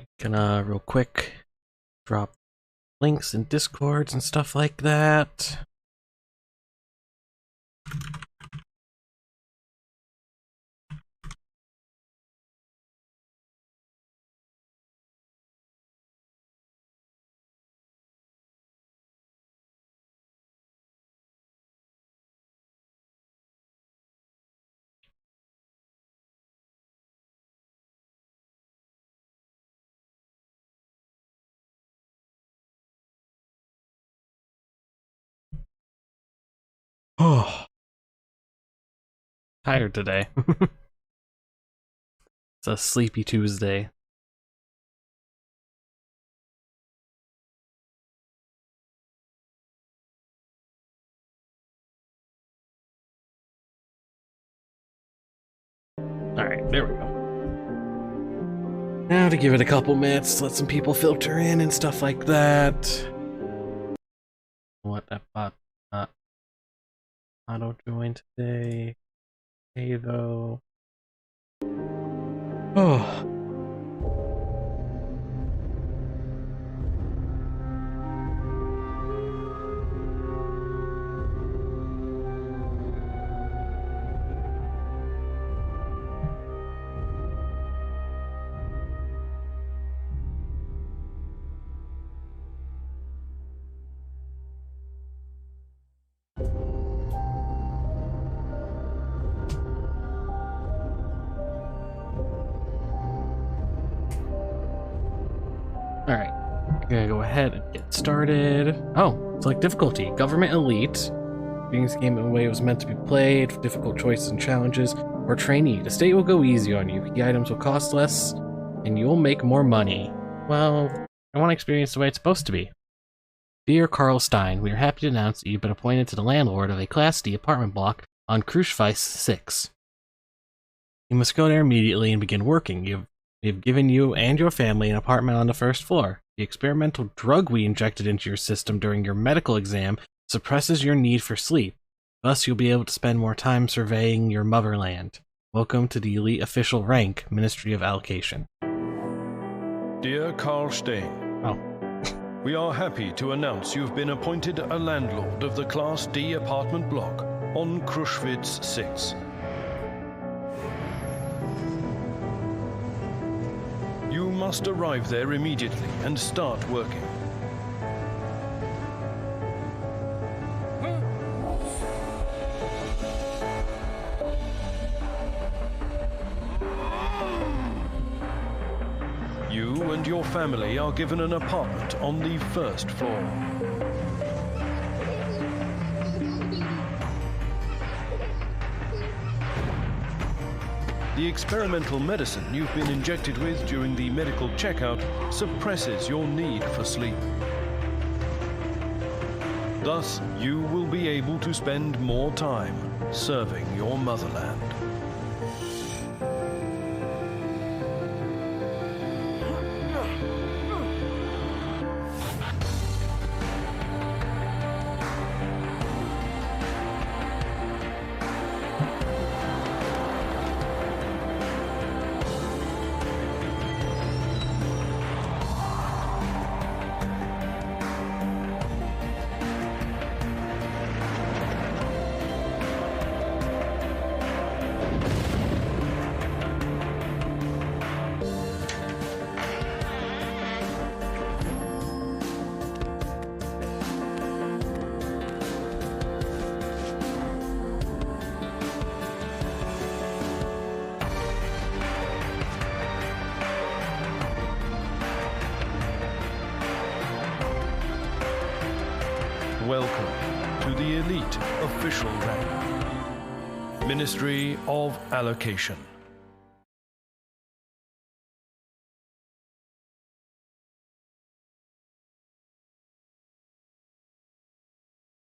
Alright, gonna real quick drop links in Discords and stuff like that. Oh, tired today. It's a sleepy Tuesday. Alright, there we go. Now to give it a couple minutes, let some people filter in and stuff like that. What that bot auto join today. Hey though. Oh. Alright, gonna go ahead and get started. Oh, select difficulty. Government Elite. Being this game in the way it was meant to be played, for difficult choices and challenges, or trainee. The state will go easy on you. The items will cost less, and you'll make more money. Well, I want to experience the way it's supposed to be. Dear Carl Stein, we are happy to announce that you've been appointed to the landlord of a Class D apartment block on Kruschweiss 6. You must go there immediately and begin working. We've given you and your family an apartment on the first floor. The experimental drug we injected into your system during your medical exam suppresses your need for sleep. Thus, you'll be able to spend more time surveying your motherland. Welcome to the elite official rank, Ministry of Allocation. Dear Carl Stein, we are happy to announce you've been appointed a landlord of the Class D apartment block on Kruschwitz 6. You must arrive there immediately and start working. You and your family are given an apartment on the first floor. The experimental medicine you've been injected with during the medical checkout suppresses your need for sleep. Thus, you will be able to spend more time serving your motherland. Welcome to the elite official rank, Ministry of Allocation.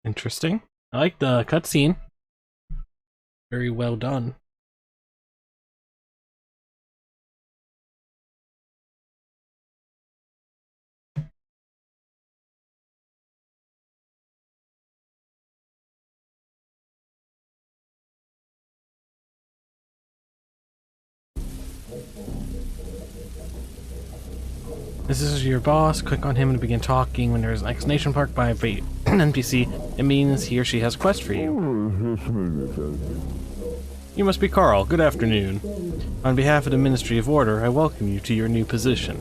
Interesting. I like the cutscene. Very well done. This is your boss. Click on him to begin talking. When there is an exclamation mark by an NPC, it means he or she has a quest for you. You must be Carl. Good afternoon. On behalf of the Ministry of Order, I welcome you to your new position.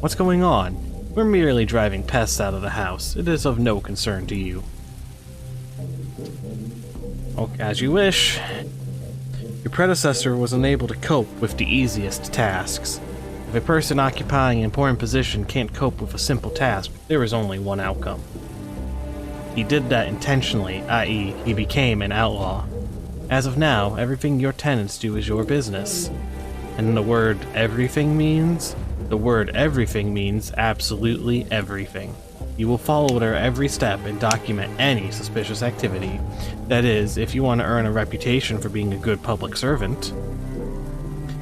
What's going on? We're merely driving pests out of the house. It is of no concern to you. Okay, as you wish. Your predecessor was unable to cope with the easiest tasks. If a person occupying an important position can't cope with a simple task, there is only one outcome. He did that intentionally, i.e., he became an outlaw. As of now, everything your tenants do is your business. And the word everything means? The word everything means absolutely everything. You will follow their every step and document any suspicious activity. That is, if you want to earn a reputation for being a good public servant.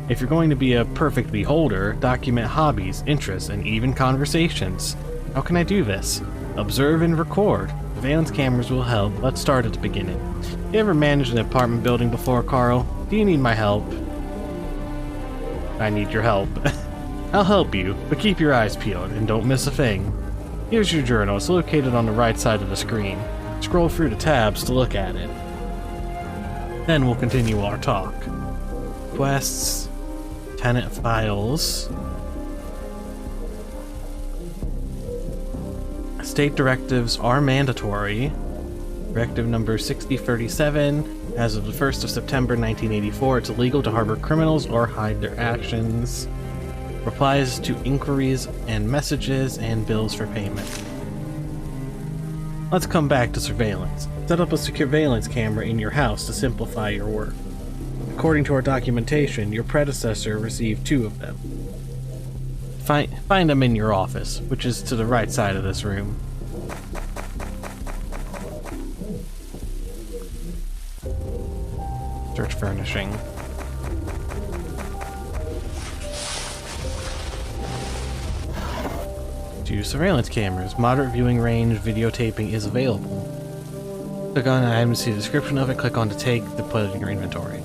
If you're going to be a perfect beholder, document hobbies, interests, and even conversations. How can I do this? Observe and record. Surveillance cameras will help. Let's start at the beginning. You ever managed an apartment building before, Carl? Do you need my help? I need your help. I'll help you, but keep your eyes peeled and don't miss a thing. Here's your journal. It's located on the right side of the screen. Scroll through the tabs to look at it. Then we'll continue our talk. Quests, tenant files, state directives are mandatory. Directive number 6037, as of the 1st of September 1984, it's illegal to harbor criminals or hide their actions. Replies to inquiries and messages and bills for payment. Let's come back to surveillance. Set up a surveillance camera in your house to simplify your work. According to our documentation, your predecessor received 2 of them. Find them in your office, which is to the right side of this room. Search furnishing. 2 surveillance cameras. Moderate viewing range videotaping is available. Click on an item to see the description of it. Click on to take to put it in your inventory.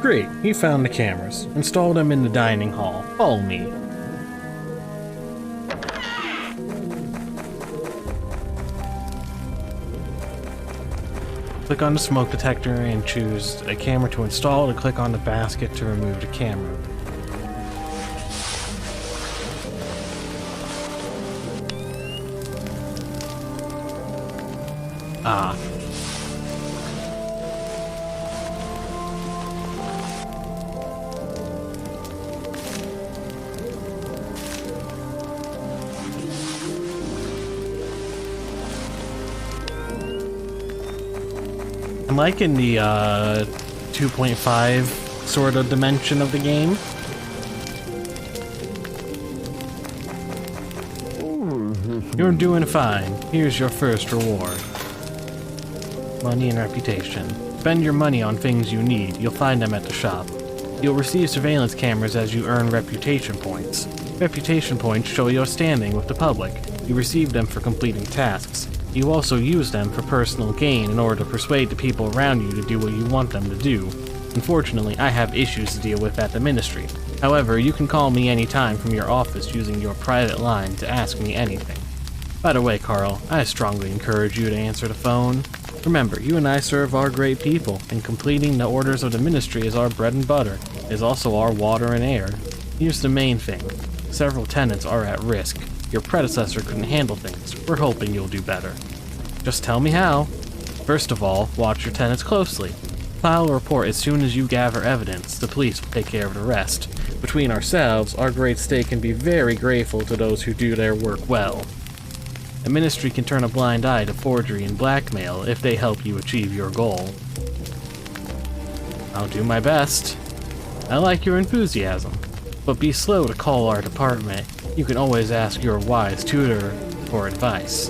Great, he found the cameras. Install them in the dining hall. Follow me. Click on the smoke detector and choose a camera to install, and click on the basket to remove the camera. Ah. I'm liking the 2.5 sort of dimension of the game. You're doing fine. Here's your first reward. Money and reputation. Spend your money on things you need. You'll find them at the shop. You'll receive surveillance cameras as you earn reputation points. Reputation points show your standing with the public. You receive them for completing tasks. You also use them for personal gain in order to persuade the people around you to do what you want them to do. Unfortunately, I have issues to deal with at the ministry. However, you can call me anytime from your office using your private line to ask me anything. By the way, Carl, I strongly encourage you to answer the phone. Remember, you and I serve our great people, and completing the orders of the ministry is our bread and butter. It is also our water and air. Here's the main thing. Several tenants are at risk. Your predecessor couldn't handle things. We're hoping you'll do better. Just tell me how. First of all, watch your tenants closely. File a report as soon as you gather evidence. The police will take care of the rest. Between ourselves, our great state can be very grateful to those who do their work well. The ministry can turn a blind eye to forgery and blackmail if they help you achieve your goal. I'll do my best. I like your enthusiasm, but be slow to call our department. You can always ask your wise tutor for advice.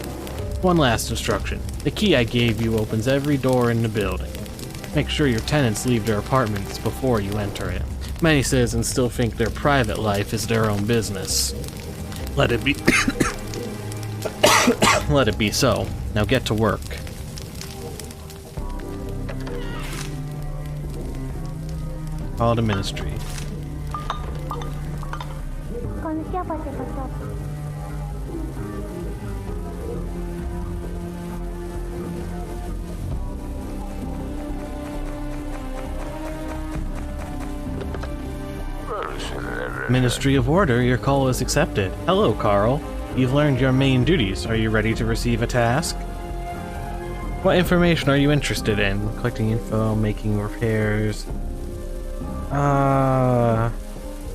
One last instruction. The key I gave you opens every door in the building. Make sure your tenants leave their apartments before you enter it. Many citizens still think their private life is their own business. Let it be let it be so. Now get to work. Call the ministry. Con siapa cepat? Ministry of Order, your call is accepted. Hello, Carl. You've learned your main duties. Are you ready to receive a task? What information are you interested in? Collecting info, making repairs.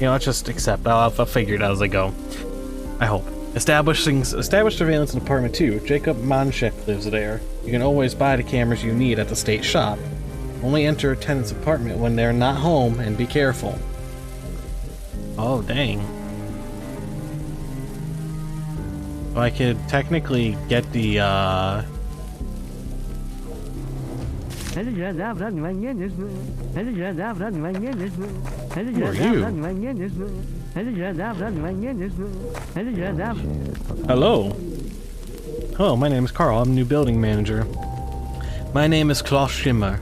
Let's just accept. I'll figure it out as I go. I hope. Establish surveillance in apartment 2. Jacob Manshek lives there. You can always buy the cameras you need at the state shop. Only enter a tenant's apartment when they're not home, and be careful. Oh, dang. So I could technically get the, Who are you? Hello. Hello, my name is Carl. I'm the new building manager. My name is Klaus Schimmer.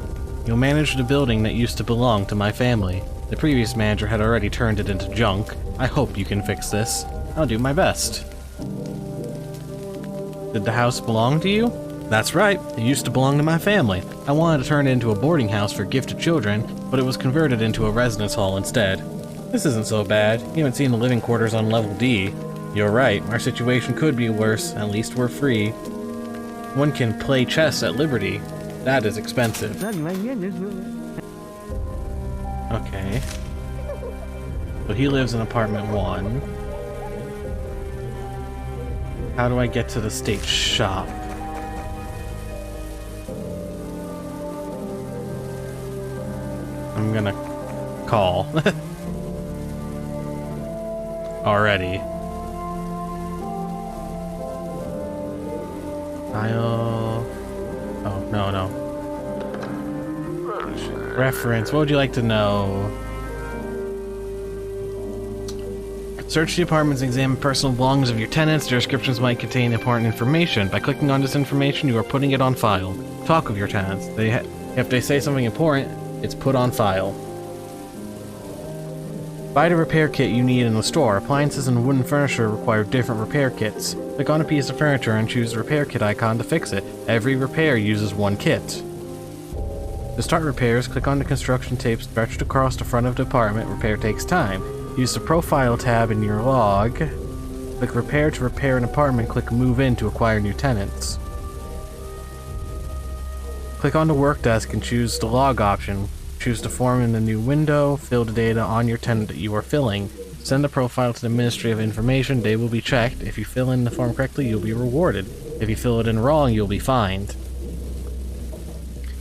You'll manage the building that used to belong to my family. The previous manager had already turned it into junk. I hope you can fix this. I'll do my best. Did the house belong to you? That's right, it used to belong to my family. I wanted to turn it into a boarding house for gifted children, but it was converted into a residence hall instead. This isn't so bad. You haven't seen the living quarters on level D. You're right, our situation could be worse. At least we're free. One can play chess at Liberty. That is expensive. Okay. So he lives in apartment 1. How do I get to the state shop? I'm gonna call. Already. I'll... Oh, no. Reference. What would you like to know? Search the apartments and examine personal belongings of your tenants. Their descriptions might contain important information. By clicking on this information, you are putting it on file. Talk of your tenants. If they say something important, it's put on file. Buy the repair kit you need in the store. Appliances and wooden furniture require different repair kits. Click on a piece of furniture and choose the repair kit icon to fix it. Every repair uses one kit. To start repairs, click on the construction tape stretched across the front of the apartment. Repair takes time. Use the Profile tab in your log. Click Repair to repair an apartment. Click Move In to acquire new tenants. Click on the work desk and choose the log option. Choose the form in the new window. Fill the data on your tenant that you are filling. Send the profile to the Ministry of Information. They will be checked. If you fill in the form correctly, you'll be rewarded. If you fill it in wrong, you'll be fined.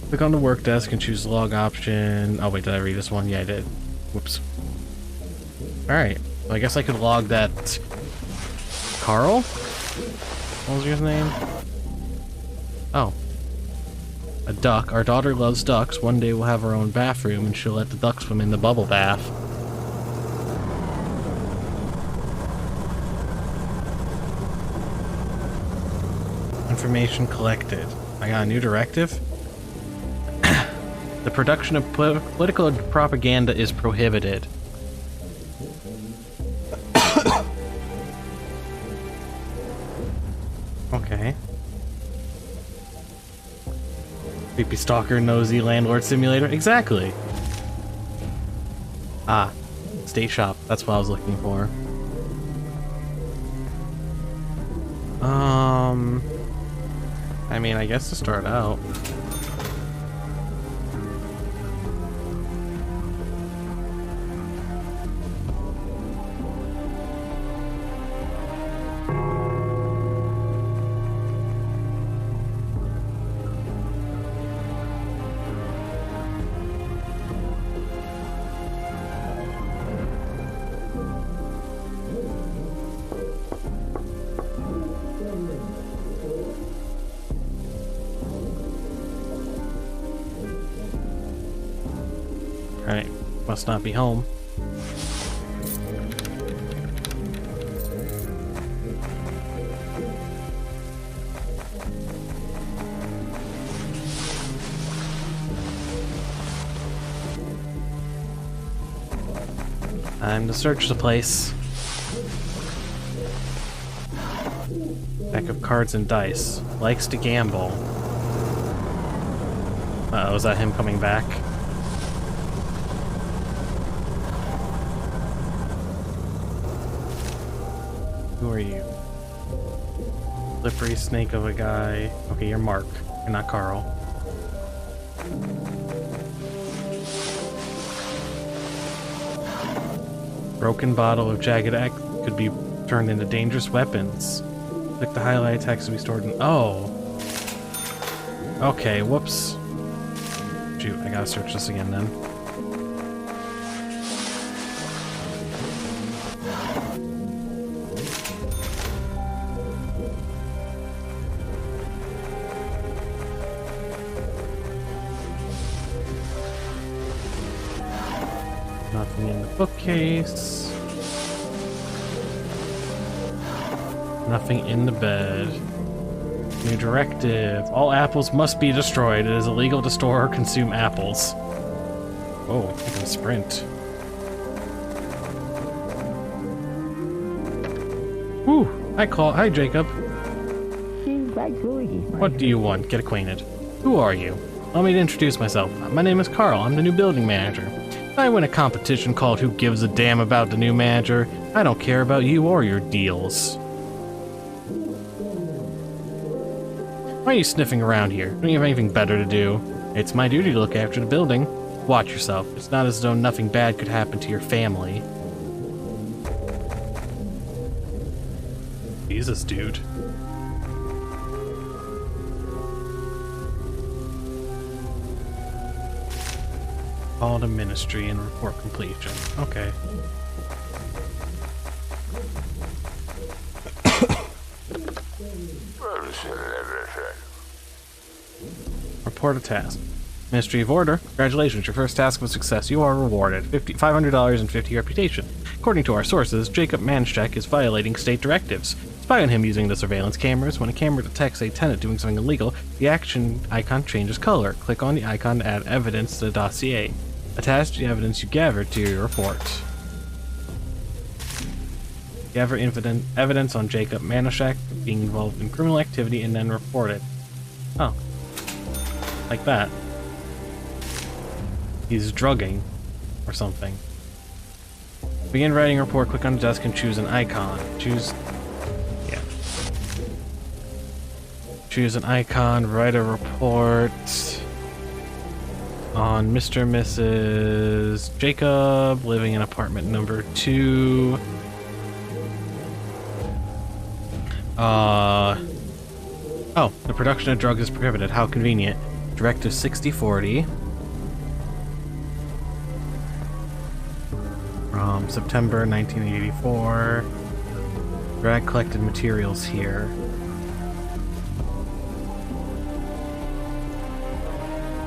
Click on the work desk and choose the log option. Oh wait, did I read this one? Yeah, I did. Whoops. Alright, well, I guess I could log that... Carl? What was your name? Oh. A duck. Our daughter loves ducks. One day we'll have our own bathroom and she'll let the ducks swim in the bubble bath. Information collected. I got a new directive. The production of political propaganda is prohibited. Okay. Creepy stalker, nosy landlord simulator. Exactly. Ah, state shop. That's what I was looking for. I mean, I guess to start out. Alright, must not be home. Time to search the place. Deck of cards and dice. Likes to gamble. Uh-oh, is that him coming back? Who are you? Slippery snake of a guy. Okay, you're Mark. You're not Carl. Broken bottle of jagged X could be turned into dangerous weapons. Click the highlight text to be stored in. Oh. Okay, whoops. Shoot, I gotta search this again then. Nothing in the bookcase. Nothing in the bed. New directive. All apples must be destroyed. It is illegal to store or consume apples. Oh, I can sprint. Whew. Hi, Jacob. What do you want? Get acquainted. Who are you? Allow me to introduce myself. My name is Carl. I'm the new building manager. I win a competition called Who Gives a Damn About the New Manager. I don't care about you or your deals. Why are you sniffing around here? Don't you have anything better to do? It's my duty to look after the building. Watch yourself. It's not as though nothing bad could happen to your family. Jesus, dude. Call to ministry and report completion. Okay. Report a task. Ministry of Order. Congratulations, your first task was a success. You are rewarded $500 and 50 reputation. According to our sources, Jacob Manchek is violating state directives. Spy on him using the surveillance cameras. When a camera detects a tenant doing something illegal, the action icon changes color. Click on the icon to add evidence to the dossier. Attach the evidence you gathered to your report. Gather evidence on Jacob Manashek being involved in criminal activity and then report it. Oh. Like that. He's drugging or something. Begin writing a report, click on the desk and choose an icon. Choose an icon, write a report on Mr. and Mrs. Jacob living in apartment number 2. Oh, the production of drugs is prohibited. How convenient. Directive 6040. From September 1984. Drag collected materials here.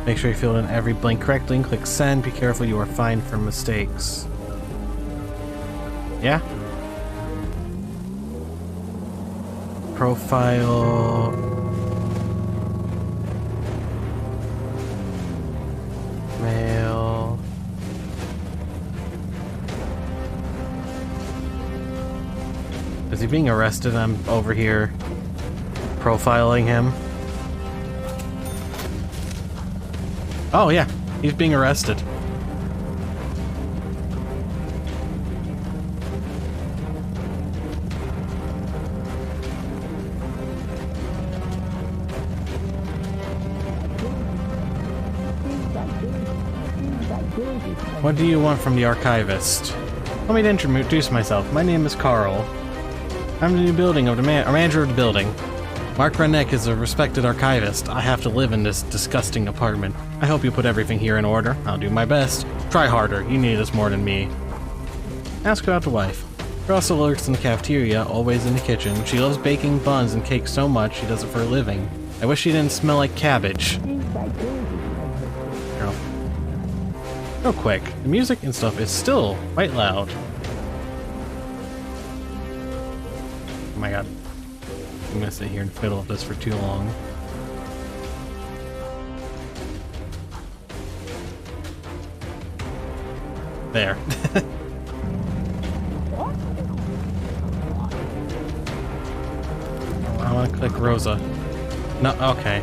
Make sure you fill in every blank correctly and click send. Be careful, you are fined for mistakes. Yeah? Profile. Mail. Is he being arrested? I'm over here profiling him. Oh yeah, he's being arrested. What do you want from the archivist? Let me introduce myself. My name is Carl. I'm the new building of the manager of the building. Mark Renek is a respected archivist. I have to live in this disgusting apartment. I hope you put everything here in order. I'll do my best. Try harder. You need us more than me. Ask about the wife. She also lurks in the cafeteria, always in the kitchen. She loves baking buns and cakes so much she does it for a living. I wish she didn't smell like cabbage. Girl. Real quick, the music and stuff is still quite loud. Oh my god. I'm gonna sit here and fiddle with this for too long. There. Click Rosa. No, okay.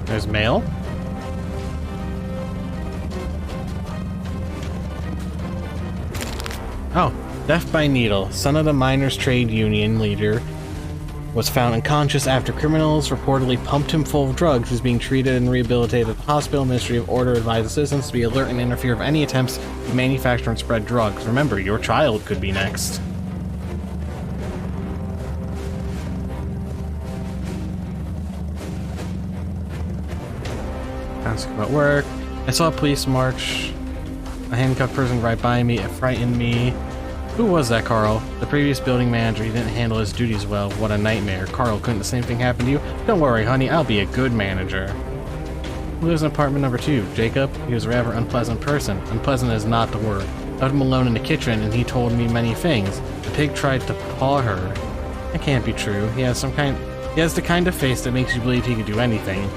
There's mail? Oh, death by needle. Son of the miners' trade union leader was found unconscious after criminals reportedly pumped him full of drugs. He's being treated and rehabilitated at the hospital. Ministry of Order advised citizens to be alert and interfere with any attempts to manufacture and spread drugs. Remember, your child could be next. Ask about work. I saw a police march. A handcuffed person right by me. It frightened me. Who was that, Carl? The previous building manager. He didn't handle his duties well. What a nightmare. Carl, couldn't the same thing happen to you? Don't worry, honey. I'll be a good manager. Who lives in apartment number 2? Jacob? He was a rather unpleasant person. Unpleasant is not the word. I left him alone in the kitchen, and he told me many things. The pig tried to paw her. That can't be true. He has the kind of face that makes you believe he could do anything.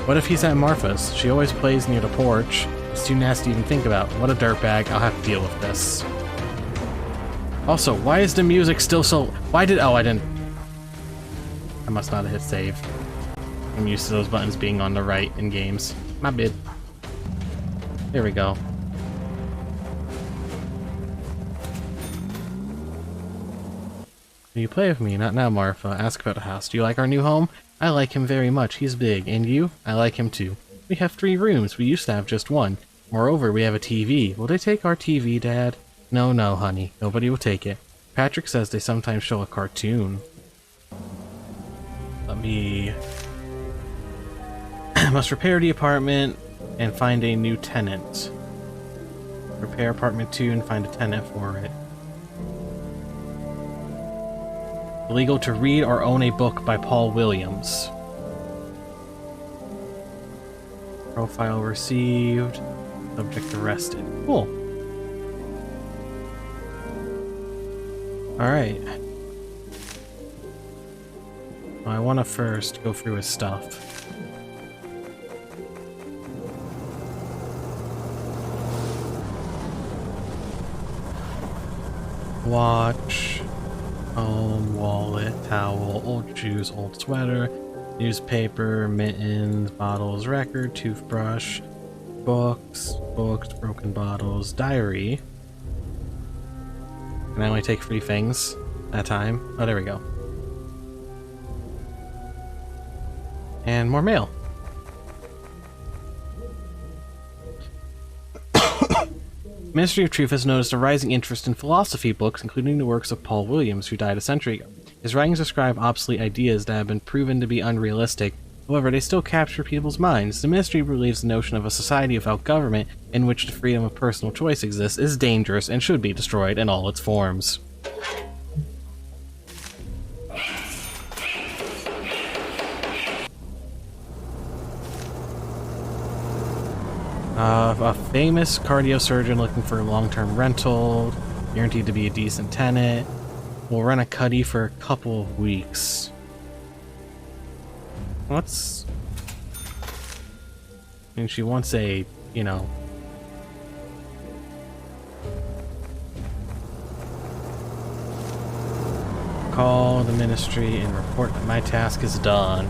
What if he's at Martha's? She always plays near the porch. It's too nasty to even think about. What a dirtbag. I'll have to deal with this. Also, why is the music still so... Why did... Oh, I didn't... I must not have hit save. I'm used to those buttons being on the right in games. My bad. There we go. Will you play with me? Not now, Martha. Ask about the house. Do you like our new home? I like him very much. He's big. And you? I like him too. We have 3 rooms. We used to have just 1. Moreover, we have a TV. Will they take our TV, Dad? No, no, honey. Nobody will take it. Patrick says they sometimes show a cartoon. Let me... Must repair the apartment and find a new tenant. Repair apartment 2 and find a tenant for it. Illegal to read or own a book by Paul Williams. Profile received. Subject arrested. Cool. Alright. Well, I want to first go through his stuff. Watch, home, wallet, towel, old shoes, old sweater, newspaper, mittens, bottles, record, toothbrush, books, broken bottles, diary. Can I only take 3 things at a time? Oh, there we go. And more mail. Ministry of Truth has noticed a rising interest in philosophy books, including the works of Paul Williams, who died a century ago. His writings describe obsolete ideas that have been proven to be unrealistic. However, they still capture people's minds. The Ministry believes the notion of a society without government, in which the freedom of personal choice exists, is dangerous and should be destroyed in all its forms. A famous cardio surgeon looking for a long-term rental, guaranteed to be a decent tenant. We'll rent a cuddy for a couple of weeks. What's... I mean, she wants a, you know... Call the ministry and report that my task is done.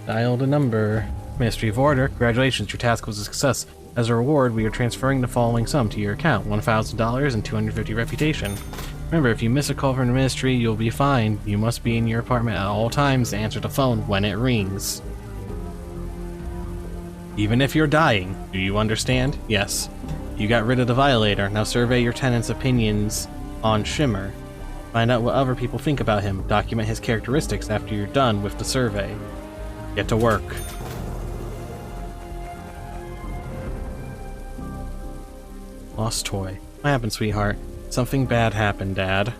Dial the number. Ministry of Order. Congratulations, your task was a success. As a reward, we are transferring the following sum to your account. $1,000 and 250 reputation. Remember, if you miss a call from the ministry, you'll be fined. You must be in your apartment at all times to answer the phone when it rings. Even if you're dying. Do you understand? Yes. You got rid of the violator. Now survey your tenants' opinions on Shimmer. Find out what other people think about him. Document his characteristics after you're done with the survey. Get to work. Lost toy. What happened, sweetheart? Something bad happened, Dad.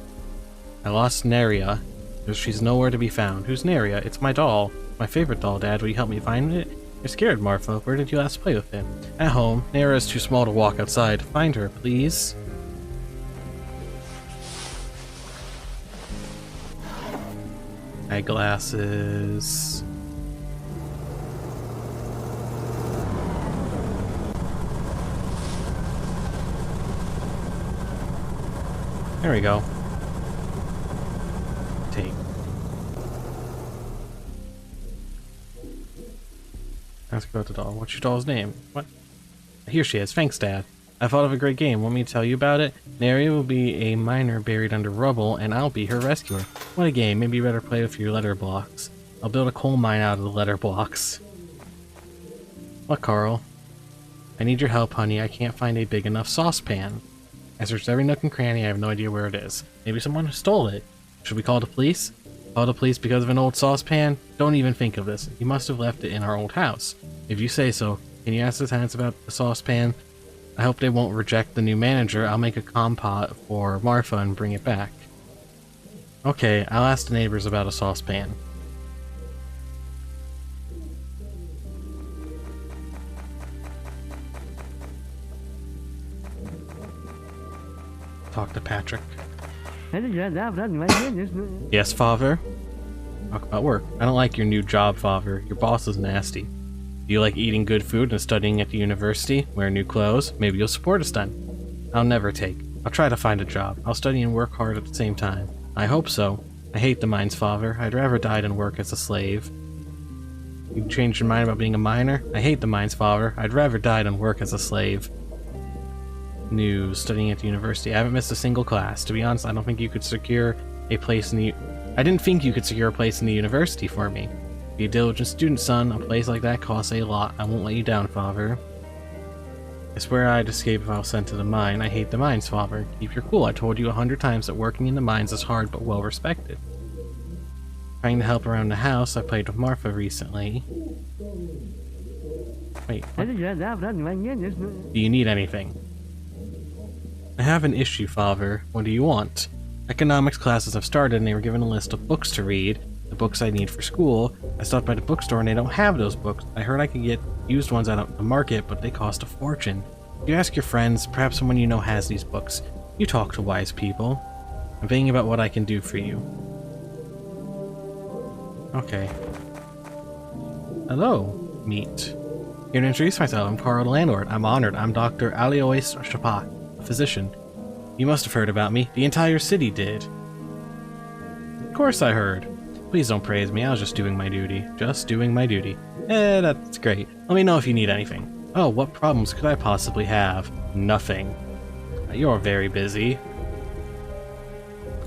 I lost Neria. She's nowhere to be found. Who's Neria? It's my doll. My favorite doll, Dad. Will you help me find it? You're scared, Martha. Where did you last play with it? At home. Neria is too small to walk outside. Find her, please. Eyeglasses. There we go. Take. Ask about the doll. What's your doll's name? What? Here she is. Thanks, Dad. I thought of a great game. Want me to tell you about it? Neri will be a miner buried under rubble, and I'll be her rescuer. What a game. Maybe you better play with your letter blocks. I'll build a coal mine out of the letter blocks. What, Carl? I need your help, honey. I can't find a big enough saucepan. I searched every nook and cranny. I have no idea where it is. Maybe someone stole it. Should we call the police? Call the police because of an old saucepan? Don't even think of this. You must have left it in our old house. If you say so, can you ask the tenants about the saucepan? I hope they won't reject the new manager. I'll make a compote for Martha and bring it back. Okay, I'll ask the neighbors about a saucepan. Talk to Patrick. Yes, father? Talk about work. I don't like your new job, father. Your boss is nasty. Do you like eating good food and studying at the university? Wear new clothes? Maybe you'll support us then. I'll never take. I'll try to find a job. I'll study and work hard at the same time. I hope so. I hate the mines, father. I'd rather die than work as a slave. You changed your mind about being a miner? I hate the mines, father. I'd rather die than work as a slave. News. Studying at the university. I haven't missed a single class. To be honest, I don't think you could secure a place in the... I didn't think you could secure a place in the university for me. Be a diligent student, son. A place like that costs a lot. I won't let you down, father. I swear I'd escape if I was sent to the mine. I hate the mines, father. Keep your cool. I told you 100 times that working in the mines is hard but well respected. Trying to help around the house. I played with Martha recently. Wait, what? Do you need anything? I have an issue, father. What do you want? Economics classes have started and they were given a list of books to read, the books I need for school. I stopped by the bookstore and they don't have those books. I heard I could get used ones out of the market, but they cost a fortune. You ask your friends, perhaps someone you know has these books. You talk to wise people. I'm thinking about what I can do for you. Okay. Hello, meet. Here to introduce myself, I'm Carl the landlord. I'm honored. I'm Dr. Alois Shapak, a physician. You must have heard about me. The entire city did. Of course I heard. Please don't praise me. I was just doing my duty. Just doing my duty. That's great. Let me know if you need anything. Oh, what problems could I possibly have? Nothing. You're very busy.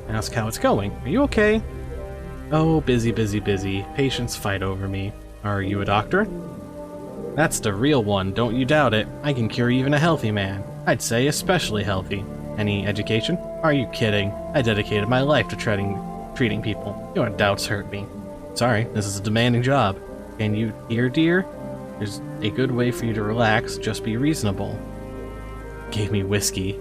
Ask how it's going. Are you okay? Oh, busy, busy, busy. Patients fight over me. Are you a doctor? That's the real one. Don't you doubt it. I can cure even a healthy man. I'd say especially healthy. Any education? Are you kidding? I dedicated my life to treating people. Your doubts hurt me. Sorry, this is a demanding job. Can you hear, dear? There's a good way for you to relax. Just be reasonable. Gave me whiskey.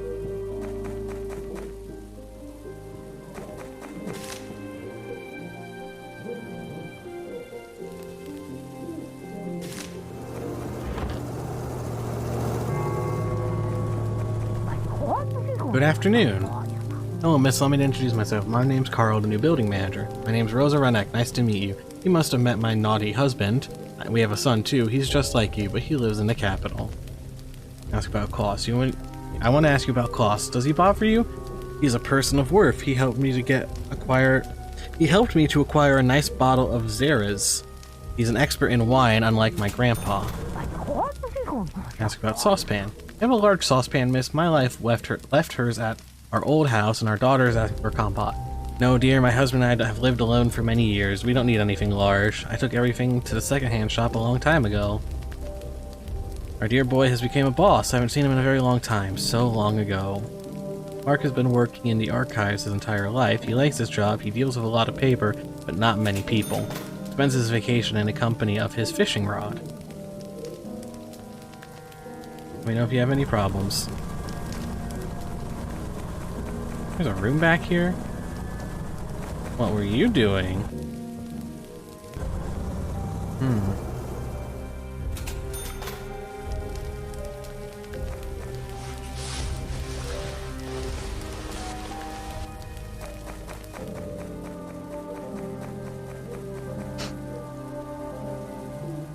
Good afternoon. Hello, miss. Let me introduce myself. My name's Carl, the new building manager. My name's Rosa Renneck. Nice to meet you. You must have met my naughty husband. We have a son, too. He's just like you, but he lives in the capital. Ask about Klaus. I want to ask you about Klaus. Does he bother you? He's a person of worth. He helped me to acquire a nice bottle of Xeras. He's an expert in wine, unlike my grandpa. Ask about saucepan. I have a large saucepan, miss. My wife left hers at our old house, and our daughter's asking for compote. No, dear, my husband and I have lived alone for many years. We don't need anything large. I took everything to the secondhand shop a long time ago. Our dear boy has become a boss. I haven't seen him in a very long time. So long ago. Mark has been working in the archives his entire life. He likes his job. He deals with a lot of paper, but not many people. Spends his vacation in the company of his fishing rod. Let me know if you have any problems. There's a room back here? What were you doing?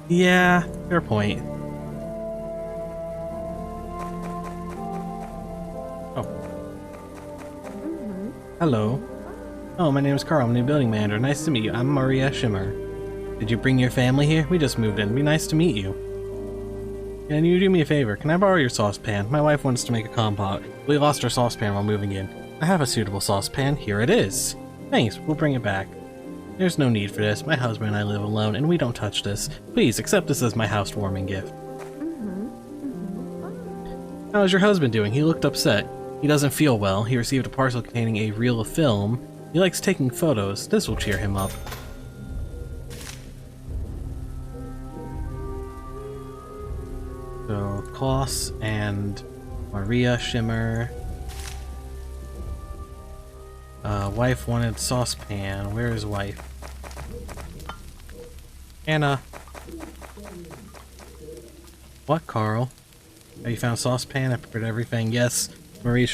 Yeah, fair point. Hello. Oh, my name is Carl. I'm the building manager. Nice to meet you. I'm Maria Shimmer. Did you bring your family here? We just moved in. It'd be nice to meet you. Can you do me a favor? Can I borrow your saucepan? My wife wants to make a compote. We lost our saucepan while moving in. I have a suitable saucepan. Here it is. Thanks. We'll bring it back. There's no need for this. My husband and I live alone, and we don't touch this. Please, accept this as my housewarming gift. How's your husband doing? He looked upset. He doesn't feel well. He received a parcel containing a reel of film. He likes taking photos. This will cheer him up. So, Klaus and Maria Shimmer. Wife wanted saucepan. Where is wife? Anna. What, Carl? Have you found saucepan? I prepared everything. Yes. Maria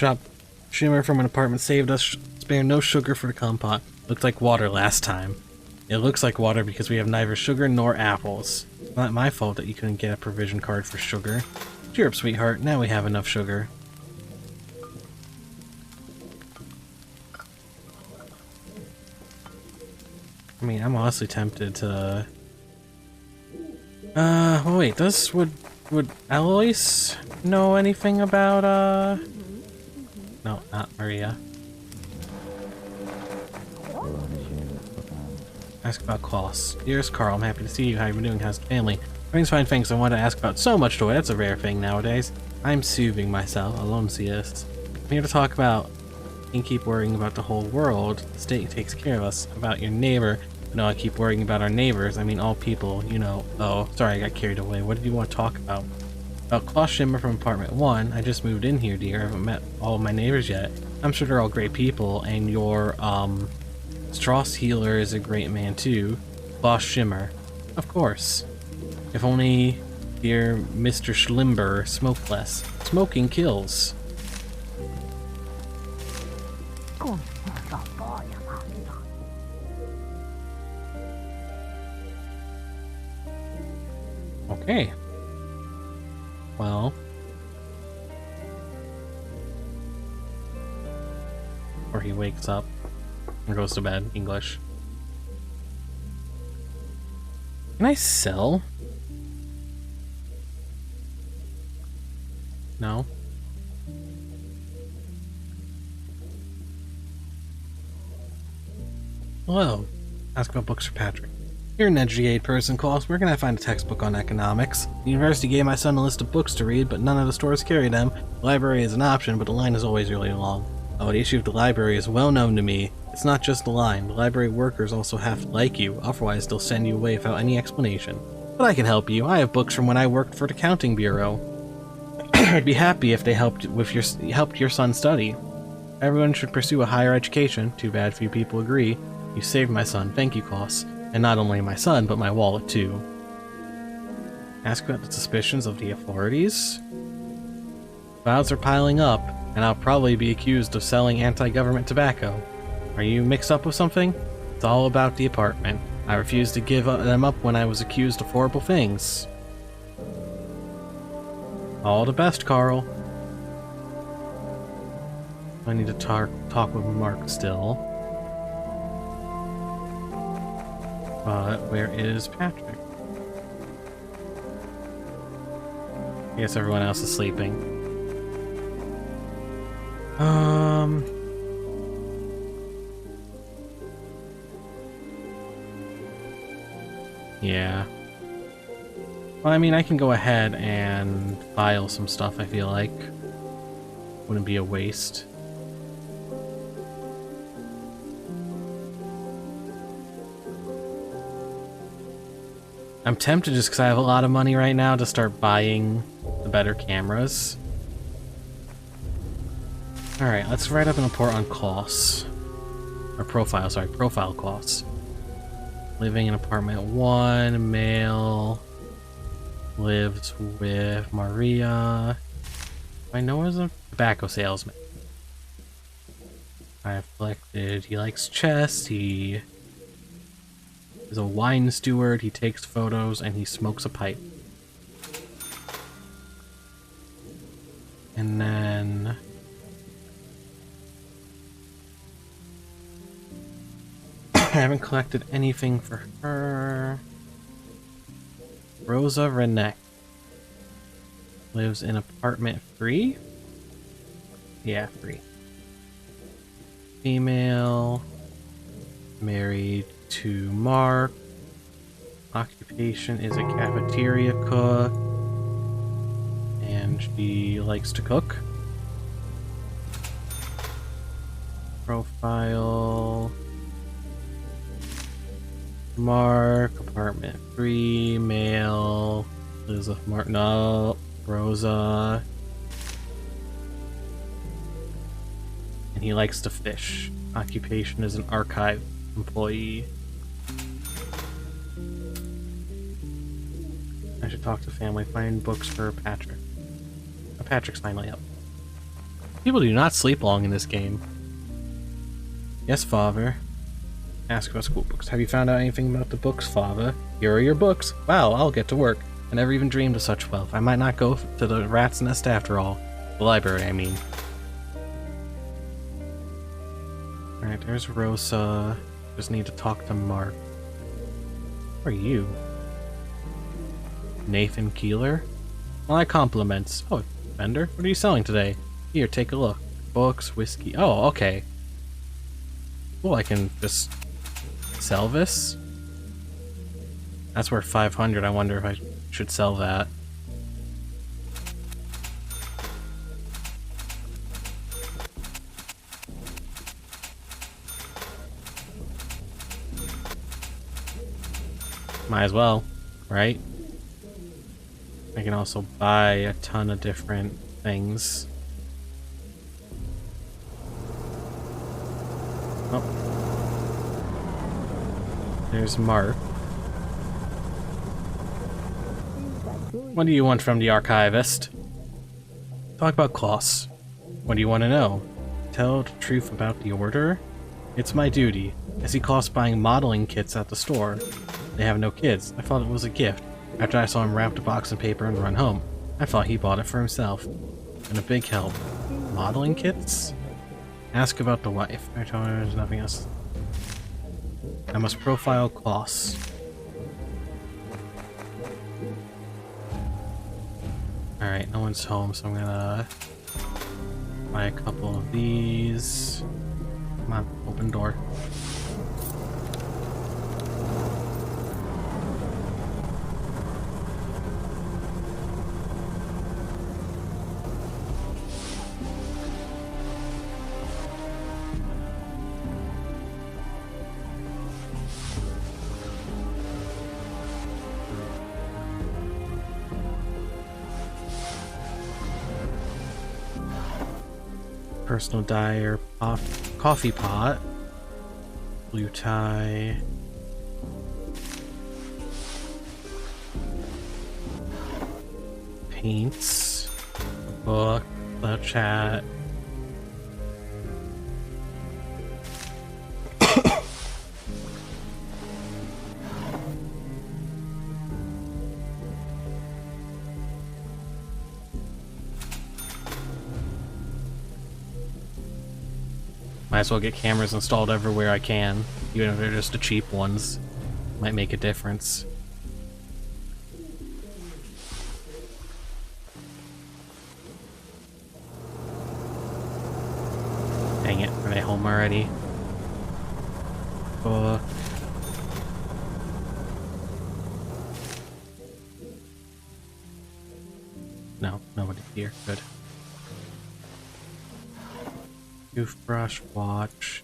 Shimmer from an apartment saved us. Spare no sugar for the compote. Looked like water last time. It looks like water because we have neither sugar nor apples. It's not my fault that you couldn't get a provision card for sugar. Cheer up, sweetheart. Now we have enough sugar. I mean, I'm honestly tempted to... well, wait, would Alois know anything about, No, not Maria. Ask about Klaus. Dearest Carl, I'm happy to see you. How you been doing? How's the family? Everything's fine, thanks. I wanted to ask about so much joy. That's a rare thing nowadays. I'm soothing myself. Alonesius. I'm here to talk about... You can keep worrying about the whole world. The state takes care of us. About your neighbor. No, I keep worrying about our neighbors. I mean, all people, you know. Oh, sorry, I got carried away. What did you want to talk about? About Klaus Shimmer from apartment 1. I just moved in here, dear. I haven't met all of my neighbors yet. I'm sure they're all great people, and your, Strauss Healer is a great man, too. Klaus Shimmer. Of course. If only dear Mr. Schlimber smoked less. Smoking kills. Okay. Well. Or he wakes up and goes to bed. English. Can I sell? No. Hello. Ask about books for Patrick. You're an educated person, Klaus. Where can I find a textbook on economics? The university gave my son a list of books to read, but none of the stores carry them. The library is an option, but the line is always really long. Oh, the issue of the library is well known to me. It's not just the line. The library workers also have to like you, otherwise they'll send you away without any explanation. But I can help you. I have books from when I worked for the accounting bureau. I'd be happy if they helped your son study. Everyone should pursue a higher education. Too bad few people agree. You saved my son. Thank you, Klaus. And not only my son, but my wallet, too. Ask about the suspicions of the authorities? Clouds are piling up, and I'll probably be accused of selling anti-government tobacco. Are you mixed up with something? It's all about the apartment. I refused to give them up when I was accused of horrible things. All the best, Carl. I need to talk with Mark still. But where is Patrick? I guess everyone else is sleeping. Yeah. Well, I mean, I can go ahead and file some stuff, I feel like. Wouldn't be a waste. I'm tempted just because I have a lot of money right now to start buying the better cameras. Alright, let's write up an report on Klaus. Or profile, sorry, profile Klaus. Living in apartment 1, male, lives with Maria. I know as a tobacco salesman. I've collected, he likes chess, he is a wine steward, he takes photos, and he smokes a pipe. And then... haven't collected anything for her. Rosa Renek lives in apartment 3? Yeah, 3. Female, married to Mark. Occupation is a cafeteria cook. And she likes to cook. Profile. Mark, apartment 3, male, lives with Mark, no, Rosa. And he likes to fish. Occupation is an archive employee. I should talk to family, find books for Patrick. Oh, Patrick's finally up. People do not sleep long in this game. Yes, father. Ask about school books. Have you found out anything about the books, father? Here are your books. Wow, I'll get to work. I never even dreamed of such wealth. I might not go to the rat's nest after all. The library, I mean. Alright, there's Rosa. Just need to talk to Mark. Who are you? Nathan Keeler? My compliments. Oh, vendor, what are you selling today? Here, take a look. Books, whiskey. Oh, okay. Cool, I can just sell this? That's worth 500. I wonder if I should sell that. Might as well, right? I can also buy a ton of different things. Oh. There's Mark. What do you want from the archivist? Talk about Klaus. What do you want to know? Tell the truth about the order? It's my duty. I see Klaus buying modeling kits at the store. They have no kids. I thought it was a gift. After I saw him wrap the box in paper and run home, I thought he bought it for himself. And a big help. Modeling kits? Ask about the wife. I told her there's nothing else. I must profile Klaus. Alright, no one's home, so I'm gonna buy a couple of these. Come on, open door. Personal dyer, coffee pot, blue tie, paints, a book, a chat. Might as well get cameras installed everywhere I can, even if they're just the cheap ones. Might make a difference. Dang it, are they home already? Book. No, nobody's here. Good. Toothbrush, watch.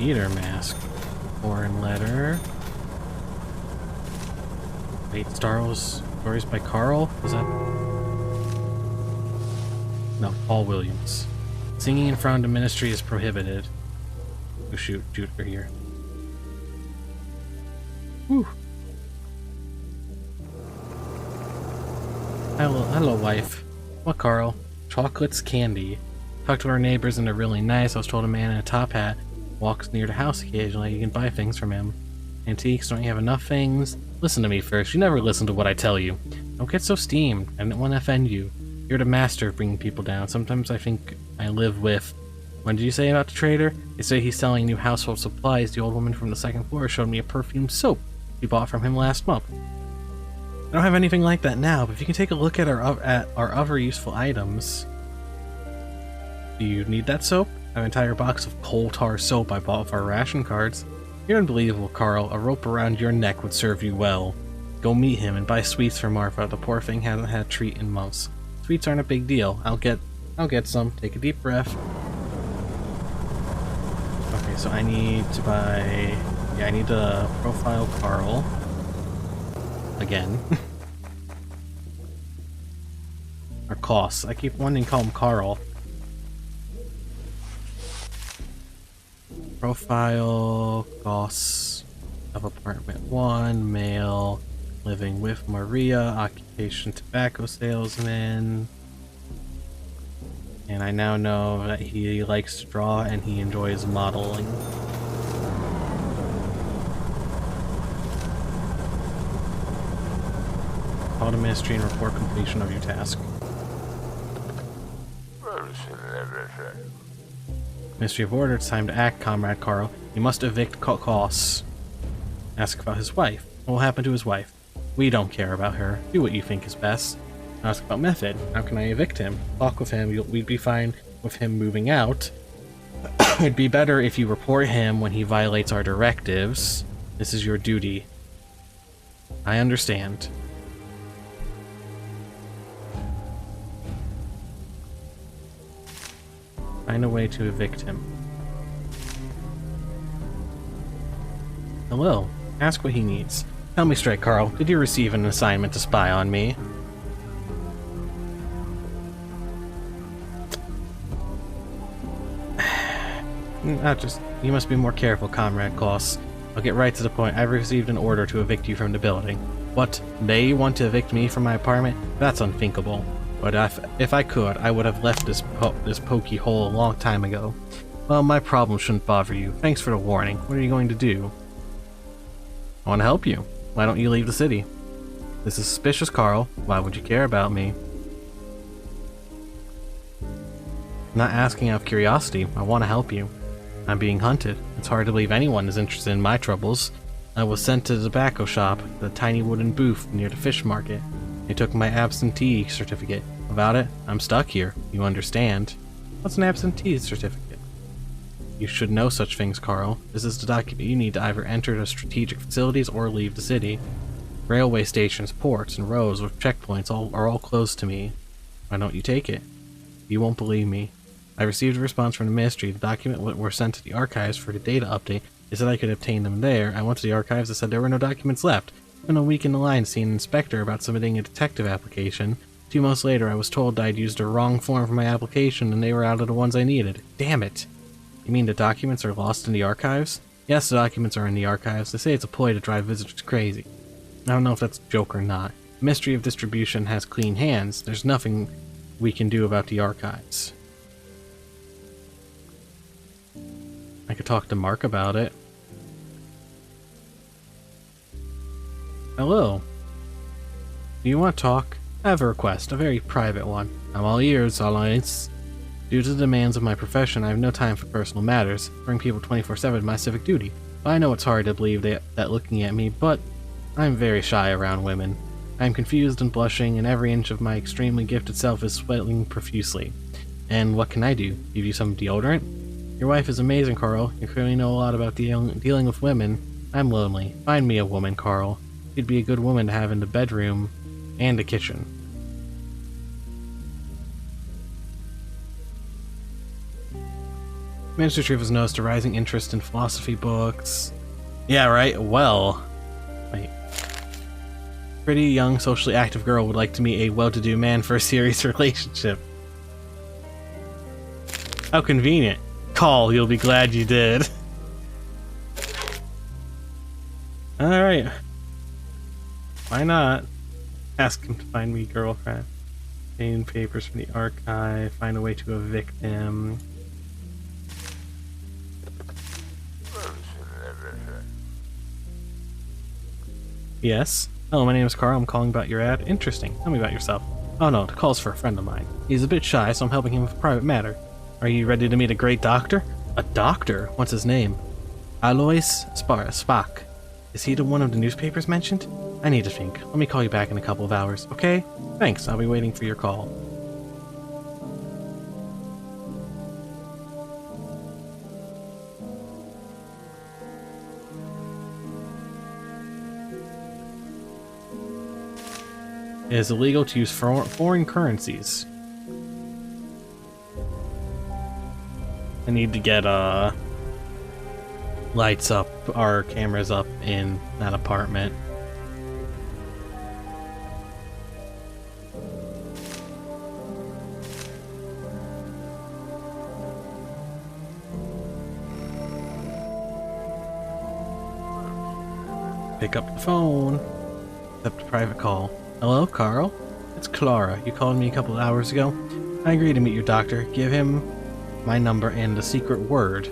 Eater mask. Foreign letter. Wait, Star Wars stories by Carl? Was that? No, Paul Williams. Singing in front of the ministry is prohibited. Oh shoot, her here. Whew. Hello, wife. What, Carl? Chocolates, candy. Talked to our neighbors and they're really nice. I was told a man in a top hat walks near the house occasionally. You can buy things from him. Antiques, don't you have enough things? Listen to me first. You never listen to what I tell you. Don't get so steamed. I didn't want to offend you. You're the master of bringing people down. Sometimes I think I live with... What did you say about the trader? They say he's selling new household supplies. The old woman from the second floor showed me a perfume soap she bought from him last month. I don't have anything like that now, but if you can take a look at our other useful items... Do you need that soap? I have an entire box of coal tar soap I bought with our ration cards. You're unbelievable, Carl. A rope around your neck would serve you well. Go meet him and buy sweets for Martha. The poor thing hasn't had a treat in months. Sweets aren't a big deal. I'll get some. Take a deep breath. Okay, so I need to buy... Yeah, I need to profile Carl. Again. Or Koss. I keep wanting to call him Carl. Profile Koss of apartment 1, male, living with Maria, occupation tobacco salesman. And I now know that he likes to draw and he enjoys modeling. Call to ministry and report completion of your task. Ministry of Order, it's time to act, Comrade Carl. You must evict Koss. Ask about his wife. What will happen to his wife? We don't care about her. Do what you think is best. Ask about method. How can I evict him? Talk with him. We'd be fine with him moving out. It'd be better if you report him when he violates our directives. This is your duty. I understand. Find a way to evict him. Hello. Ask what he needs. Tell me straight, Carl. Did you receive an assignment to spy on me? You must be more careful, Comrade Koss. I'll get right to the point. I've received an order to evict you from the building. What? They want to evict me from my apartment? That's unthinkable. But if I could, I would have left this pokey hole a long time ago. Well, my problem shouldn't bother you. Thanks for the warning. What are you going to do? I want to help you. Why don't you leave the city? This is suspicious, Carl. Why would you care about me? I'm not asking out of curiosity. I want to help you. I'm being hunted. It's hard to believe anyone is interested in my troubles. I was sent to the tobacco shop, the tiny wooden booth near the fish market. They took my absentee certificate. Without it, I'm stuck here. You understand? What's an absentee certificate? You should know such things, Carl. This is the document you need to either enter the strategic facilities or leave the city. Railway stations, ports, and roads with checkpoints are all closed to me. Why don't you take it? You won't believe me. I received a response from the ministry. The document were sent to the archives for the data update. They said I could obtain them there. I went to the archives and said there were no documents left. Spent a week in the line seeing an inspector about submitting a detective application. 2 months later, I was told I'd used the wrong form for my application and they were out of the ones I needed. Damn it! You mean the documents are lost in the archives? Yes, the documents are in the archives. They say it's a ploy to drive visitors crazy. I don't know if that's a joke or not. The Ministry of Distribution has clean hands. There's nothing we can do about the archives. I could talk to Mark about it. Hello. Do you want to talk? I have a request, a very private one. I'm all ears, Alliance. Due to the demands of my profession, I have no time for personal matters. Bring people 24/7 is my civic duty. I know it's hard to believe that looking at me, but I'm very shy around women. I am confused and blushing, and every inch of my extremely gifted self is sweating profusely. And what can I do? Give you some deodorant? Your wife is amazing, Carl. You clearly know a lot about dealing with women. I'm lonely. Find me a woman, Carl. She'd be a good woman to have in the bedroom and the kitchen. Minister Truth has noticed a rising interest in philosophy books. Yeah, right? Well. Wait. Pretty young, socially active girl would like to meet a well-to-do man for a serious relationship. How convenient. Call, you'll be glad you did. Alright. Why not? Ask him to find me girlfriend. Obtain papers from the archive. Find a way to evict him. Yes. Hello, my name is Carl. I'm calling about your ad. Interesting. Tell me about yourself. Oh no, the call's for a friend of mine. He's a bit shy, so I'm helping him with a private matter. Are you ready to meet a great doctor? A doctor? What's his name? Alois Spock. Is he the one of the newspapers mentioned? I need to think. Let me call you back in a couple of hours, okay? Thanks, I'll be waiting for your call. It is illegal to use foreign currencies. I need to get lights up, or cameras up in that apartment. Pick up the phone. Accept a private call. Hello, Carl? It's Clara. You called me a couple of hours ago. I agree to meet your doctor. Give him my number and the secret word.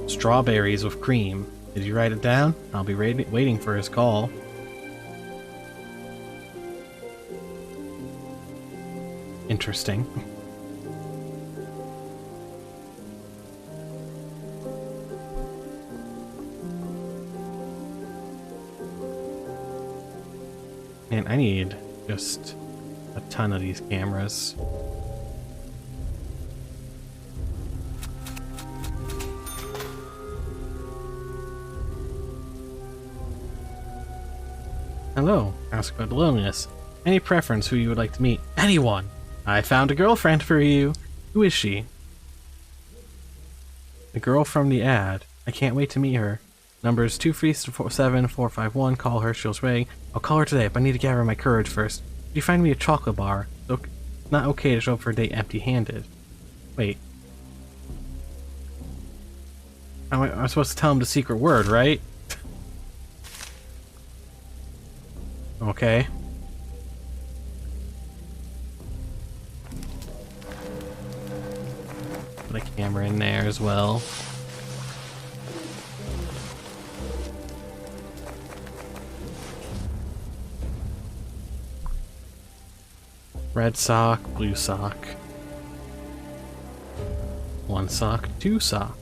Strawberries with cream. Did you write it down? I'll be waiting for his call. Interesting. Man, I need just a ton of these cameras. Hello, ask about loneliness. Any preference who you would like to meet? Anyone! I found a girlfriend for you! Who is she? The girl from the ad. I can't wait to meet her. Numbers 237-451. Call her, she'll ring. I'll call her today, but I need to gather my courage first. Could you find me a chocolate bar? It's not okay to show up for a date empty-handed. Wait. I'm supposed to tell him the secret word, right? Okay. Put a camera in there as well. Red sock, blue sock. One sock, two sock.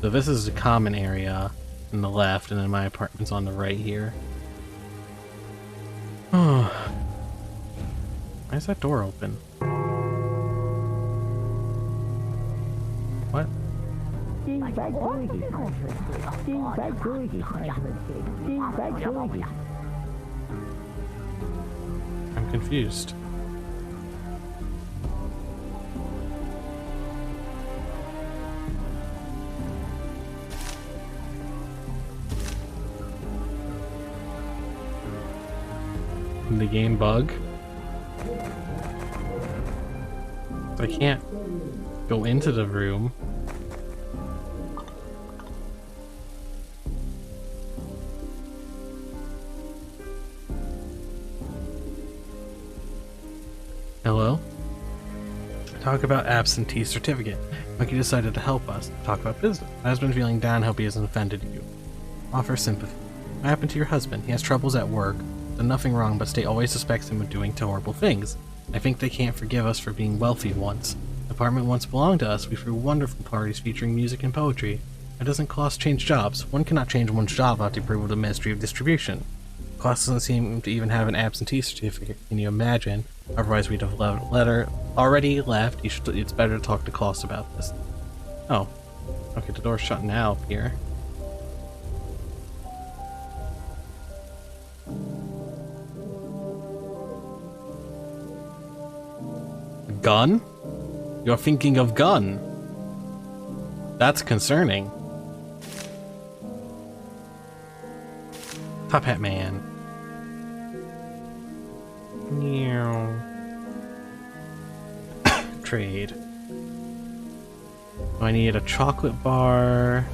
So this is the common area on the left, and then my apartment's on the right here. Oh. Why is that door open? What? I'm confused. The game bug? I can't go into the room. Hello? Talk about absentee certificate. Monkey decided to help us. Talk about business. My husband's feeling down. Hope he hasn't offended you. Offer sympathy. What happened to your husband? He has troubles at work. Done nothing wrong, but state always suspects him of doing horrible things. I think they can't forgive us for being wealthy once. The apartment once belonged to us. We threw wonderful parties featuring music and poetry. It doesn't cost change jobs. One cannot change one's job without the approval of the Ministry of Distribution. Cost doesn't seem to even have an absentee certificate. Can you imagine? Otherwise we'd have already left. It's better to talk to Klaus about this. Oh. Okay, the door's shut now up here. Gun? You're thinking of gun. That's concerning. Top Hat Man. Meow. Trade. I need a chocolate bar.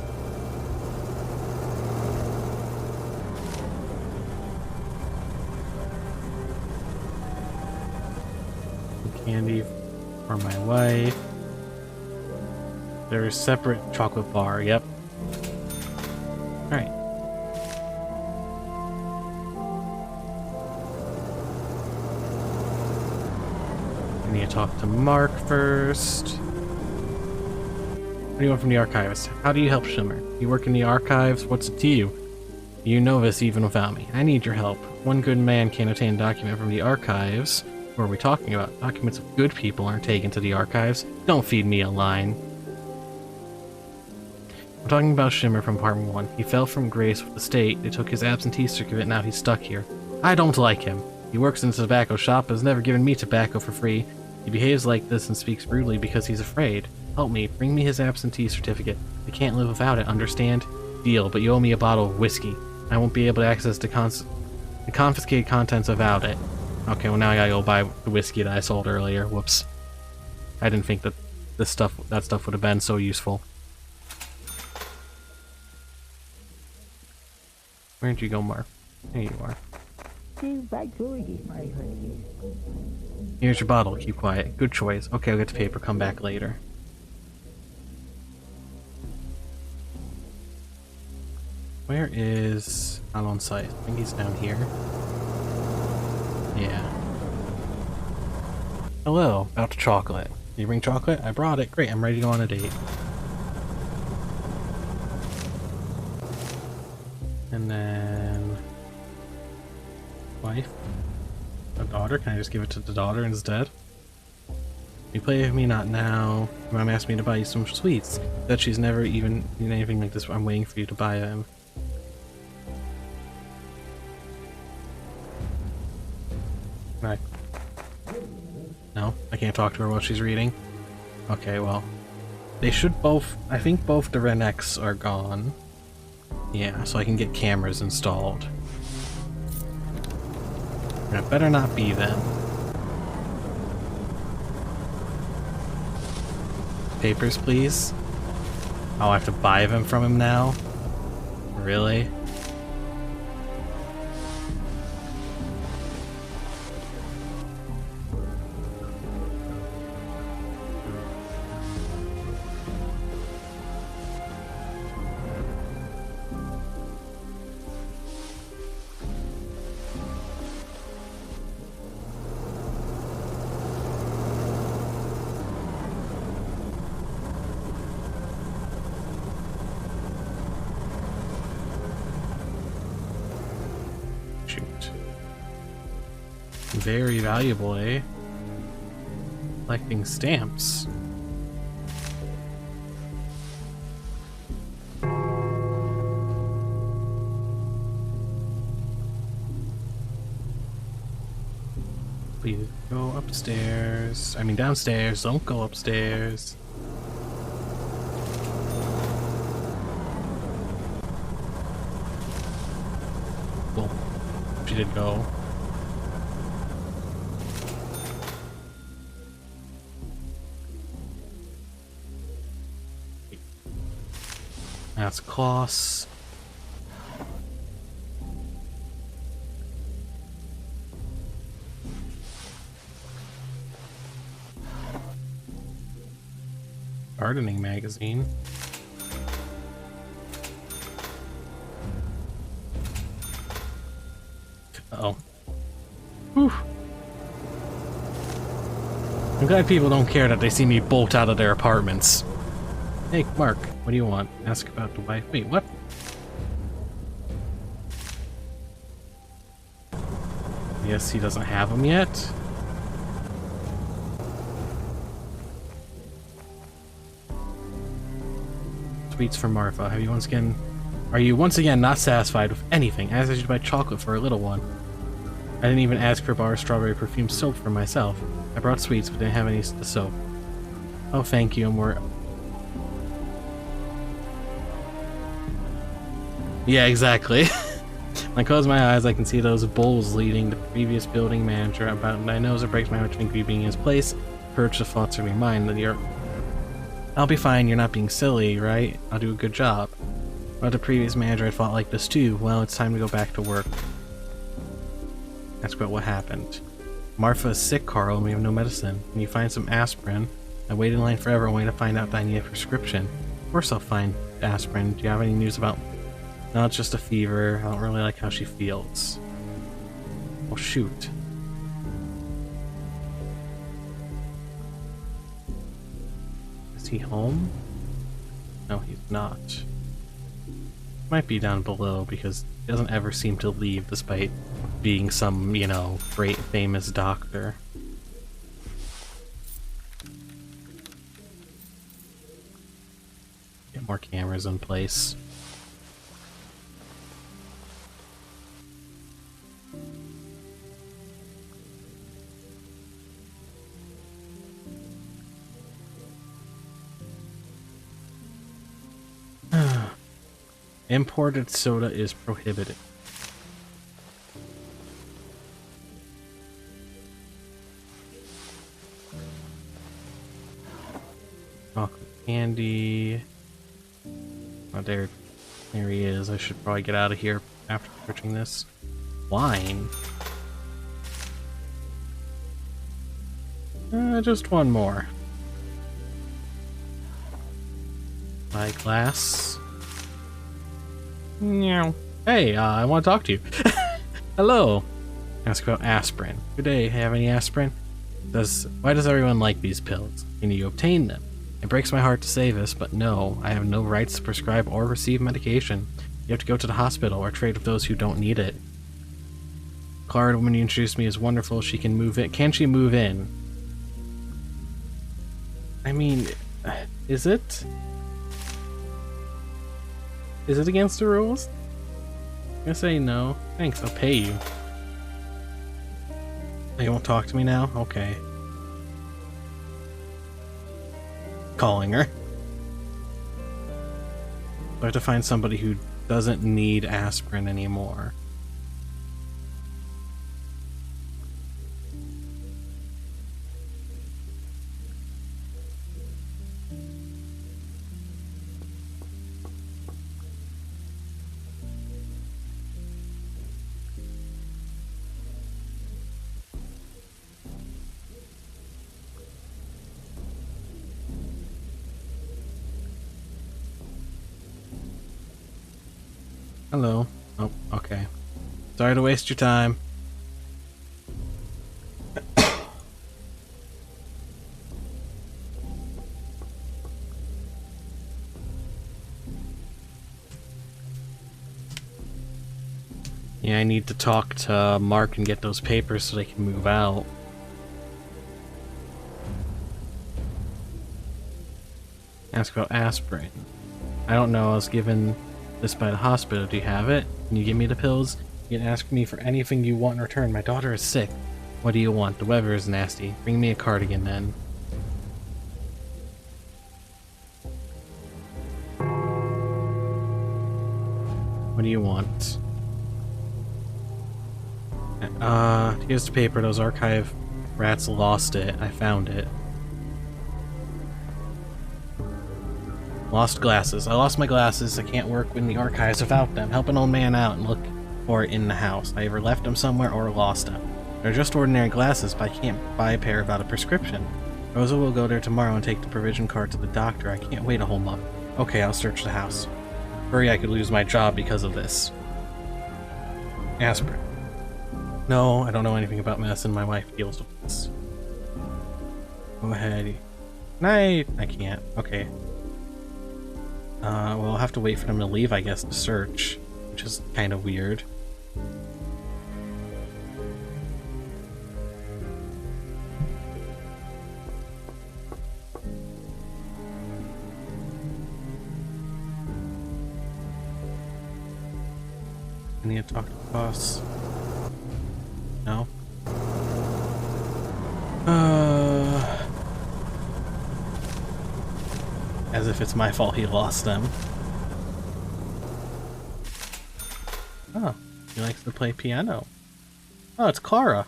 Candy for my wife. There's separate chocolate bar, yep. Alright. need to talk to Mark first. What do you want from the archives? How do you help Shimmer? You work in the archives? What's it to you? You know this even without me. I need your help. One good man can't obtain a document from the archives. What are we talking about? Documents of good people aren't taken to the archives. Don't feed me a line. I'm talking about Shimmer from Part 1. He fell from grace with the state. They took his absentee certificate, now he's stuck here. I don't like him. He works in a tobacco shop, but has never given me tobacco for free. He behaves like this and speaks rudely because he's afraid. Help me, bring me his absentee certificate. I can't live without it, understand? Deal, but you owe me a bottle of whiskey. I won't be able to access the confiscated contents without it. Okay, well now I gotta go buy the whiskey that I sold earlier. Whoops. I didn't think that that stuff would have been so useful. Where'd you go, Mark? There you are. Here's your bottle. Keep quiet. Good choice. Okay, I'll get the paper. Come back later. Where is... Not on site. I think he's down here. Yeah. Hello. About to chocolate. Did you bring chocolate? I brought it. Great. I'm ready to go on a date. And then... Wife? A daughter? Can I just give it to the daughter instead? You play with me, not now. Your mom asked me to buy you some sweets. That she's never even seen anything like this. I'm waiting for you to buy them. Right. No, I can't talk to her while she's reading. Okay, well. They should both... I think both the Reneks are gone. Yeah, so I can get cameras installed. That better not be them. Papers, please. Oh, I have to buy them from him now? Really? Very valuable, eh? Collecting stamps. Please go upstairs. I mean downstairs, don't go upstairs. Well, she did go. That's Kloss. Gardening magazine. Uh-oh. Whew. I'm glad people don't care that they see me bolt out of their apartments. Hey, Mark, what do you want? Ask about the wife. Wait, what? Yes, he doesn't have them yet. Tweets from Martha. Are you once again not satisfied with anything? I asked you to buy chocolate for a little one. I didn't even ask for a bar of strawberry perfume soap for myself. I brought sweets, but didn't have any soap. Oh, thank you, and we're... Yeah, exactly. When I close my eyes, I can see those bowls leading the previous building manager about my nose. It breaks my heart to think of you being in his place. Purge the thoughts of your mind that you're... I'll be fine, you're not being silly, right? I'll do a good job. But the previous manager had fought like this too. Well, it's time to go back to work. Ask about what happened. Martha is sick, Carl, and we have no medicine. Can you find some aspirin? I waited in line forever only to find out that I need a prescription. Of course I'll find aspirin. Do you have any news about... No, it's just a fever. I don't really like how she feels. Oh, shoot. Is he home? No, he's not. Might be down below because he doesn't ever seem to leave despite being some, you know, great famous doctor. Get more cameras in place. Imported soda is prohibited. Chocolate candy. Oh, there he is. I should probably get out of here after searching this. Wine. Just one more. My glass. Meow. Hey, I want to talk to you. Hello. Ask about aspirin. Good day. Have any aspirin? Why does everyone like these pills? Can you obtain them? It breaks my heart to say this, but no, I have no rights to prescribe or receive medication. You have to go to the hospital or trade with those who don't need it. Clara, the woman you introduced me, is wonderful. She can move in. Can she move in? I mean, is it? Is it against the rules? I'm gonna say no. Thanks, I'll pay you. You won't talk to me now? Okay. Calling her. I have to find somebody who doesn't need aspirin anymore. Hello. Oh, okay. Sorry to waste your time. Yeah, I need to talk to Mark and get those papers so they can move out. Ask about aspirin. I don't know, I was given this by the hospital. Do you have it? Can you give me the pills? You can ask me for anything you want in return. My daughter is sick. What do you want? The weather is nasty. Bring me a cardigan then. What do you want? Here's the paper. Those archive rats lost it. I found it. Lost glasses. I lost my glasses. I can't work in the archives without them. Help an old man out and look for it in the house. I either left them somewhere or lost them. They're just ordinary glasses, but I can't buy a pair without a prescription. Rosa will go there tomorrow and take the provision card to the doctor. I can't wait a whole month. Okay, I'll search the house. Hurry, I could lose my job because of this. Aspirin. No, I don't know anything about medicine. My wife deals with this. Go ahead. Night. I can't. Okay. Well, I'll have to wait for them to leave, I guess, to search, which is kind of weird. I need to talk to the boss. No? As if it's my fault he lost them. Oh, he likes to play piano. Oh, it's Clara.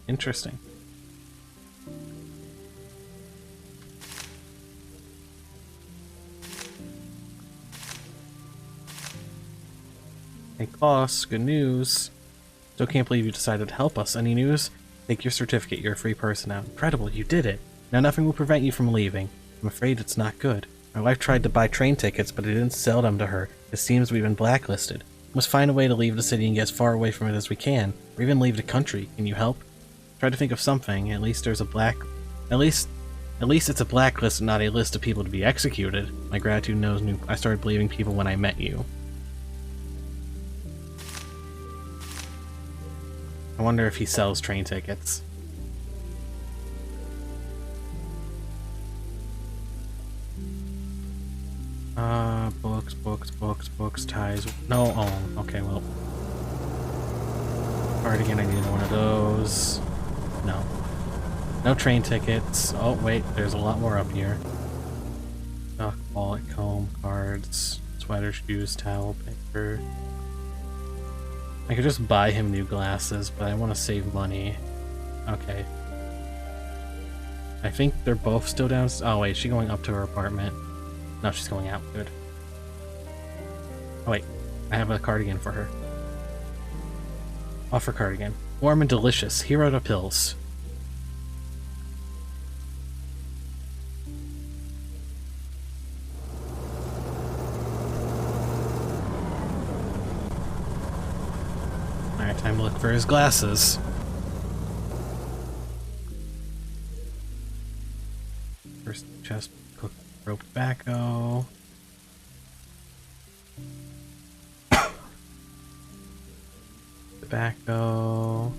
Interesting. Hey, boss, good news. Still can't believe you decided to help us. Any news? Take your certificate. You're a free person now. Incredible, you did it. Now nothing will prevent you from leaving. I'm afraid it's not good. My wife tried to buy train tickets, but I didn't sell them to her. It seems we've been blacklisted. We must find a way to leave the city and get as far away from it as we can, or even leave the country. Can you help? Try to think of something. At least there's a black... At least it's a blacklist and not a list of people to be executed. My gratitude knows me. I started believing people when I met you. I wonder if he sells train tickets. Books, ties. No, oh, okay, well. Cardigan, I need one of those. No. No train tickets. Oh, wait, there's a lot more up here. Duck, wallet, comb, cards, sweater, shoes, towel, paper. I could just buy him new glasses, but I want to save money. Okay. I think they're both still down. Oh, wait, is she going up to her apartment? No, she's going out. Good. Oh, wait. I have a cardigan for her. Offer cardigan. Warm and delicious. Here are the pills. Alright, time to look for his glasses. First chest, cook, rope, tobacco. Tobacco.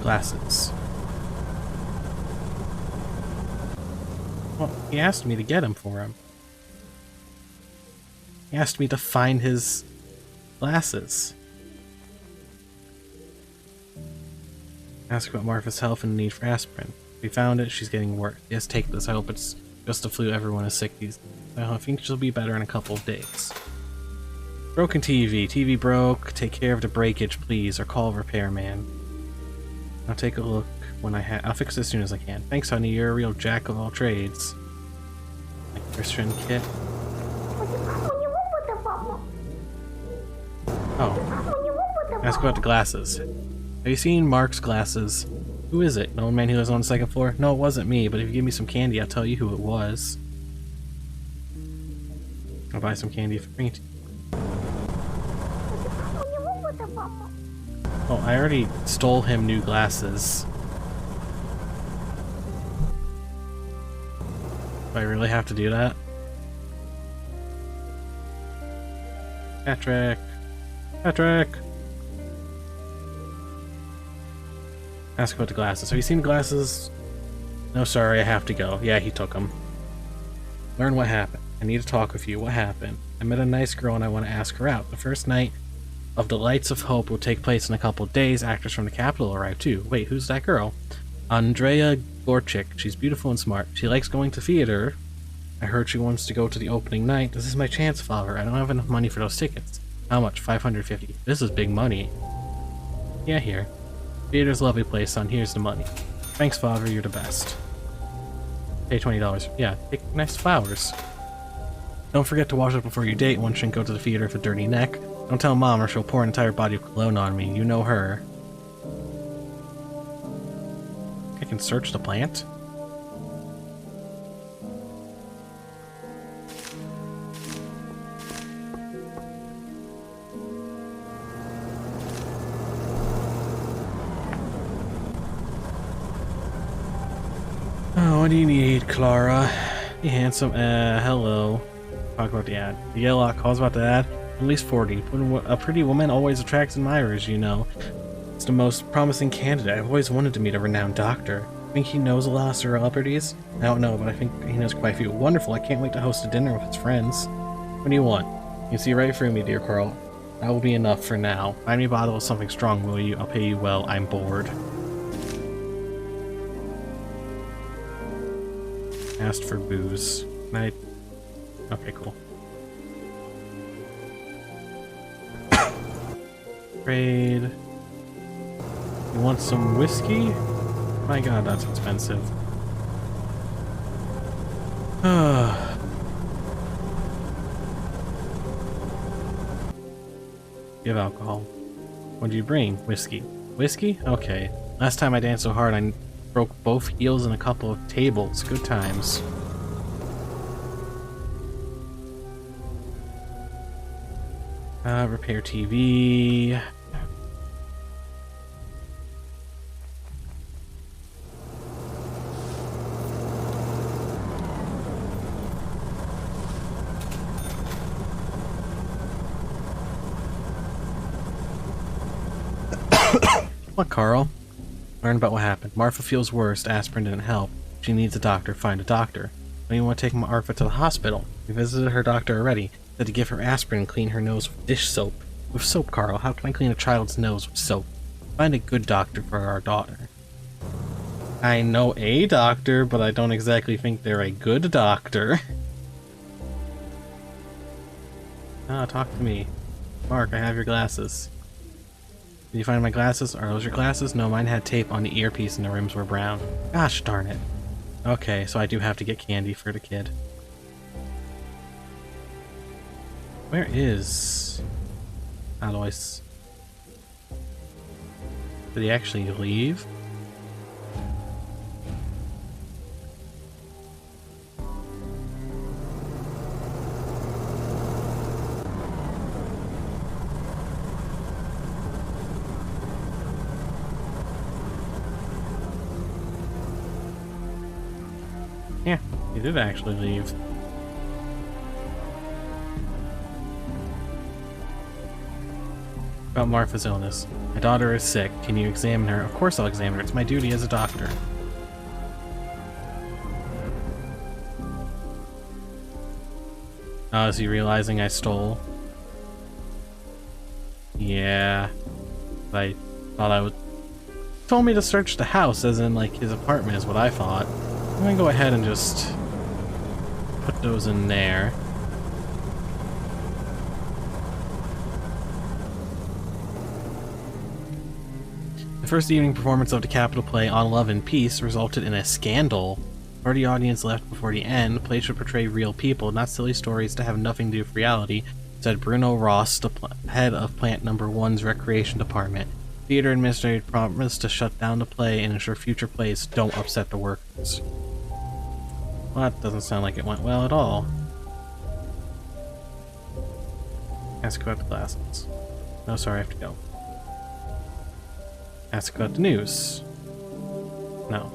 Glasses. Well, he asked me to get him for him. He asked me to find his glasses. Ask about Martha's health and the need for aspirin. We found it, she's getting worse. Yes, take this. I hope it's just the flu. Everyone is sick these days. I think she'll be better in a couple of days. Broken TV. TV broke. Take care of the breakage, please, or call a repairman. I'll take a look when I'll fix it as soon as I can. Thanks, honey. You're a real jack of all trades. My Christian kit. Oh. Ask about the glasses. Have you seen Mark's glasses? Who is it? The old man who lives on the second floor? No, it wasn't me, but if you give me some candy, I'll tell you who it was. I'll buy some candy for me. Oh, I already stole him new glasses. Do I really have to do that? Patrick! Patrick! Ask about the glasses. Have you seen the glasses? No, sorry, I have to go. Yeah, he took them. Learn what happened. I need to talk with you. What happened? I met a nice girl and I want to ask her out. The first night of the Lights of Hope will take place in a couple of days. Actors from the Capitol arrive too. Wait, who's that girl? Andrea Gorchik. She's beautiful and smart. She likes going to theater. I heard she wants to go to the opening night. This is my chance, Father. I don't have enough money for those tickets. How much? 550. This is big money. Yeah, here. Theater's a lovely place, son. Here's the money. Thanks, Father. You're the best. Pay $20. Yeah, take nice flowers. Don't forget to wash up before you date. One shouldn't go to the theater with a dirty neck. Don't tell Mom or she'll pour an entire body of cologne on me. You know her. I can search the plant? Oh, what do you need, Clara? You handsome. Hello. Talk about the ad. The yellow calls about the ad. At least 40. A pretty woman always attracts admirers, you know. It's the most promising candidate. I've always wanted to meet a renowned doctor. Think he knows a lot of celebrities? I don't know, but I think he knows quite a few. Wonderful. I can't wait to host a dinner with his friends. What do you want? You can see right through me, dear Carl. That will be enough for now. Find me a bottle of something strong, will you? I'll pay you well. I'm bored. Asked for booze. Can I... Okay, cool. Trade. You want some whiskey? My god, that's expensive. Give alcohol. What do you bring? Whiskey. Whiskey? Okay. Last time I danced so hard I broke both heels in a couple of tables. Good times. Repair TV. What, Carl? Learn about what happened. Marfa feels worse. Aspirin didn't help. She needs a doctor. Find a doctor. When you want to take Marfa to the hospital? We visited her doctor already. Said to give her aspirin and clean her nose with dish soap. With soap, Carl. How can I clean a child's nose with soap? Find a good doctor for our daughter. I know a doctor, but I don't exactly think they're a good doctor. Ah, talk to me. Mark, I have your glasses. Did you find my glasses? Are those your glasses? No, mine had tape on the earpiece and the rims were brown. Gosh darn it. Okay, so I do have to get candy for the kid. Where is Alois? Did he actually leave? Yeah, he did actually leave. About Marfa's illness. My daughter is sick. Can you examine her? Of course I'll examine her. It's my duty as a doctor. Oh, is he realizing I stole? Yeah. I thought I would... Told me to search the house, as in, like, his apartment is what I thought. I'm gonna go ahead and just put those in there. The first evening performance of the Capitol play On Love and Peace resulted in a scandal. For the audience left before the end, the play should portray real people, not silly stories that have nothing to do with reality, said Bruno Ross, the head of Plant Number 1's Recreation Department. Theater administrator promised to shut down the play and ensure future plays don't upset the workers. Well, that doesn't sound like it went well at all. Ask about the glasses. No, sorry, I have to go. Ask about the news. No.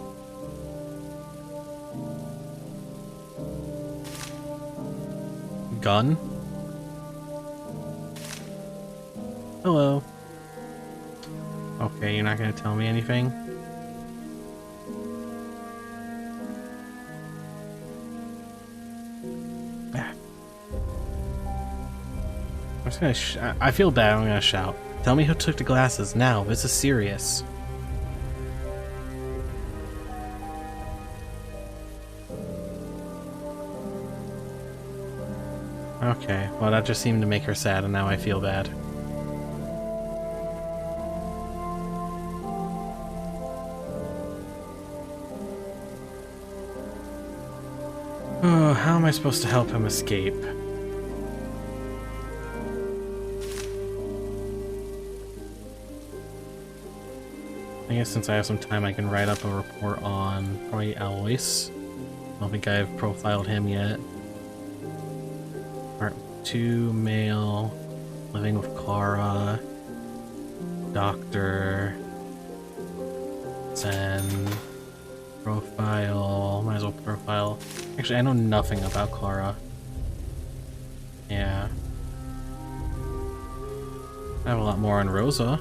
Gun? Hello. Okay, you're not gonna tell me anything? I'm just gonna I feel bad, I'm gonna shout. Tell me who took the glasses now, this is serious. Okay, well that just seemed to make her sad and now I feel bad. Oh, how am I supposed to help him escape? I guess since I have some time I can write up a report on probably Alois. I don't think I've profiled him yet. Part 2, male, living with Clara, doctor, Zen, profile, might as well profile. Actually, I know nothing about Clara. Yeah. I have a lot more on Rosa.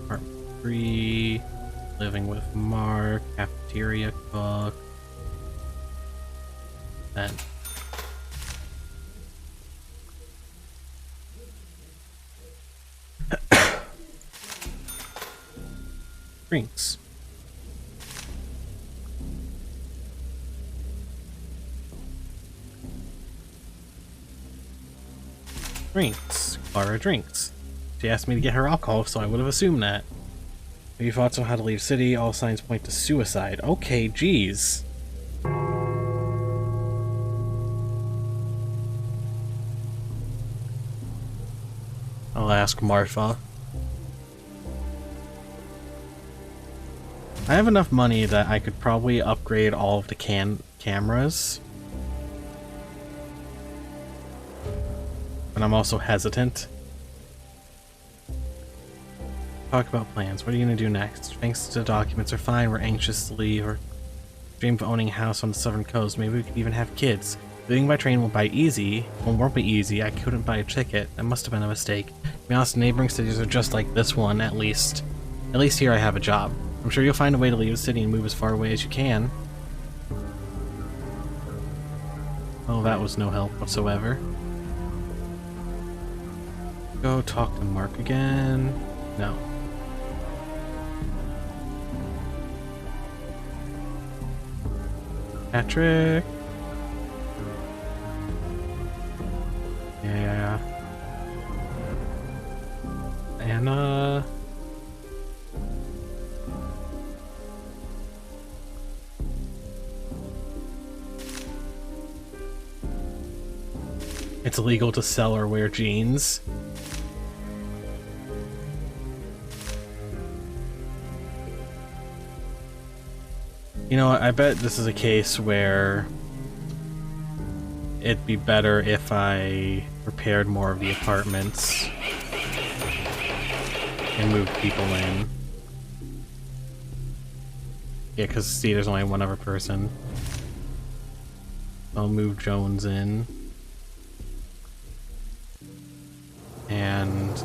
Part 3, living with Mark, cafeteria cook, then drinks. Drinks. Clara drinks. She asked me to get her alcohol, so I would have assumed that. Have you thoughts on how to leave city? All signs point to suicide. Okay, geez. I'll ask Marfa. I have enough money that I could probably upgrade all of the cameras. But I'm also hesitant. Talk about plans. What are you gonna do next? Thanks to documents are fine. We're anxious to leave or dream of owning a house on the southern coast. Maybe we could even have kids. Living by train won't be easy. I couldn't buy a ticket. That must have been a mistake. To be honest, neighboring cities are just like this one, at least. At least here I have a job. I'm sure you'll find a way to leave the city and move as far away as you can. Oh, that was no help whatsoever. Go talk to Mark again. No. Patrick. Yeah. Anna. It's illegal to sell or wear jeans. You know, I bet this is a case where it'd be better if I repaired more of the apartments and moved people in. Yeah, because see, there's only one other person. I'll move Jones in. And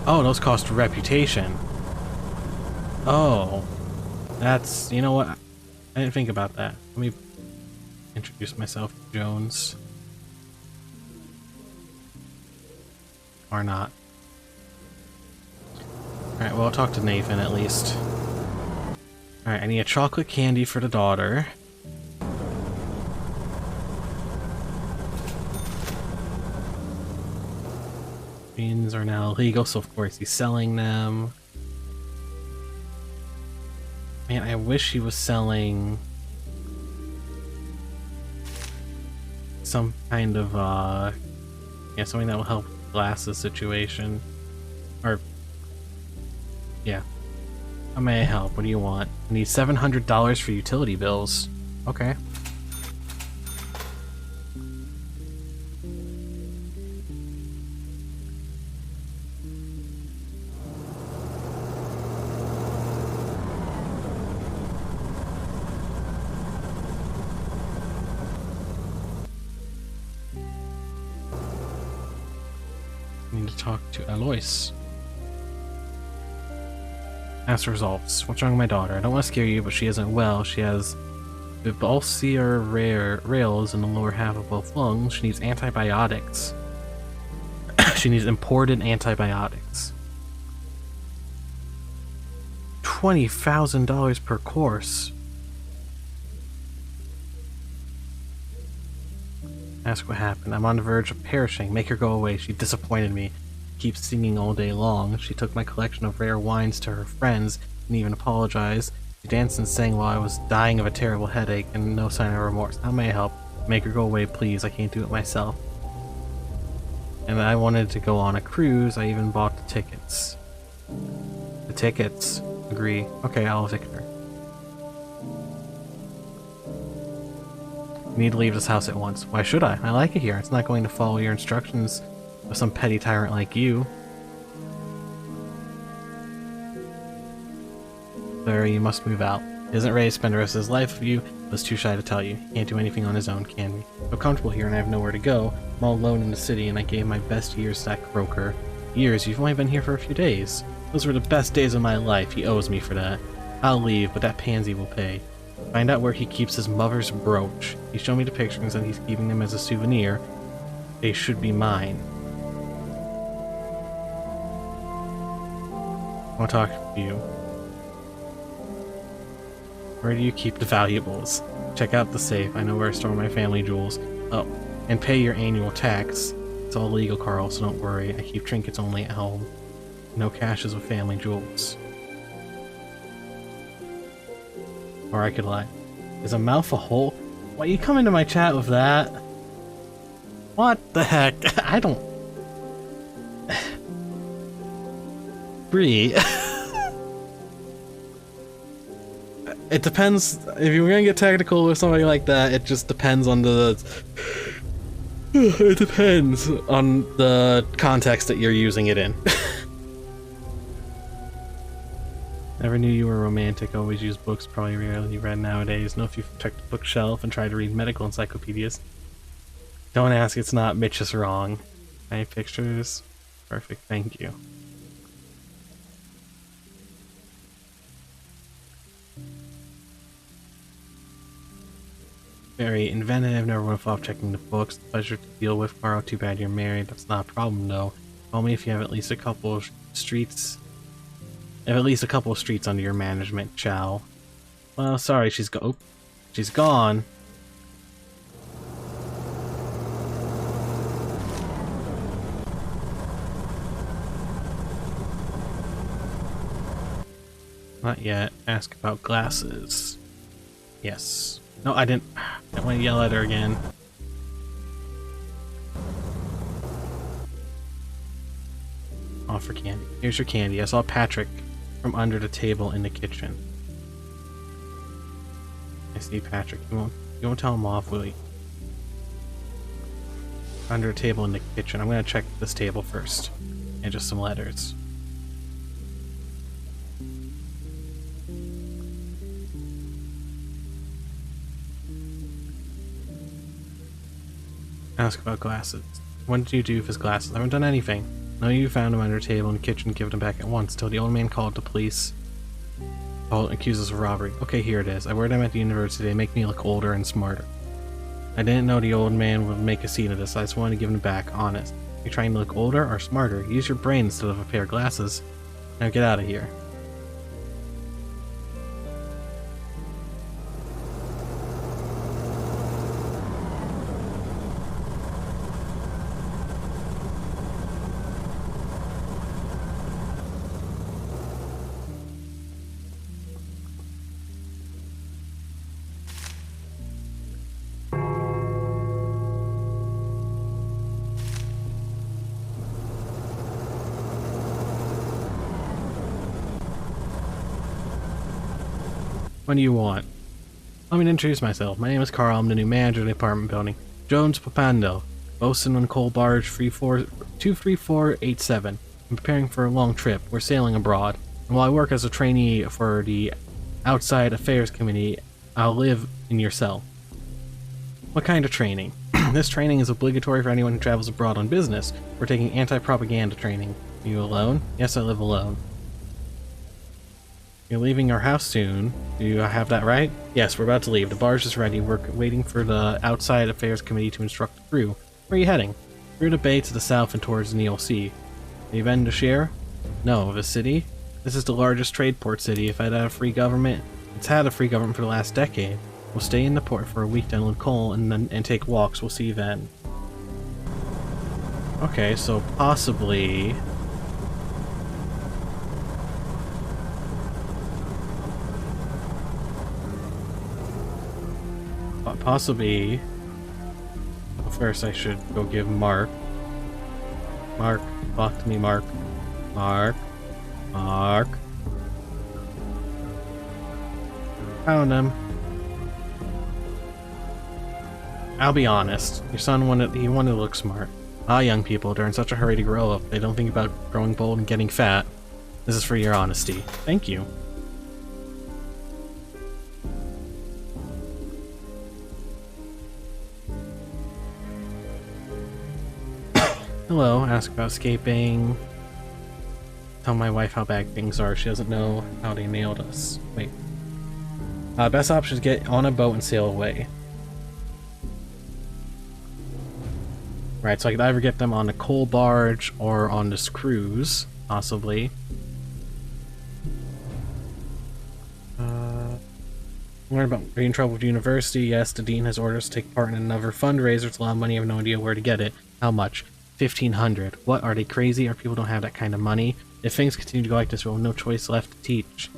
oh, those cost reputation. Oh, that's, you know what? I didn't think about that. Let me introduce myself to Jones. Or not. Alright, well, I'll talk to Nathan at least. Alright, I need a chocolate candy for the daughter. Beans are now illegal, so of course he's selling them. Man, I wish he was selling some kind of, yeah, something that will help Glass's situation. Or, yeah. How may I help? What do you want? I need $700 for utility bills. Okay. Need to talk to Alois. Ask results. What's wrong with my daughter? I don't want to scare you, but she isn't well. She has bulbar rails in the lower half of both lungs. She needs antibiotics. She needs imported antibiotics. $20,000 per course. Ask what happened. I'm on the verge of perishing. Make her go away. She disappointed me. Keeps singing all day long. She took my collection of rare wines to her friends and even apologized. She danced and sang while I was dying of a terrible headache and no sign of remorse. How may I help? Make her go away, please. I can't do it myself. And I wanted to go on a cruise. I even bought the tickets. The tickets. Agree. Okay, I'll evict her. You need to leave this house at once. Why should I? I like it here. It's not going to follow your instructions of some petty tyrant like you. Sir, you must move out. He isn't ready to spend the rest of his life with you, but is too shy to tell you. He can't do anything on his own, can we? I'm comfortable here and I have nowhere to go. I'm all alone in the city and I gave my best years to that croaker. Years? You've only been here for a few days. Those were the best days of my life. He owes me for that. I'll leave, but that pansy will pay. Find out where he keeps his mother's brooch. He showed me the pictures and said he's keeping them as a souvenir. They should be mine. I want to talk to you. Where do you keep the valuables? Check out the safe. I know where I store my family jewels. Oh, and pay your annual tax. It's all legal, Carl, so don't worry. I keep trinkets only at home. No caches with family jewels. Or I could lie. Is a mouth a hole? Why you come into my chat with that? What the heck? I don't... Bree. It depends. If you're gonna get technical with somebody like that, it just depends on the... It depends on the context that you're using it in. Never knew you were romantic, always use books, probably rarely read nowadays. Know if you've checked the bookshelf and tried to read medical encyclopedias. Don't ask, it's not. Mitch is wrong. My pictures? Perfect, thank you. Very inventive, never went off checking the books. Pleasure to deal with, Carl. Too bad you're married. That's not a problem, though. Call me if you have at least a couple of streets. Have at least a couple of streets under your management, Chow. Well, sorry, she's she's gone. Not yet. Ask about glasses. Yes. No, I didn't. I want to yell at her again. Offer candy. Here's your candy. I saw Patrick from under the table in the kitchen. I see Patrick. You won't tell him off, will you? Under a table in the kitchen. I'm gonna check this table first. And just some letters. Ask about glasses. What did you do with his glasses? I haven't done anything. No, you found him under a table in the kitchen and give them back at once, till the old man called the police. Accused us of robbery. Okay, here it is. I worried him at the university. They make me look older and smarter. I didn't know the old man would make a scene of this. I just wanted to give him back, honest. You're trying to look older or smarter? Use your brain instead of a pair of glasses. Now get out of here. What do you want? Let me introduce myself. My name is Carl. I'm the new manager of the apartment building. Jones Papando. Bosun on coal barge 23487. I'm preparing for a long trip. We're sailing abroad. And while I work as a trainee for the Outside Affairs Committee, I'll live in your cell. What kind of training? This training is obligatory for anyone who travels abroad on business. We're taking anti-propaganda training. Are you alone? Yes, I live alone. You're leaving our house soon. Do you have that right? Yes, we're about to leave. The barge is ready. We're waiting for the Outside Affairs Committee to instruct the crew. Where are you heading? Through the bay to the south and towards the Neil Sea. Are you been to share? No, the city? This is the largest trade port city. If I'd had a free government, it's had a free government for the last decade. We'll stay in the port for a week to unload coal and take walks. We'll see you then. Okay, so possibly... Possibly... Well, first I should go give Mark. Mark, talk to me, Mark. Mark. Mark. Found him. I'll be honest. Your son wanted to look smart. Ah, young people, they're in such a hurry to grow up. They don't think about growing bold and getting fat. This is for your honesty. Thank you. Hello, ask about escaping. Tell my wife how bad things are. She doesn't know how they nailed us. Wait. Best option is get on a boat and sail away. Right, so I could either get them on a coal barge or on this cruise, possibly. Learn about being in trouble with university. Yes, the dean has orders to take part in another fundraiser. It's a lot of money. I have no idea where to get it. How much? 1,500. What, are they crazy? Or people don't have that kind of money? If things continue to go like this, we'll have no choice left to teach.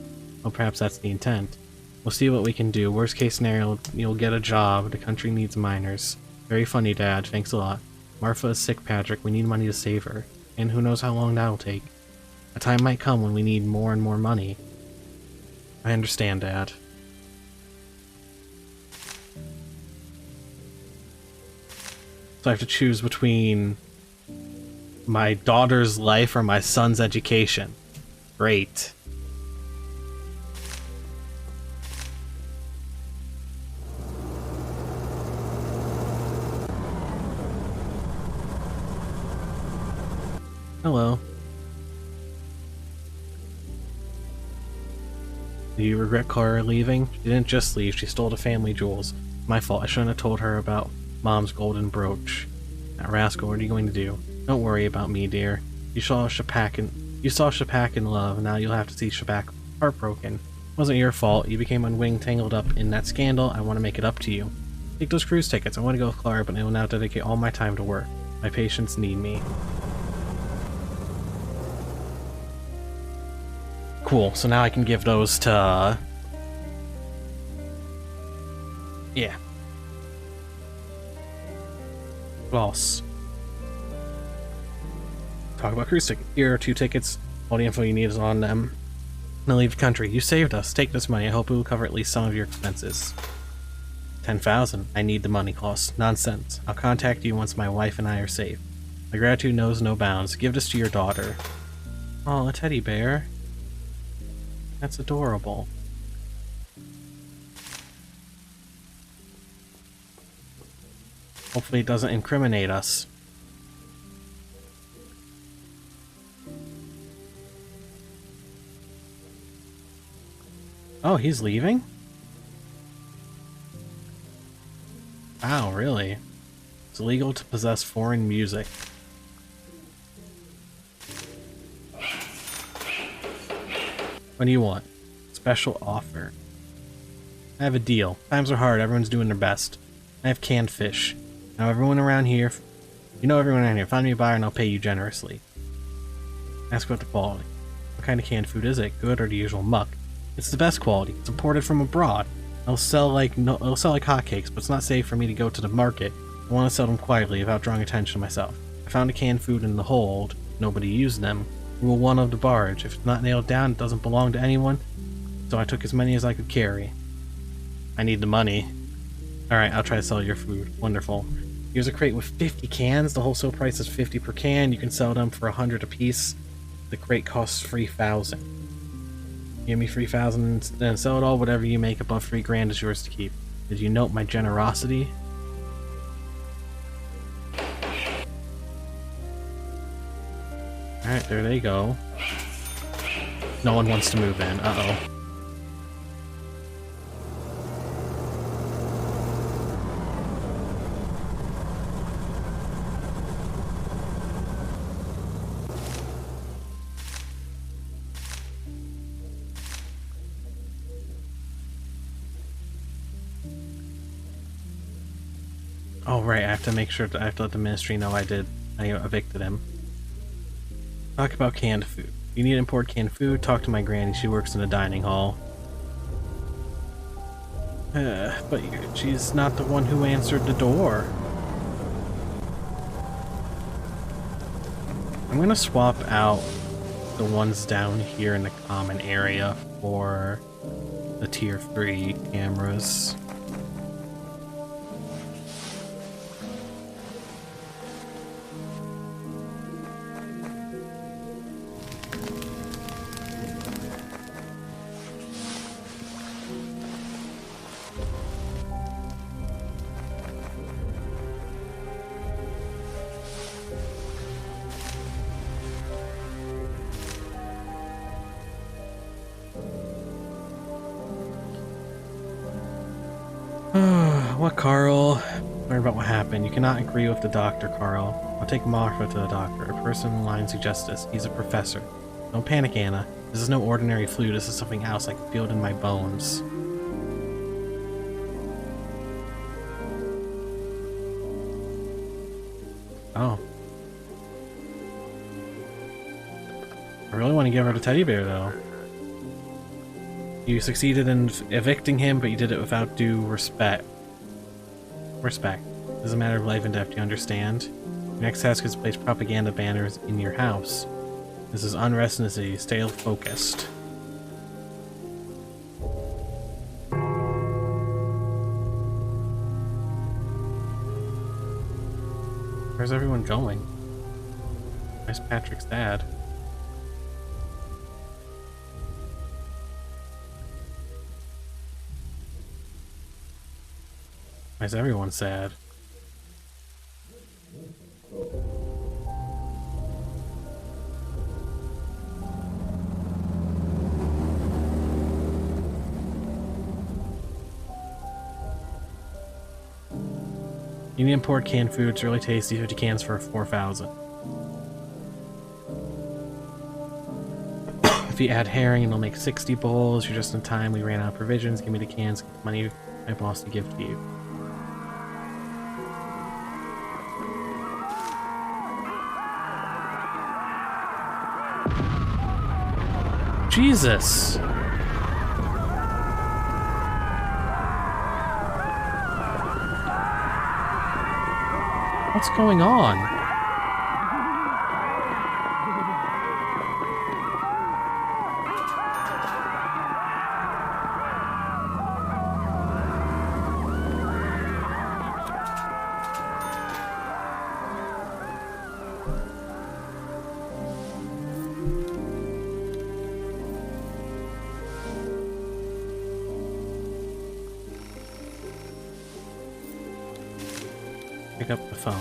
Well, perhaps that's the intent. We'll see what we can do. Worst case scenario, you'll get a job. The country needs miners. Very funny, Dad. Thanks a lot. Martha is sick, Patrick. We need money to save her. And who knows how long that'll take. A time might come when we need more and more money. I understand, Dad. So I have to choose between my daughter's life or my son's education. Great. Hello. Do you regret Clara leaving? She didn't just leave, she stole the family jewels. My fault, I shouldn't have told her about Mom's golden brooch. That rascal, what are you going to do? Don't worry about me, dear. You saw Shapak in love, now you'll have to see Shapak heartbroken. It wasn't your fault, you became unwitting tangled up in that scandal, I want to make it up to you. Take those cruise tickets, I want to go with Clara, but I will now dedicate all my time to work. My patients need me. Cool, so now I can give those to... yeah. Boss. Talk about cruise tickets. Here are 2 tickets. All the info you need is on them. Now leave the country. You saved us. Take this money. I hope it will cover at least some of your expenses. 10,000. I need the money, Klaus. Nonsense. I'll contact you once my wife and I are safe. My gratitude knows no bounds. Give this to your daughter. Oh, a teddy bear. That's adorable. Hopefully it doesn't incriminate us. Oh, he's leaving? Wow, really? It's illegal to possess foreign music. What do you want? Special offer. I have a deal. Times are hard, everyone's doing their best. I have canned fish. Now everyone around here, find me a buyer and I'll pay you generously. Ask about the quality. What kind of canned food is it? Good or the usual muck? It's the best quality. It's imported from abroad. It'll sell like hotcakes, but it's not safe for me to go to the market. I want to sell them quietly without drawing attention to myself. I found a canned food in the hold. Nobody used them. Rule 1 of the barge. If it's not nailed down, it doesn't belong to anyone. So I took as many as I could carry. I need the money. Alright, I'll try to sell your food. Wonderful. Here's a crate with 50 cans. The wholesale price is 50 per can. You can sell them for 100 apiece. The crate costs 3,000. Give me 3,000 and sell it all. Whatever you make above 3 grand is yours to keep. Did you note my generosity? Alright, there they go. No one wants to move in. Uh-oh. Oh, right, I have to make sure I have to let the ministry know I evicted him. Talk about canned food. You need import canned food? Talk to my granny, she works in the dining hall. But she's not the one who answered the door. I'm gonna swap out the ones down here in the common area for the tier 3 cameras. What, Carl? Learn about what happened. You cannot agree with the doctor, Carl. I'll take Martha to the doctor. A person in line suggests this. He's a professor. Don't panic, Anna. This is no ordinary flu. This is something else. I can feel it in my bones. Oh. I really want to give her the teddy bear, though. You succeeded in evicting him, but you did it without due respect. Respect. This is a matter of life and death, do you understand? Your next task is to place propaganda banners in your house. This is unrest in the city. Stay focused. Where's everyone going? Where's Patrick's dad? Why's everyone sad? You need import canned food. It's really tasty. 50 cans for 4,000. If you add herring, it'll make 60 bowls. You're just in time. We ran out of provisions. Give me the cans. Get the money my boss to give to you. Jesus! What's going on? Pick up the phone.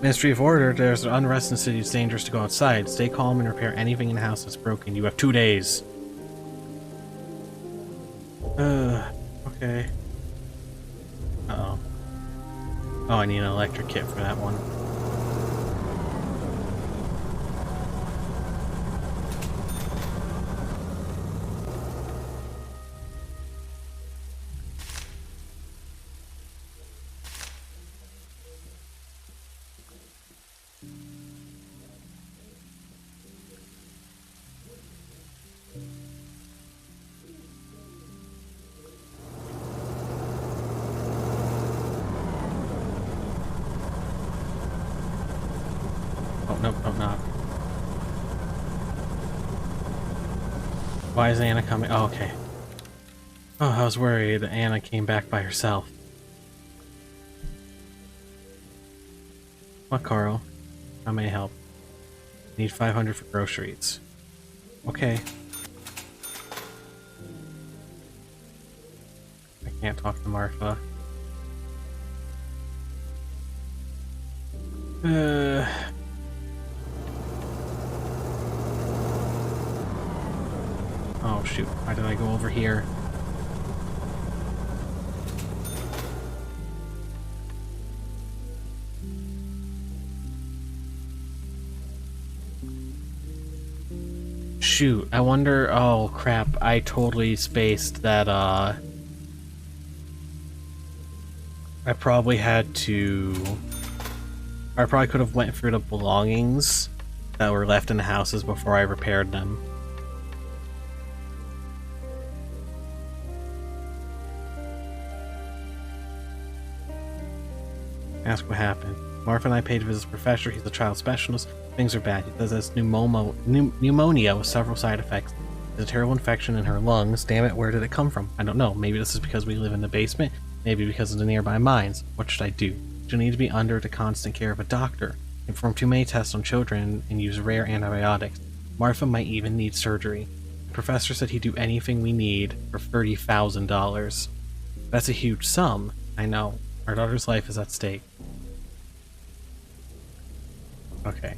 Ministry of Order, there's an unrest in the city. It's dangerous to go outside. Stay calm and repair anything in the house that's broken. You have 2 days. Okay. Uh-oh. Oh, I need an electric kit for that one. Oh, nope, don't knock. Why is Anna coming? Oh, okay. Oh, I was worried that Anna came back by herself. What, Carl? How may I help? Need 500 for groceries. Okay. I can't talk to Marfa. Oh shoot, why did I go over here? Shoot, I wonder... Oh crap, I totally spaced that, I probably had to... I probably could have went through the belongings that were left in the houses before I repaired them. Ask what happened. Martha and I paid to visit his professor. He's a child specialist. Things are bad. He says it's pneumonia with several side effects. There's a terrible infection in her lungs. Damn it, where did it come from? I don't know. Maybe this is because we live in the basement. Maybe because of the nearby mines. What should I do? She'll need to be under the constant care of a doctor. Perform too many tests on children and use rare antibiotics. Martha might even need surgery. The professor said he'd do anything we need for $30,000. That's a huge sum. I know. Our daughter's life is at stake. Okay.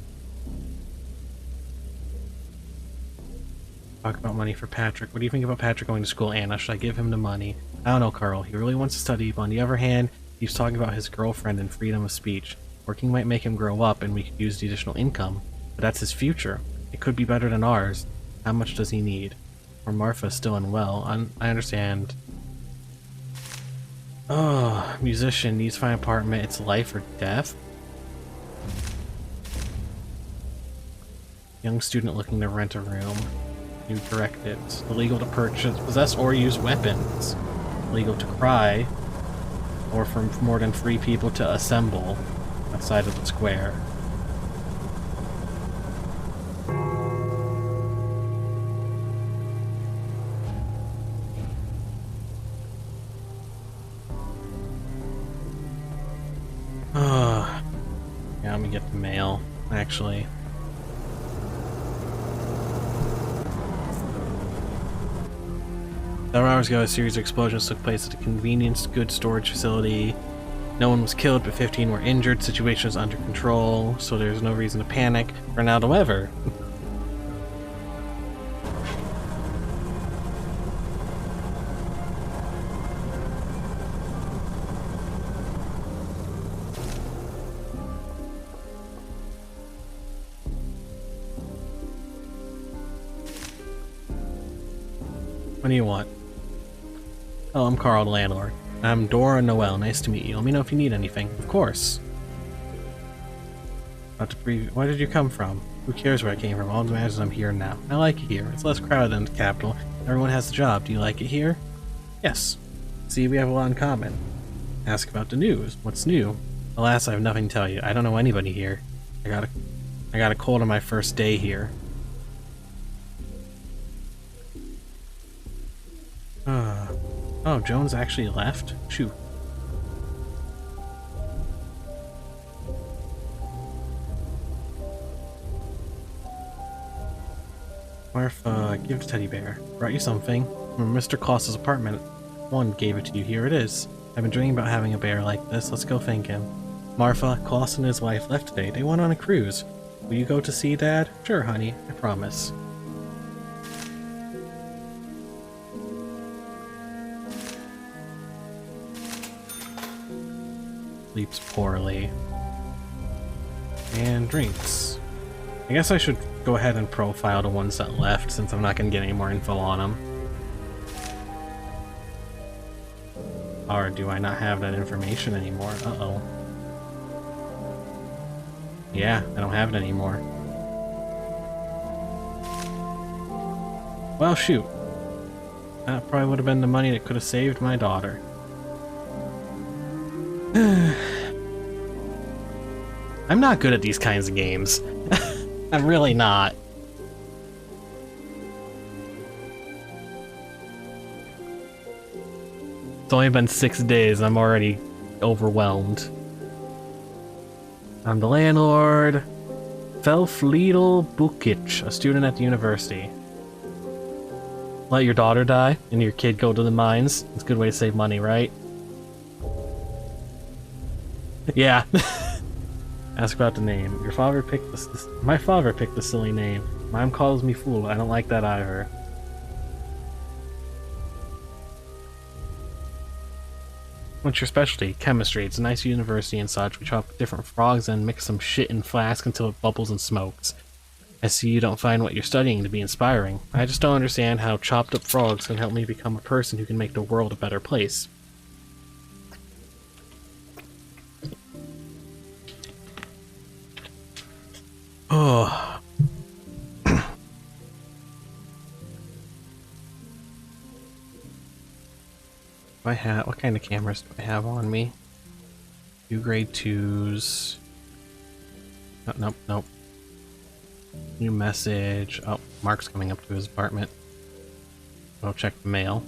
Talk about money for Patrick. What do you think about Patrick going to school, Anna? Should I give him the money? I don't know, Carl. He really wants to study, but on the other hand, he's talking about his girlfriend and freedom of speech. Working might make him grow up and we could use the additional income, but that's his future. It could be better than ours. How much does he need? Or Martha's still unwell. I understand. Oh, musician needs to find an apartment. It's life or death? Young student looking to rent a room. New directives. Illegal to purchase, possess, or use weapons. Illegal to cry. Or for more than 3 people to assemble outside of the square. get the mail, actually. Several hours ago, a series of explosions took place at a convenience goods storage facility. No one was killed, but 15 were injured. Situation is under control, so there's no reason to panic for now, however. What do you want? Oh, I'm Carl, the landlord. I'm Dora Noel. Nice to meet you. Let me know if you need anything. Of course. Where did you come from? Who cares where I came from? All that matters is I'm here now. I like it here. It's less crowded than the capital. Everyone has a job. Do you like it here? Yes. See, we have a lot in common. Ask about the news. What's new? Alas, I have nothing to tell you. I don't know anybody here. I got a cold on my first day here. Oh, Jones actually left? Shoot. Martha, give the teddy bear. Brought you something. From Mr. Claus's apartment. One gave it to you. Here it is. I've been dreaming about having a bear like this. Let's go thank him. Martha, Claus and his wife left today. They went on a cruise. Will you go to see Dad? Sure, honey. I promise. Sleeps poorly. And drinks. I guess I should go ahead and profile the ones that left, since I'm not going to get any more info on them. Or do I not have that information anymore? Uh-oh. Yeah, I don't have it anymore. Well, shoot. That probably would have been the money that could have saved my daughter. I'm not good at these kinds of games. I'm really not. It's only been 6 days and I'm already overwhelmed. I'm the landlord. Felfliedel Bukic, a student at the university. Let your daughter die and your kid go to the mines. It's a good way to save money, right? Yeah. Ask about the name. Your father picked this. My father picked the silly name. Mom calls me fool. I don't like that either. What's your specialty? Chemistry. It's a nice university and such. We chop different frogs and mix some shit in flask until it bubbles and smokes. I see you don't find what you're studying to be inspiring. I just don't understand how chopped up frogs can help me become a person who can make the world a better place. Oh. What kind of cameras do I have on me? 2 grade 2s. Oh, nope. New message. Oh, Mark's coming up to his apartment. I'll check the mail.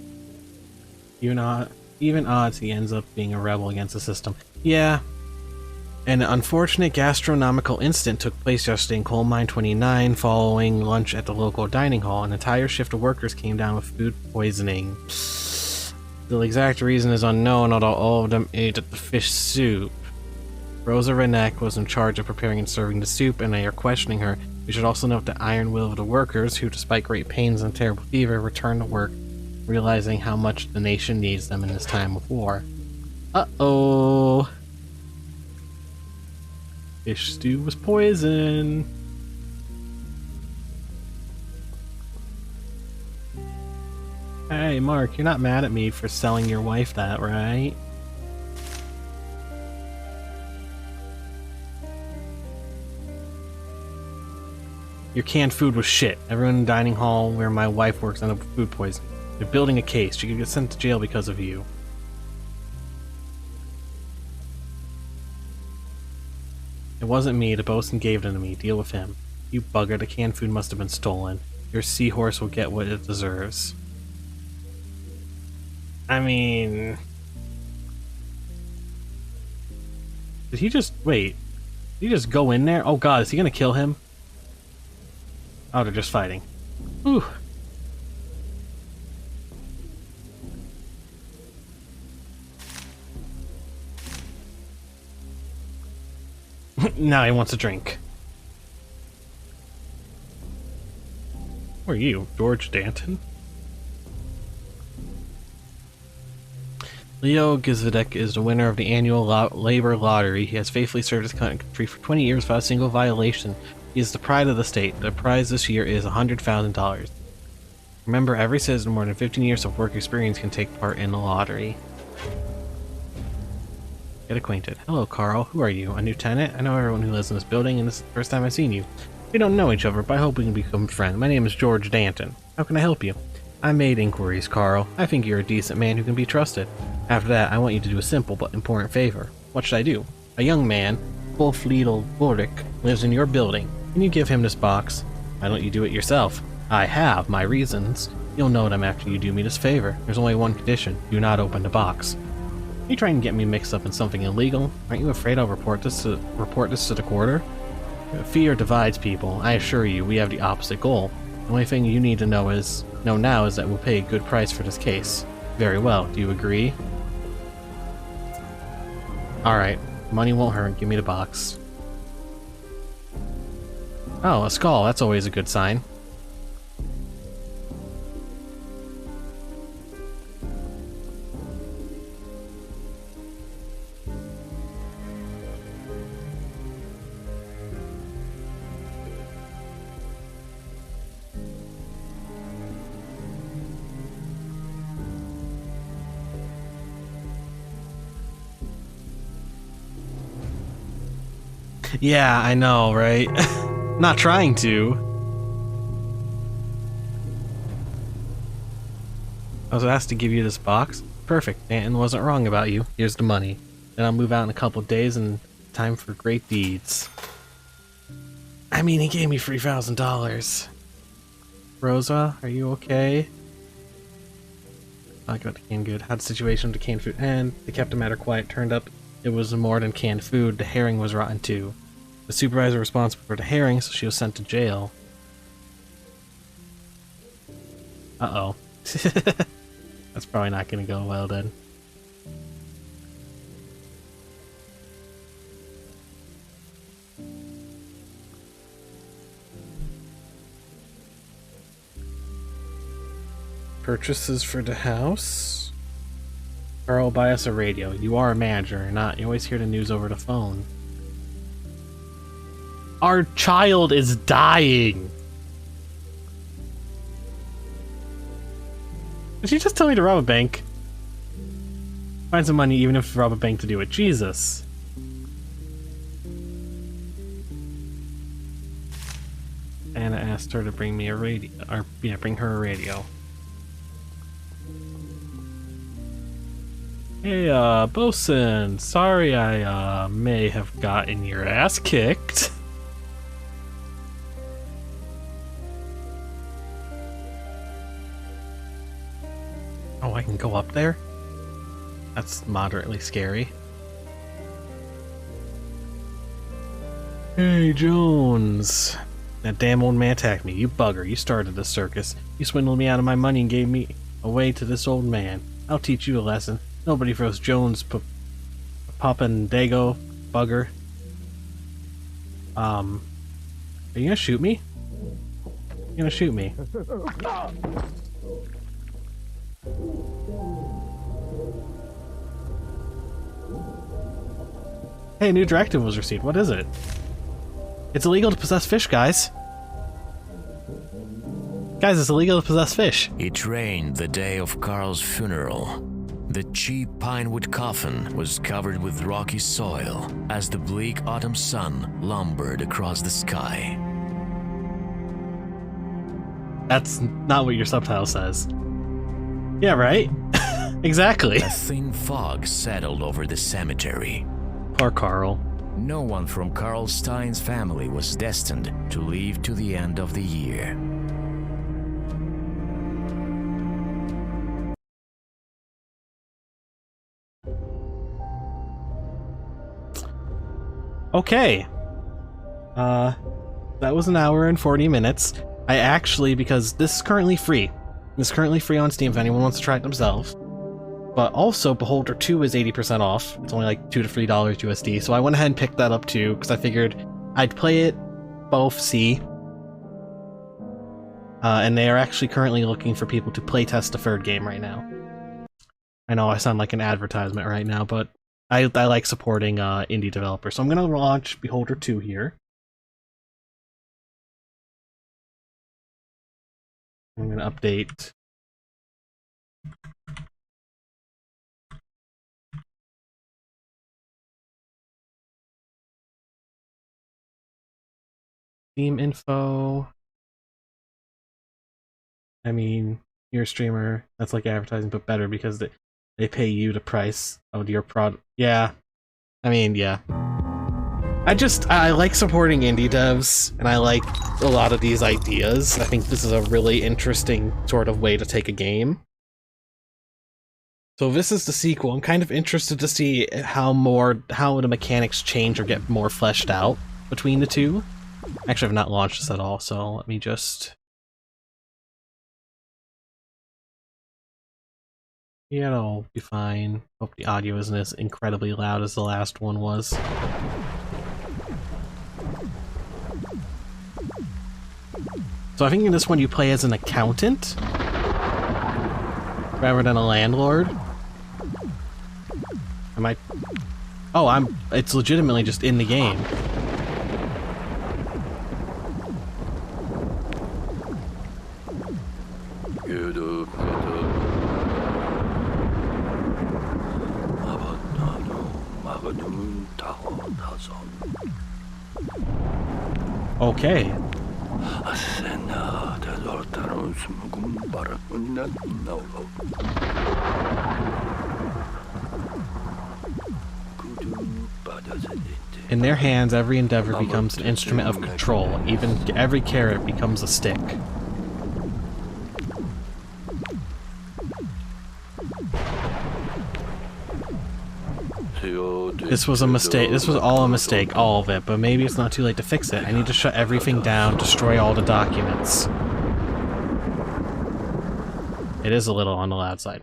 Even odds he ends up being a rebel against the system. Yeah. An unfortunate gastronomical incident took place yesterday in Coal Mine 29 following lunch at the local dining hall. An entire shift of workers came down with food poisoning. The exact reason is unknown, although all of them ate at the fish soup. Rosa Renek was in charge of preparing and serving the soup, and they are questioning her. We should also note the iron will of the workers, who, despite great pains and terrible fever, returned to work, realizing how much the nation needs them in this time of war. Uh-oh. Fish stew was poison. Hey, Mark, you're not mad at me for selling your wife that, right? Your canned food was shit. Everyone in the dining hall where my wife works ended up with food poisoning. They're building a case. She could get sent to jail because of you. It wasn't me. The bosun gave it to me. Deal with him. You bugger. The canned food must have been stolen. Your seahorse will get what it deserves. I mean... Did he just... Wait. You just go in there? Oh god, is he gonna kill him? Oh, they're just fighting. Ooh. Now he wants a drink. Who are you, George Danton? Leo Gizvedek is the winner of the annual labor lottery. He has faithfully served his country for 20 years without a single violation. He is the pride of the state. The prize this year is $100,000. Remember, every citizen with more than 15 years of work experience can take part in the lottery. Get acquainted. Hello, Carl. Who are you? A new tenant? I know everyone who lives in this building, and this is the first time I've seen you. We don't know each other, but I hope we can become friends. My name is George Danton. How can I help you? I made inquiries, Carl. I think you're a decent man who can be trusted. After that, I want you to do a simple but important favor. What should I do? A young man, Wolfliedel Ulrich, lives in your building. Can you give him this box? Why don't you do it yourself? I have my reasons. You'll know them after you do me this favor. There's only one condition. Do not open the box. Are you trying to get me mixed up in something illegal? Aren't you afraid I'll report this to the quarter? Fear divides people. I assure you, we have the opposite goal. The only thing you need to know now is that we'll pay a good price for this case. Very well. Do you agree? Alright. Money won't hurt. Give me the box. Oh, a skull. That's always a good sign. Yeah, I know, right? Not trying to. I was asked to give you this box. Perfect. Danton wasn't wrong about you. Here's the money. Then I'll move out in a couple of days and time for great deeds. I mean, he gave me $3,000. Rosa, are you okay? Talk about the canned good. How'd the situation with the canned food end? They kept the matter quiet. Turned up it was more than canned food. The herring was rotten too. The supervisor responsible for the herring, so she was sent to jail. Uh-oh. That's probably not gonna go well then. Purchases for the house? Carl, buy us a radio. You are a manager, not. You always hear the news over the phone. Our child is dying! Did she just tell me to rob a bank? Find some money even if you rob a bank to do it. Jesus. Anna asked her to bring me a radio, or yeah, bring her a radio. Hey, bosun, sorry I, may have gotten your ass kicked. Oh, I can go up there? That's moderately scary. Hey, Jones. That damn old man attacked me. You bugger. You started the circus. You swindled me out of my money and gave me away to this old man. I'll teach you a lesson. Nobody throws Jones Papandago, bugger. Are you gonna shoot me? You're gonna shoot me. Hey, a new directive was received. What is it? It's illegal to possess fish, guys. Guys, it's illegal to possess fish. It rained the day of Carl's funeral. The cheap pinewood coffin was covered with rocky soil as the bleak autumn sun lumbered across the sky. That's not what your subtitle says. Yeah, right? Exactly. A thin fog settled over the cemetery. Poor Carl. No one from Carl Stein's family was destined to live to the end of the year. Okay. That was an hour and 40 minutes. I actually, because this is currently free. It's currently free on Steam if anyone wants to try it themselves. But also, Beholder 2 is 80% off. It's only like $2 to $3 USD, so I went ahead and picked that up too, because I figured I'd play it, both see. And they are actually currently looking for people to playtest the third game right now. I know I sound like an advertisement right now, but I like supporting indie developers. So I'm going to launch Beholder 2 here. I'm going to update. Steam info. I mean, you're a streamer. That's like advertising, but better because they pay you the price of your product. Yeah. I mean, yeah. I like supporting indie devs, and I like a lot of these ideas. I think this is a really interesting sort of way to take a game. So this is the sequel. I'm kind of interested to see how the mechanics change or get more fleshed out between the two. Actually, I've not launched this at all, so let me just... Yeah, it'll be fine. Hope the audio isn't as incredibly loud as the last one was. So I think in this one you play as an accountant rather than a landlord. Am I... Oh, it's legitimately just in the game. Okay. In their hands, every endeavor becomes an instrument of control. Even every carrot becomes a stick. This was a mistake. This was all a mistake, all of it, but maybe it's not too late to fix it. I need to shut everything down, destroy all the documents. It is a little on the loud side.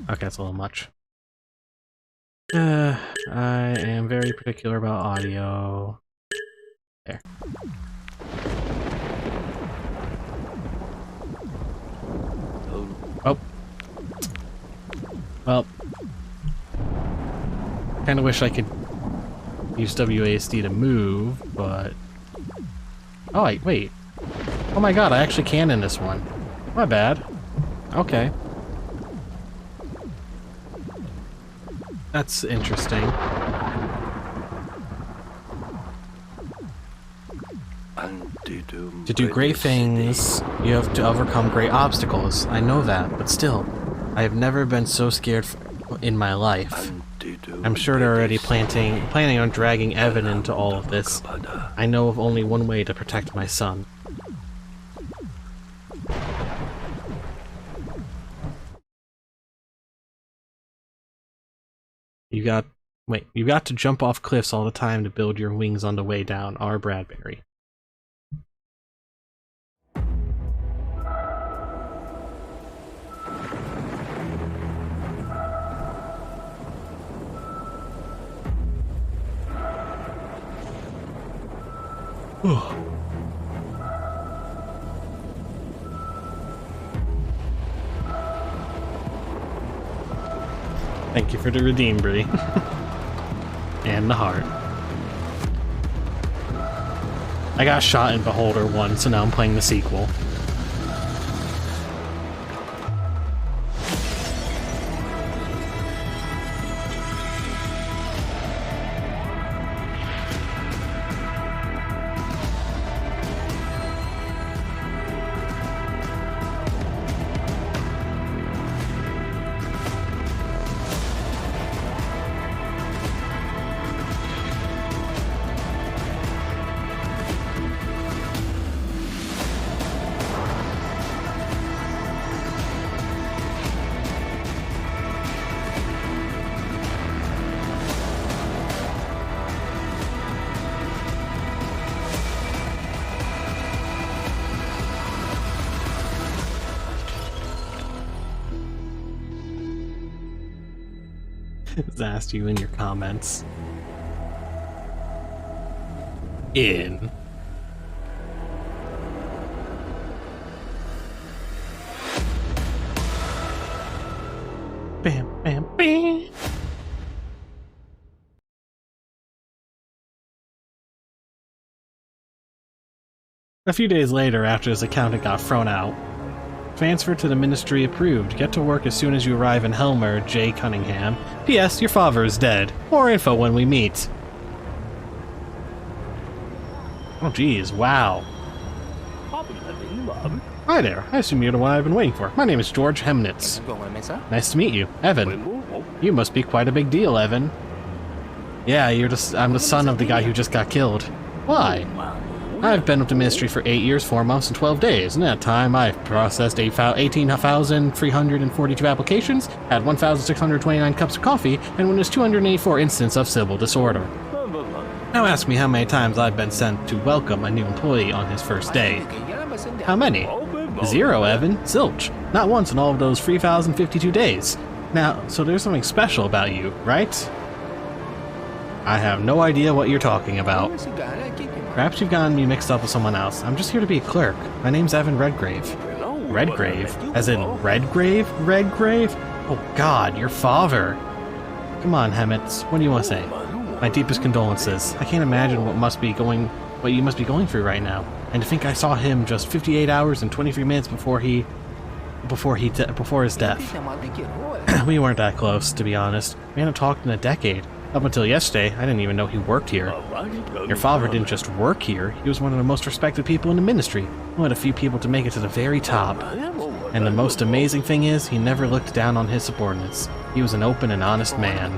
Okay, that's a little much. I am very particular about audio. There. Oh. Well. Kinda wish I could use WASD to move, but... Oh, wait. Oh my god, I actually can in this one. My bad. Okay. That's interesting. To do great things, you have to overcome great obstacles. I know that, but still, I have never been so scared in my life. I'm sure they're already planning on dragging Evan into all of this. I know of only one way to protect my son. You got to jump off cliffs all the time to build your wings on the way down. R. Bradbury. Thank you for the redeem, Bree. And the heart. I got shot in Beholder 1, so now I'm playing the sequel. Just asked you in your comments. In. Bam, bam, bam. A few days later, after his accountant got thrown out, transfer to the ministry approved. Get to work as soon as you arrive in Helmer, J. Cunningham. P.S. Your father is dead. More info when we meet. Oh geez, wow. Hi there, I assume you're the one I've been waiting for. My name is George Hemnitz. Nice to meet you, Evan. You must be quite a big deal, Evan. Yeah, I'm the son of the guy who just got killed. Why? I've been with the ministry for 8 years, 4 months, and 12 days. In that time, I've processed 18,342 applications, had 1,629 cups of coffee, and witnessed 284 instances of civil disorder. Now ask me how many times I've been sent to welcome a new employee on his first day. How many? 0, Evan. Zilch. Not once in all of those 3,052 days. Now, so there's something special about you, right? I have no idea what you're talking about. Perhaps you've gotten me mixed up with someone else. I'm just here to be a clerk. My name's Evan Redgrave. Redgrave? As in Redgrave? Redgrave? Oh god, your father. Come on, Hemnitz. What do you want to say? My deepest condolences. I can't imagine what you must be going through right now. And to think I saw him just 58 hours and 23 minutes before his death. We weren't that close, to be honest. We hadn't talked in a decade. Up until yesterday, I didn't even know he worked here. Your father didn't just work here, he was one of the most respected people in the ministry. One of the few people to make it to the very top. And the most amazing thing is, he never looked down on his subordinates. He was an open and honest man.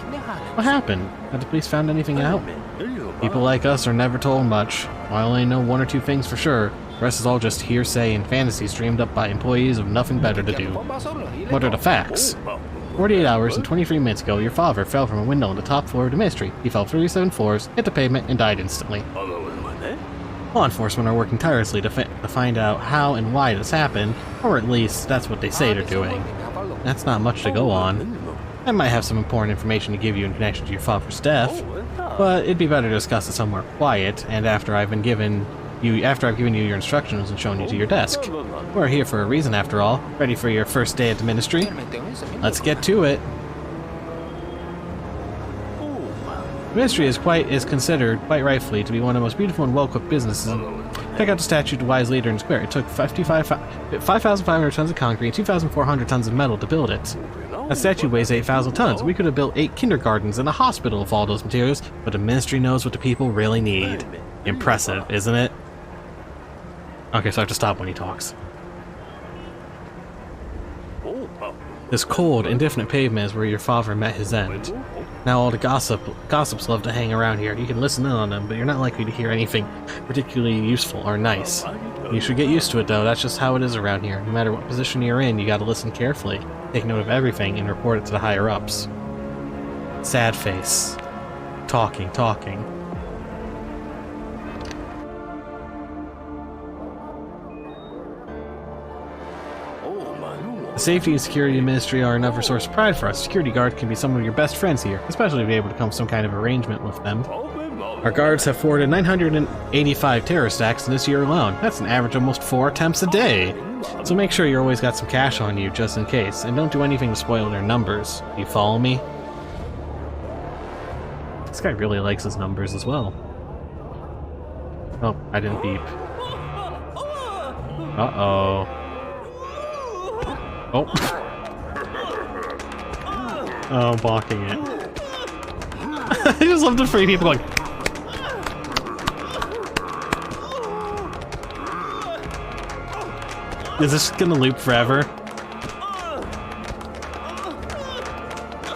What happened? Had the police found anything out? People like us are never told much. I only know 1 or 2 things for sure. The rest is all just hearsay and fantasies dreamed up by employees with nothing better to do. What are the facts? 48 hours and 23 minutes ago, your father fell from a window on the top floor of the ministry. He fell 37 floors, hit the pavement, and died instantly. Law enforcement are working tirelessly to find out how and why this happened, or at least that's what they say they're doing. That's not much to go on. I might have some important information to give you in connection to your father's death, but it'd be better to discuss it somewhere quiet, and after I've given you your instructions and shown you to your desk. We're here for a reason, after all. Ready for your first day at the ministry? Let's get to it. The ministry is considered, quite rightfully, to be one of the most beautiful and well-equipped businesses. Check out the statue of the wise leader in the square. It took 5,500 tons of concrete and 2,400 tons of metal to build it. That statue weighs 8,000 tons. We could have built 8 kindergartens and a hospital with all those materials, but the ministry knows what the people really need. Impressive, isn't it? Okay, so I have to stop when he talks. This cold, indefinite pavement is where your father met his end. Now all the gossips love to hang around here. You can listen in on them, but you're not likely to hear anything particularly useful or nice. You should get used to it, though. That's just how it is around here. No matter what position you're in, you gotta listen carefully. Take note of everything and report it to the higher-ups. Sad face. Talking. The safety and security ministry are another source of pride for us. Security guards can be some of your best friends here, especially if you're able to come to some kind of arrangement with them. Our guards have forwarded 985 terrorist acts in this year alone. That's an average of almost 4 attempts a day. So make sure you always got some cash on you, just in case, and don't do anything to spoil their numbers. You follow me? This guy really likes his numbers as well. Oh, I didn't beep. Uh-oh. Oh. Oh, I'm blocking it. I just love the 3 people going. Is this gonna loop forever?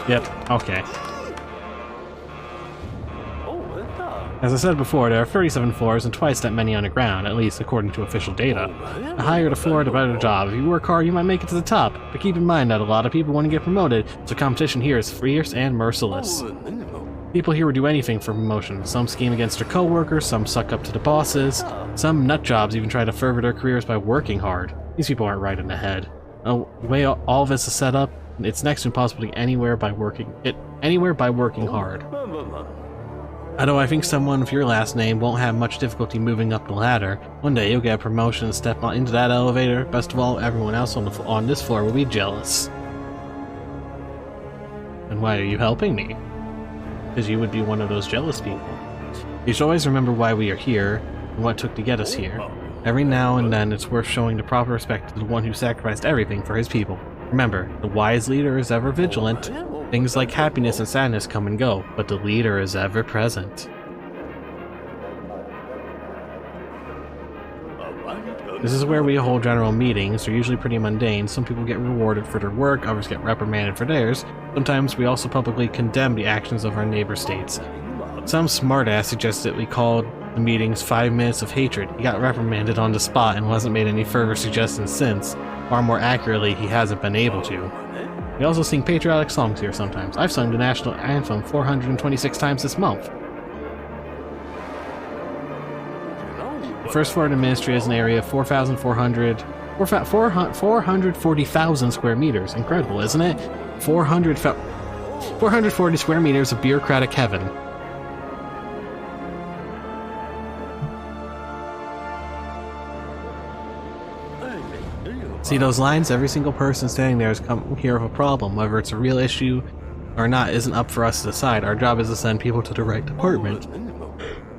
Yep, okay. As I said before, there are 37 floors and twice that many underground, at least according to official data. The higher the floor, the better the job. If you work hard, you might make it to the top, but keep in mind that a lot of people want to get promoted, so competition here is fierce and merciless. People here would do anything for promotion. Some scheme against their co-workers, some suck up to the bosses, some nut jobs even try to further their careers by working hard. These people aren't right in the head. Oh, the way all this is set up, It's next to impossible to get anywhere by working hard. Although I think someone with your last name won't have much difficulty moving up the ladder. One day you'll get a promotion and step into that elevator. Best of all, everyone else on this floor will be jealous. And why are you helping me? Because you would be one of those jealous people. You should always remember why we are here and what it took to get us here. Every now and then it's worth showing the proper respect to the one who sacrificed everything for his people. Remember, the wise leader is ever vigilant. Things like happiness and sadness come and go, but the leader is ever present. This is where we hold general meetings. They're usually pretty mundane. Some people get rewarded for their work, others get reprimanded for theirs. Sometimes we also publicly condemn the actions of our neighbor states. Some smartass suggested we called the meetings 5 minutes of hatred. He got reprimanded on the spot and hasn't made any further suggestions since. Far more accurately, he hasn't been able to. We also sing patriotic songs here sometimes. I've sung the national anthem 426 times this month. The first floor of the ministry is an area of 440,000 square meters. Incredible, isn't it? 440 square meters of bureaucratic heaven. See those lines? Every single person standing there has come here with a problem. Whether it's a real issue or not isn't up for us to decide. Our job is to send people to the right department.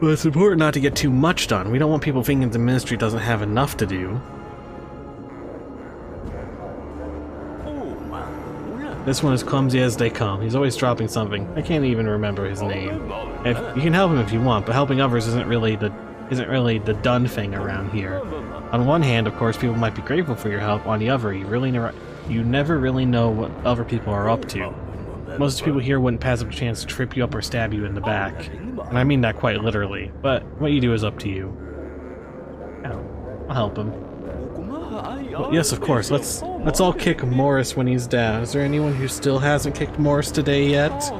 But it's important not to get too much done. We don't want people thinking the ministry doesn't have enough to do. This one is clumsy as they come. He's always dropping something. I can't even remember his name. You can help him if you want, but helping others isn't really the done thing around here. On one hand, of course, people might be grateful for your help. On the other, you never really know what other people are up to. Most people here wouldn't pass up a chance to trip you up or stab you in the back. And I mean that quite literally, but what you do is up to you. I'll help him. Well, yes, of course, let's all kick Morris when he's down. Is there anyone who still hasn't kicked Morris today yet?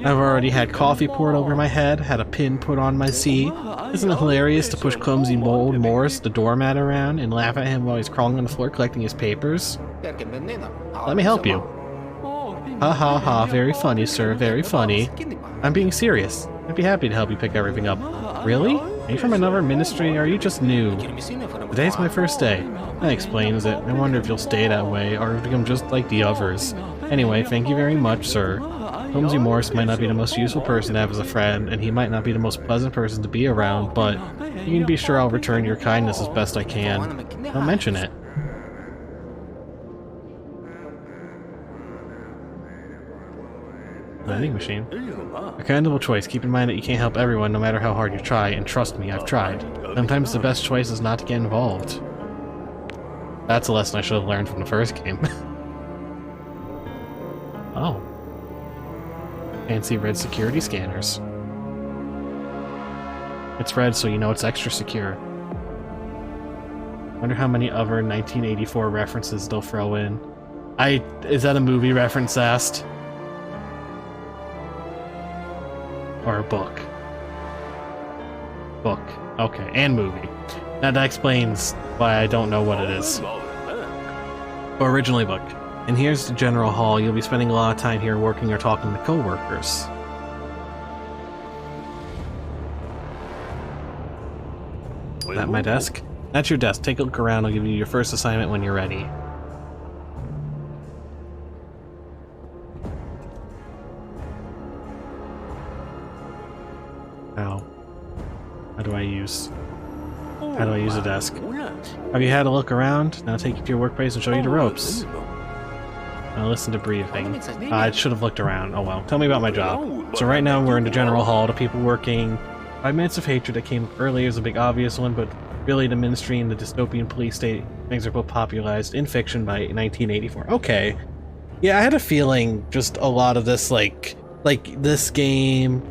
I've already had coffee poured over my head, had a pin put on my seat. Isn't it hilarious to push clumsy old Morris, the doormat, around and laugh at him while he's crawling on the floor collecting his papers? Let me help you. Ha ha ha, very funny, sir, very funny. I'm being serious. I'd be happy to help you pick everything up. Really? Are you from another ministry, or are you just new? Today's my first day. That explains it. I wonder if you'll stay that way, or become just like the others. Anyway, thank you very much, sir. Clumsy Morris might not be the most useful person to have as a friend, and he might not be the most pleasant person to be around, but you can be sure I'll return your kindness as best I can. Don't mention it. Vending machine. A commendable choice. Keep in mind that you can't help everyone no matter how hard you try, and trust me, I've tried. Sometimes the best choice is not to get involved. That's a lesson I should have learned from the first game. Oh. Fancy red security scanners. It's red so you know it's extra secure. Wonder how many other 1984 references they'll throw in. Is that a movie reference asked? Or a book? Book. Okay, and movie. Now that explains why I don't know what it is. But originally book. And here's the general hall. You'll be spending a lot of time here working or talking to co-workers. Is that my desk? That's your desk. Take a look around. I'll give you your first assignment when you're ready. How do I use a desk? Have you had a look around? Now take you to your workplace and show you the ropes. Now listen to breathing. I should have looked around. Oh well. Tell me about my job. So right now we're in the general hall. The people working. 5 minutes of hatred that came earlier is a big obvious one, but really the ministry and the dystopian police state things are both popularized in fiction by 1984. Okay. Yeah, I had a feeling just a lot of this like this game,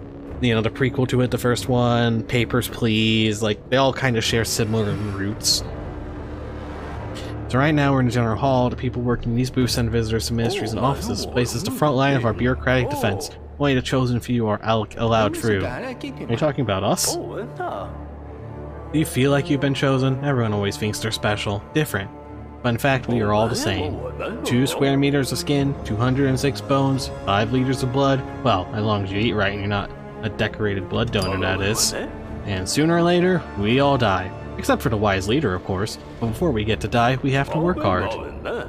you know, the prequel to it, the first one, Papers, Please, like, they all kind of share similar roots. So right now we're in the general hall. The people working these booths send visitors to ministries and offices. Places the front line of our bureaucratic defense. Only the chosen few are allowed through. Are you talking about us? Do you feel like you've been chosen? Everyone always thinks they're special. Different. but in fact we are all the same. 2 square meters of skin, 206 bones, 5 liters of blood. Well, as long as you eat right and you're not a decorated blood donor, that is. And sooner or later, we all die. Except for the wise leader, of course. But before we get to die, we have to work hard.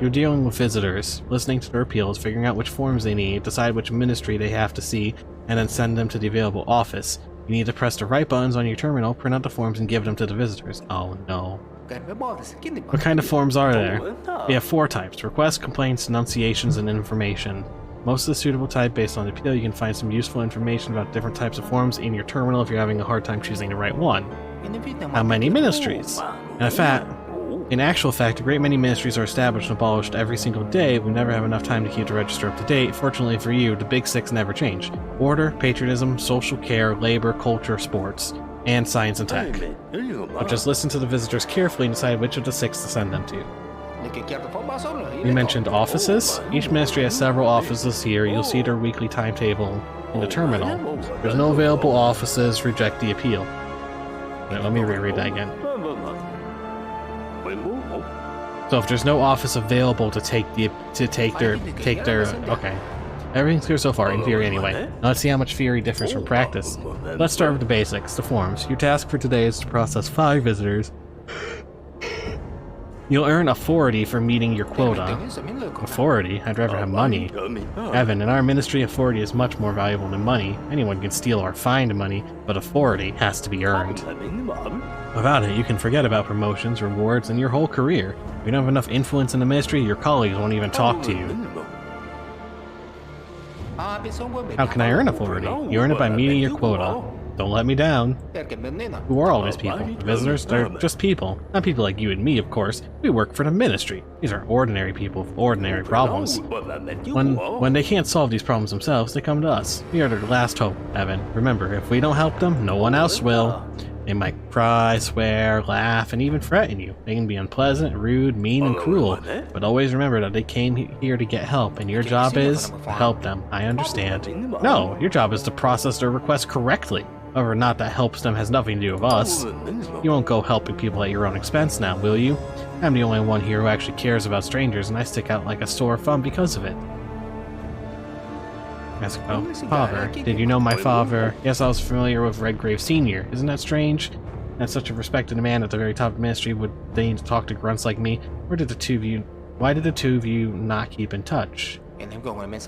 You're dealing with visitors, listening to their appeals, figuring out which forms they need, decide which ministry they have to see, and then send them to the available office. You need to press the right buttons on your terminal, print out the forms, and give them to the visitors. Oh no. What kind of forms are there? We have 4 types: requests, complaints, denunciations, and information. Most of the suitable type based on the appeal. You can find some useful information about different types of forms in your terminal if you're having a hard time choosing the right one. How many ministries? In actual fact, a great many ministries are established and abolished every single day. We never have enough time to keep the register up to date. Fortunately for you, the big 6 never change: order, patriotism, social care, labor, culture, sports, and science and tech. But just listen to the visitors carefully and decide which of the 6 to send them to. You mentioned offices. Each ministry has several offices here. You'll see their weekly timetable in the terminal. There's no available offices. Reject the appeal. Wait, let me reread that again. So if there's no office available to take their okay. Everything's clear so far, in theory anyway. Now let's see how much theory differs from practice. Let's start with the basics, the forms. Your task for today is to process 5 visitors. You'll earn authority for meeting your quota. Authority? I'd rather have money. Evan, in our ministry, authority is much more valuable than money. Anyone can steal or find money, but authority has to be earned. Without it, you can forget about promotions, rewards, and your whole career. If you don't have enough influence in the ministry, your colleagues won't even talk to you. How can I earn authority? You earn it by meeting your quota. Don't let me down. Who are all these people? The visitors? They're just people. Not people like you and me, of course. We work for the ministry. These are ordinary people with ordinary problems. When they can't solve these problems themselves, they come to us. We are their last hope, Evan. Remember, if we don't help them, no one else will. They might cry, swear, laugh, and even threaten you. They can be unpleasant, rude, mean, and cruel. But always remember that they came here to get help, and your job is to help them. I understand. No, your job is to process their requests correctly. However, not that helps them has nothing to do with us. You won't go helping people at your own expense now, will you? I'm the only one here who actually cares about strangers, and I stick out like a sore thumb because of it. Father. Did you know my father? Yes, I was familiar with Redgrave Sr. Isn't that strange? That such a respected man at the very top of the ministry would deign to talk to grunts like me? Why did the two of you not keep in touch?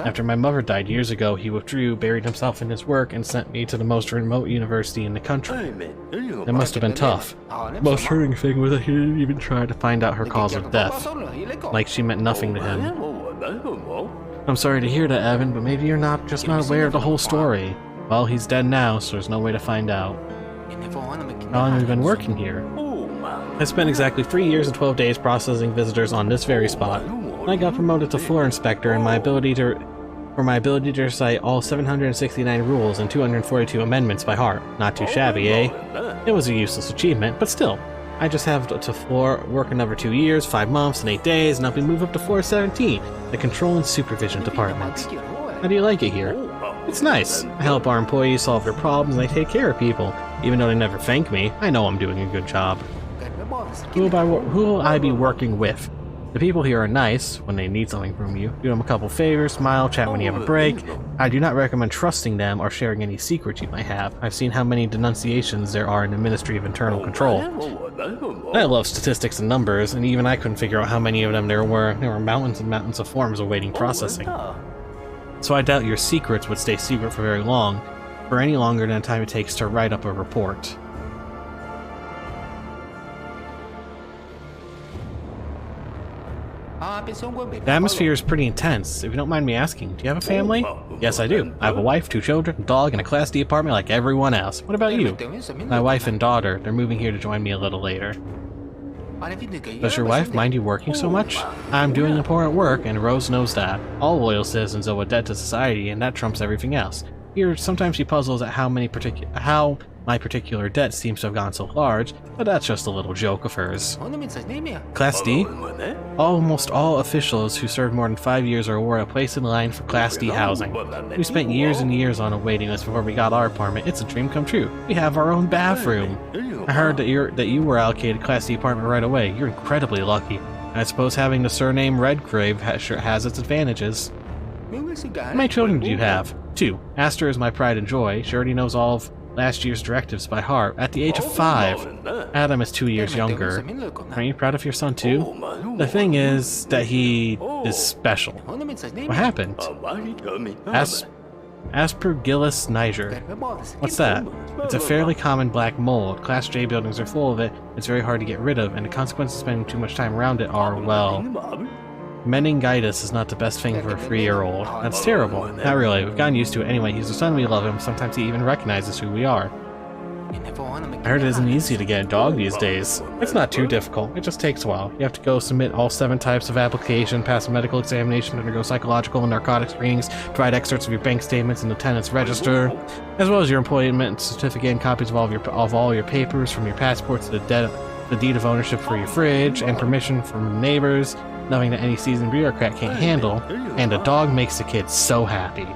After my mother died years ago, he withdrew, buried himself in his work, and sent me to the most remote university in the country. It must have been tough. The most hurting thing was that he didn't even try to find out her cause of death. Like she meant nothing to him. I'm sorry to hear that, Evan, but maybe you're just not aware of the whole story. Well, he's dead now, so there's no way to find out. How long have you been working here? I spent exactly 3 years and 12 days processing visitors on this very spot. I got promoted to floor inspector, and my ability to recite all 769 rules and 242 amendments by heart. Not too shabby, eh? It was a useless achievement, but still. I just have to work another 2 years, 5 months, and 8 days, and I'll be moved up to floor 17, the Control and Supervision Department. How do you like it here? It's nice. I help our employees solve their problems, and I take care of people. Even though they never thank me, I know I'm doing a good job. Who will I be working with? The people here are nice when they need something from you. Do them a couple favors, smile, chat when you have a break. I do not recommend trusting them or sharing any secrets you might have. I've seen how many denunciations there are in the Ministry of Internal Control. I love statistics and numbers, and even I couldn't figure out how many of them there were. There were mountains and mountains of forms awaiting processing. So I doubt your secrets would stay secret for very long, for any longer than the time it takes to write up a report. The atmosphere is pretty intense. If you don't mind me asking, do you have a family? Yes, I do. I have a wife, 2 children, a dog, and a Class D apartment like everyone else. What about you? My wife and daughter. They're moving here to join me a little later. Does your wife mind you working so much? I'm doing important work, and Rose knows that. All loyal citizens owe a debt to society, and that trumps everything else. Here, sometimes she puzzles at how my particular debt seems to have gone so large, but that's just a little joke of hers. Class D? Almost all officials who served more than 5 years are awarded a place in line for Class D housing. We spent years and years on a waiting list before we got our apartment. It's a dream come true. We have our own bathroom. I heard that you were allocated Class D apartment right away. You're incredibly lucky. I suppose having the surname Redgrave sure has its advantages. How many children do you have? 2. Aster is my pride and joy. She already knows all of last year's directives by heart. At the age of 5. Adam is 2 years younger. Aren't you proud of your son too? The thing is that he is special. What happened? Aspergillus niger. What's that? It's a fairly common black mold. Class J buildings are full of it. It's very hard to get rid of, and the consequences of spending too much time around it are, well, meningitis is not the best thing for a 3-year-old. That's terrible. Not really. We've gotten used to it anyway. He's our son, we love him. Sometimes he even recognizes who we are. I heard it isn't easy to get a dog these days. It's not too difficult. It just takes a while. You have to go submit all 7 types of application, pass a medical examination, undergo psychological and narcotic screenings, provide excerpts of your bank statements and the tenant's register, as well as your employment certificate and copies of all your papers, from your passport to the deed of ownership for your fridge, and permission from neighbors. Nothing that any seasoned bureaucrat can't handle, and a dog makes the kids so happy.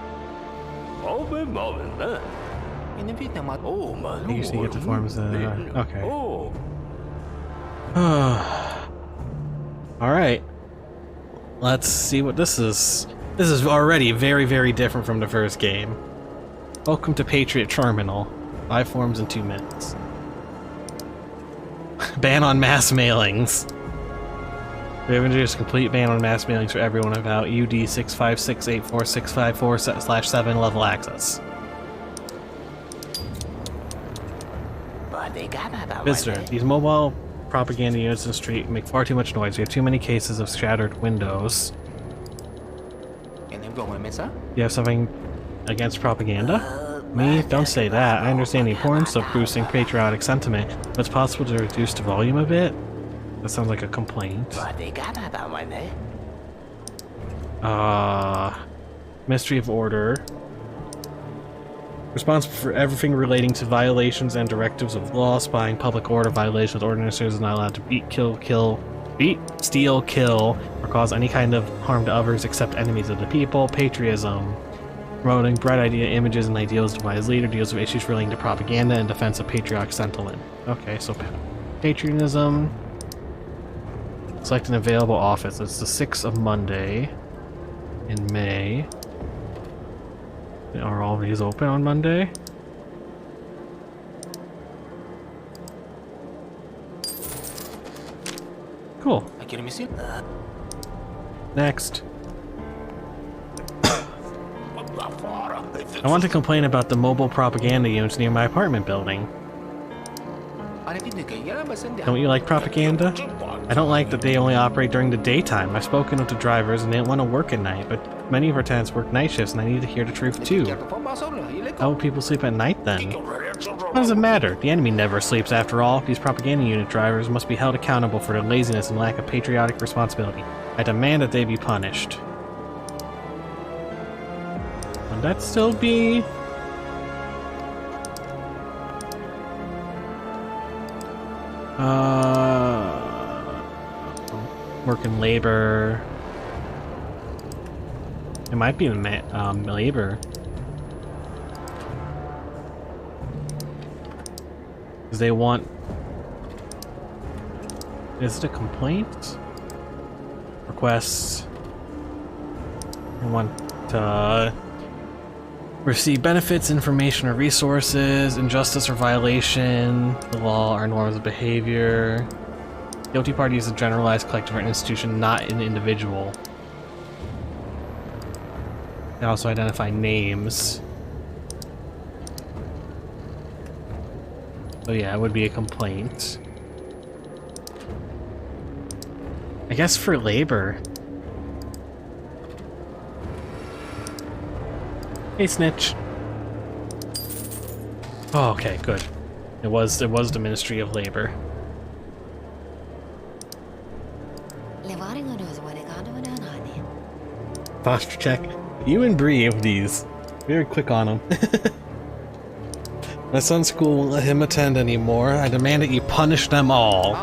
You usually get the forms. Okay. Alright. Let's see what this is. This is already very, very different from the first game. Welcome to Patriot Terminal. 5 forms in 2 minutes. Ban on mass mailings. We have introduced a complete ban on mass mailings for everyone without UD 6568464/7 level access. Visitor, these mobile propaganda units in the street make far too much noise. We have too many cases of shattered windows. You have something against propaganda? Me? Don't say that. I understand the importance of boosting patriotic sentiment, but it's possible to reduce the volume a bit? That sounds like a complaint. Ministry of Order. Responsible for everything relating to violations and directives of law, spying, public order violations. Ordinances are not allowed to beat, steal, kill, or cause any kind of harm to others except enemies of the people. Patriotism. Promoting bright idea, images, and ideals to wise leader. Deals with issues relating to propaganda and defense of patriotic sentiment. Okay, so patriotism. Select an available office. It's the 6th of Monday in May. Are all these open on Monday? Cool. Next. I want to complain about the mobile propaganda units near my apartment building. Don't you like propaganda? I don't like that they only operate during the daytime. I've spoken with the drivers and they don't want to work at night, but many of our tenants work night shifts and I need to hear the truth too. How will people sleep at night then? What does it matter? The enemy never sleeps after all. These propaganda unit drivers must be held accountable for their laziness and lack of patriotic responsibility. I demand that they be punished. Would that still be... working labor. It might be in labor. Because they want... Is it a complaint? Request. They want to receive benefits, information, or resources, injustice or violation, the law or norms of behavior. Guilty party is a generalized collective or institution, not an individual. They also identify names. So yeah, it would be a complaint. I guess for labor. Hey, snitch. Oh, okay, good. It was the Ministry of Labor. Posture check. You and Bree have these. Very quick on them. My son's school won't let him attend anymore. I demand that you punish them all.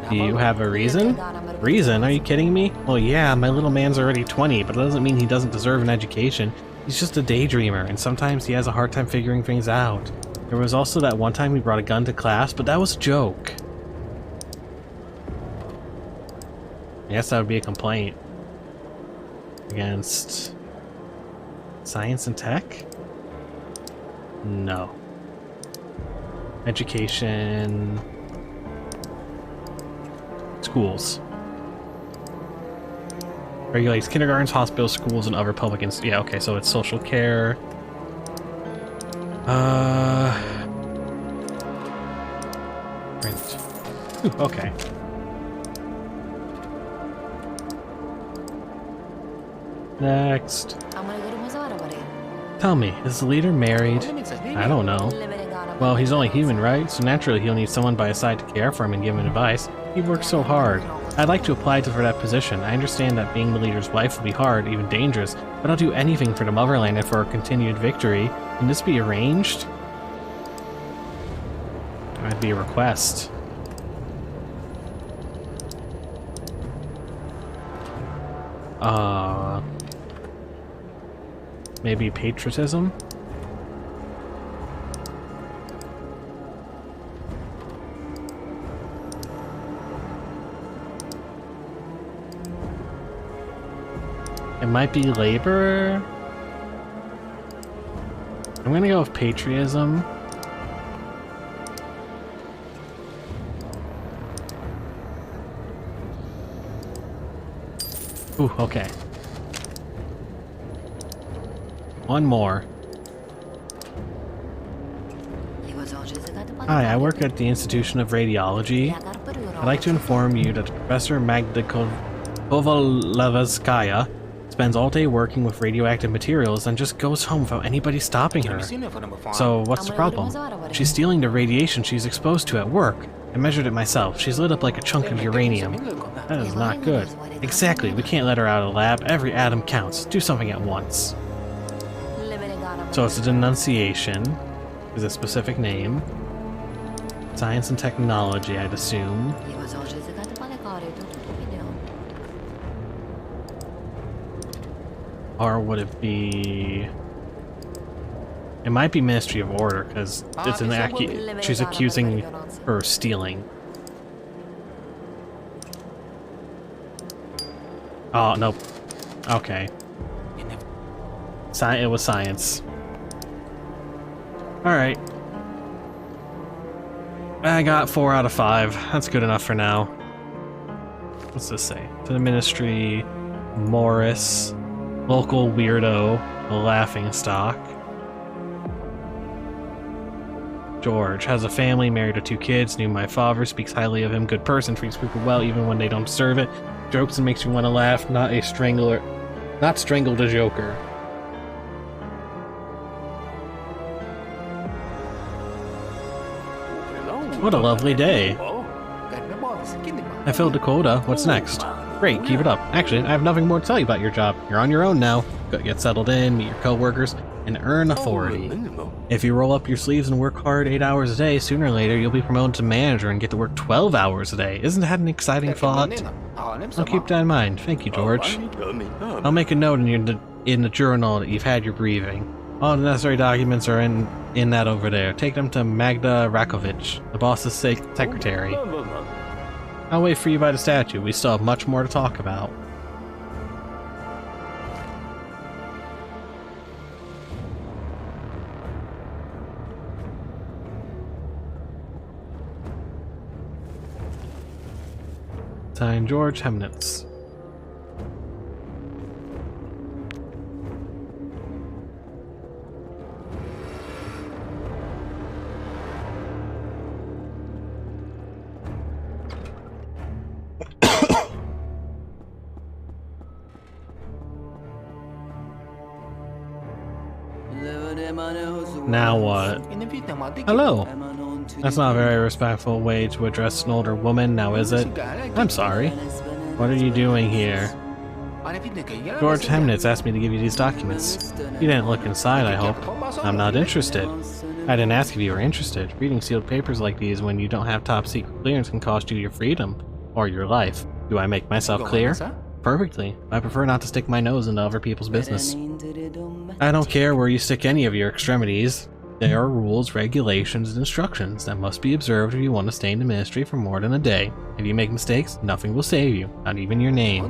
Do you have a reason? Reason? Are you kidding me? Well, yeah, my little man's already 20, but that doesn't mean he doesn't deserve an education. He's just a daydreamer, and sometimes he has a hard time figuring things out. There was also that one time he brought a gun to class, but that was a joke. guess that would be a complaint against science and tech? No. Education. Schools. Regulates kindergartens, hospitals, schools, and other public yeah, okay, so it's social care. Print. Ooh, okay. Next. Tell me, is the leader married? I don't know. Well, he's only human, right? So naturally he'll need someone by his side to care for him and give him advice. He works so hard. I'd like to apply for that position. I understand that being the leader's wife will be hard, even dangerous, but I'll do anything for the motherland and for our continued victory. Can this be arranged? That'd be a request. Maybe patriotism? It might be labor. I'm gonna go with patriotism. Ooh, okay. One more. Hi, I work at the Institution of Radiology. I'd like to inform you that Professor Magda Kovalevskaya spends all day working with radioactive materials and just goes home without anybody stopping her. So, what's the problem? She's stealing the radiation she's exposed to at work. I measured it myself. She's lit up like a chunk of uranium. That is not good. Exactly, we can't let her out of the lab. Every atom counts. Do something at once. So it's a denunciation. Is a specific name. Science and technology, I'd assume. Or would it be... It might be Ministry of Order, because it's an she's accusing her of stealing. Oh, nope. Okay. It was science. Alright. I got 4 out of 5. That's good enough for now. What's this say? To the Ministry, Morris, local weirdo, the laughing stock. George has a family, married to 2 kids, knew my father, speaks highly of him, good person, treats people well even when they don't deserve it, jokes and makes you want to laugh, not strangled a joker. What a lovely day. I filled the quota. What's next? Great, keep it up. Actually, I have nothing more to tell you about your job. You're on your own now. Get settled in, meet your co-workers, and earn authority. If you roll up your sleeves and work hard 8 hours a day, sooner or later you'll be promoted to manager and get to work 12 hours a day. Isn't that an exciting thought? I'll keep that in mind. Thank you, George. I'll make a note in the journal that you've had your briefing. All the necessary documents are in that over there. Take them to Magda Rakovich, the boss's secretary. I'll wait for you by the statue. We still have much more to talk about. Signed, George Hemnitz. Now what? Hello. That's not a very respectful way to address an older woman, now is it? I'm sorry. What are you doing here? George Hemnitz asked me to give you these documents. You didn't look inside, I hope. I'm not interested. I didn't ask if you were interested. Reading sealed papers like these when you don't have top secret clearance can cost you your freedom. Or your life. Do I make myself clear? Perfectly. I prefer not to stick my nose into other people's business. I don't care where you stick any of your extremities. There are rules, regulations, and instructions that must be observed if you want to stay in the ministry for more than a day. If you make mistakes, nothing will save you, not even your name.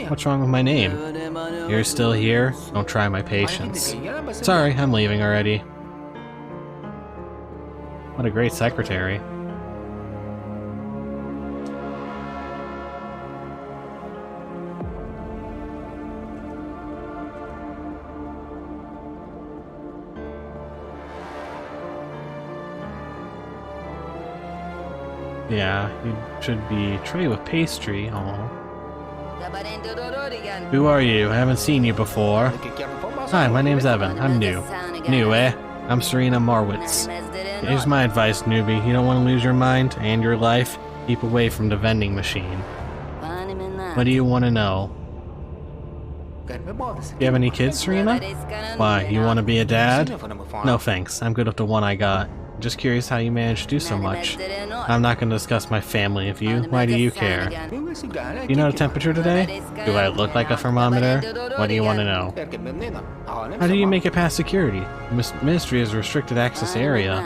What's wrong with my name? You're still here? Don't try my patience. Sorry, I'm leaving already. What a great secretary. Yeah, you should be tray with pastry. Aw. Who are you? I haven't seen you before. Hi, my name's Evan. I'm new. New, eh? I'm Serena Marwitz. Here's my advice, newbie. You don't want to lose your mind and your life? Keep away from the vending machine. What do you want to know? Do you have any kids, Serena? Why, you want to be a dad? No thanks, I'm good with the one I got. I'm just curious how you managed to do so much. I'm not going to discuss my family with you. Why do you care? Do you know the temperature today? Do I look like a thermometer? What do you want to know? How do you make it past security? The ministry is a restricted access area.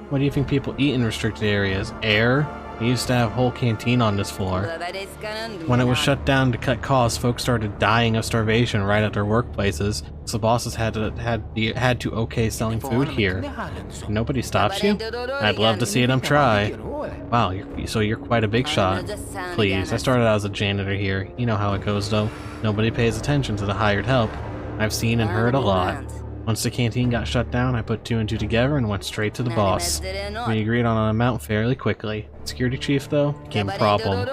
What do you think people eat in restricted areas? Air? We used to have a whole canteen on this floor. When it was shut down to cut costs, folks started dying of starvation right at their workplaces, so bosses had to okay selling food here. Nobody stops you? I'd love to see them try. Wow, so you're quite a big shot. Please, I started out as a janitor here. You know how it goes though. Nobody pays attention to the hired help. I've seen and heard a lot. Once the canteen got shut down, I put 2 and 2 together and went straight to the boss. We agreed on an amount fairly quickly. Security chief, though, became a problem.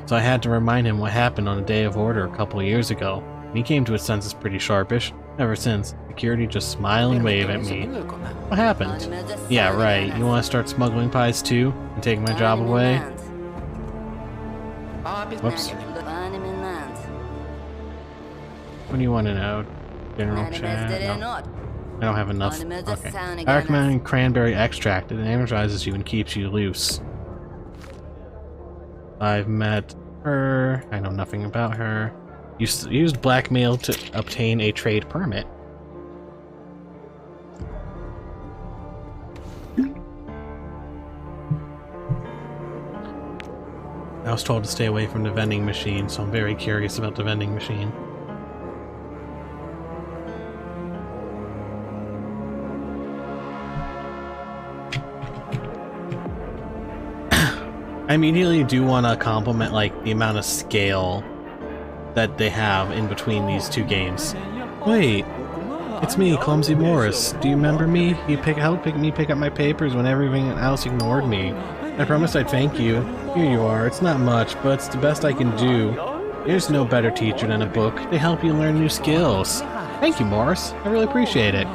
So I had to remind him what happened on the day of order a couple of years ago. He came to his senses pretty sharpish. Ever since, security just smile and wave at me. What happened? Yeah, right. You want to start smuggling pies too? And take my job away? Whoops. What do you want to know? General chat? No. I don't have enough. Okay. I recommend cranberry extract. It energizes you and keeps you loose. I've met her. I know nothing about her. Used blackmail to obtain a trade permit. I was told to stay away from the vending machine, so I'm very curious about the vending machine. I immediately do want to compliment like the amount of scale that they have in between these two games. Wait, it's me, Clumsy Morris. Do you remember me? You helped me pick up my papers when everything else ignored me. I promised I'd thank you. Here you are. It's not much, but it's the best I can do. There's no better teacher than a book. They help you learn new skills. Thank you, Morris. I really appreciate it.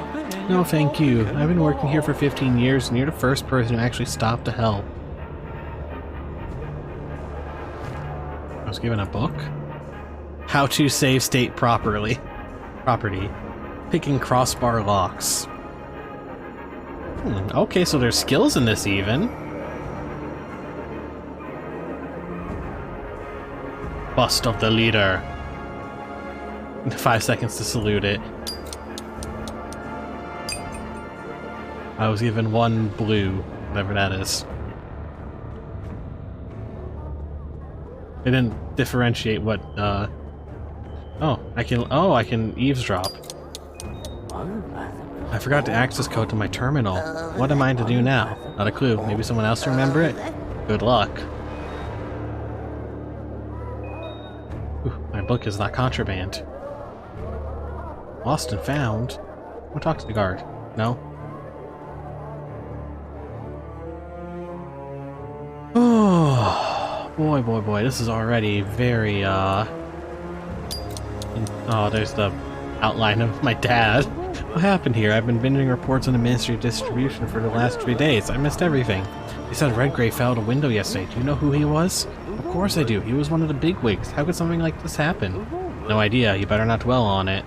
No, thank you. I've been working here for 15 years, and you're the first person who actually stopped to help. I was given a book? How to save state property. Picking crossbar locks. Okay, so there's skills in this even. Bust of the leader. 5 seconds to salute it. I was given 1 blue, whatever that is. They didn't differentiate what, Oh, I can eavesdrop. I forgot the access code to my terminal. What am I to do now? Not a clue. Maybe someone else will remember it? Good luck. Ooh, my book is not contraband. Lost and found? I'll talk to the guard. No? Oh, boy. This is already very, Oh, there's the outline of my dad. What happened here? I've been binging reports on the Ministry of Distribution for the last 3 days. I missed everything. They said Redgrave fell out a window yesterday. Do you know who he was? Of course I do. He was one of the bigwigs. How could something like this happen? No idea. You better not dwell on it.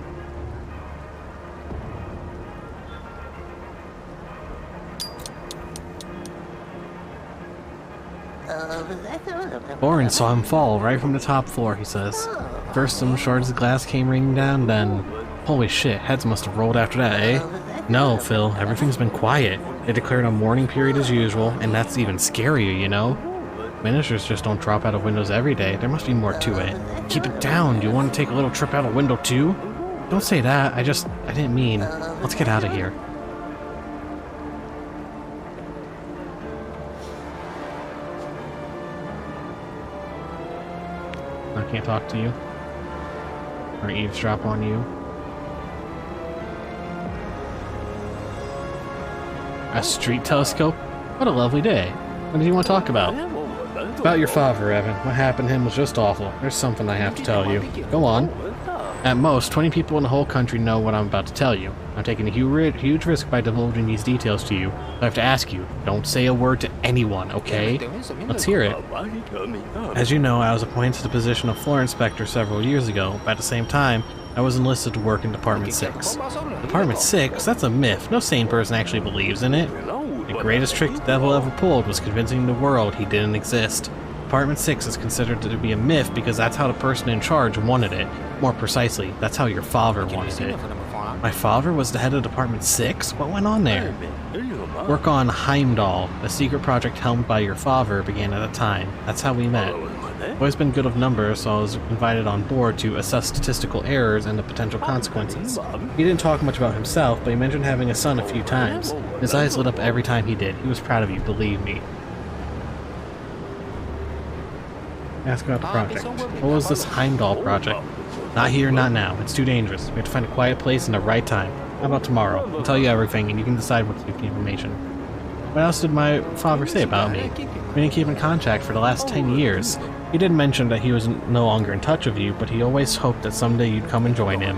Oren saw him fall right from the top floor, he says. First some shards of glass came raining down, then... Holy shit, heads must have rolled after that, eh? No, Phil, everything's been quiet. They declared a mourning period as usual, and that's even scarier, you know? Ministers just don't drop out of windows every day. There must be more to it. Keep it down. Do you want to take a little trip out a window too? Don't say that. I didn't mean. Let's get out of here. I can't talk to you. Or eavesdrop on you. A street telescope? What a lovely day. What do you want to talk about? About your father, Evan. What happened to him was just awful. There's something I have to tell you. Go on. At most, 20 people in the whole country know what I'm about to tell you. I'm taking a huge risk by divulging these details to you. I have to ask you, don't say a word to anyone, okay? Let's hear it. As you know, I was appointed to the position of floor inspector several years ago, but at the same time, I was enlisted to work in Department 6. Department 6? That's a myth. No sane person actually believes in it. The greatest trick the devil ever pulled was convincing the world he didn't exist. Department 6 is considered to be a myth because that's how the person in charge wanted it. More precisely, that's how your father wanted it. My father was the head of Department 6? What went on there? Work on Heimdall, a secret project helmed by your father, began at a time. That's how we met. I've always been good of numbers, so I was invited on board to assess statistical errors and the potential consequences. He didn't talk much about himself, but he mentioned having a son a few times. His eyes lit up every time he did. He was proud of you, believe me. Ask about the project. What was this Heimdall project? Not here, not now. It's too dangerous. We have to find a quiet place and the right time. How about tomorrow? I'll tell you everything, and you can decide what to do with the information. What else did my father say about me? We didn't keep in contact for the last 10 years. He did mention that he was no longer in touch with you, but he always hoped that someday you'd come and join him.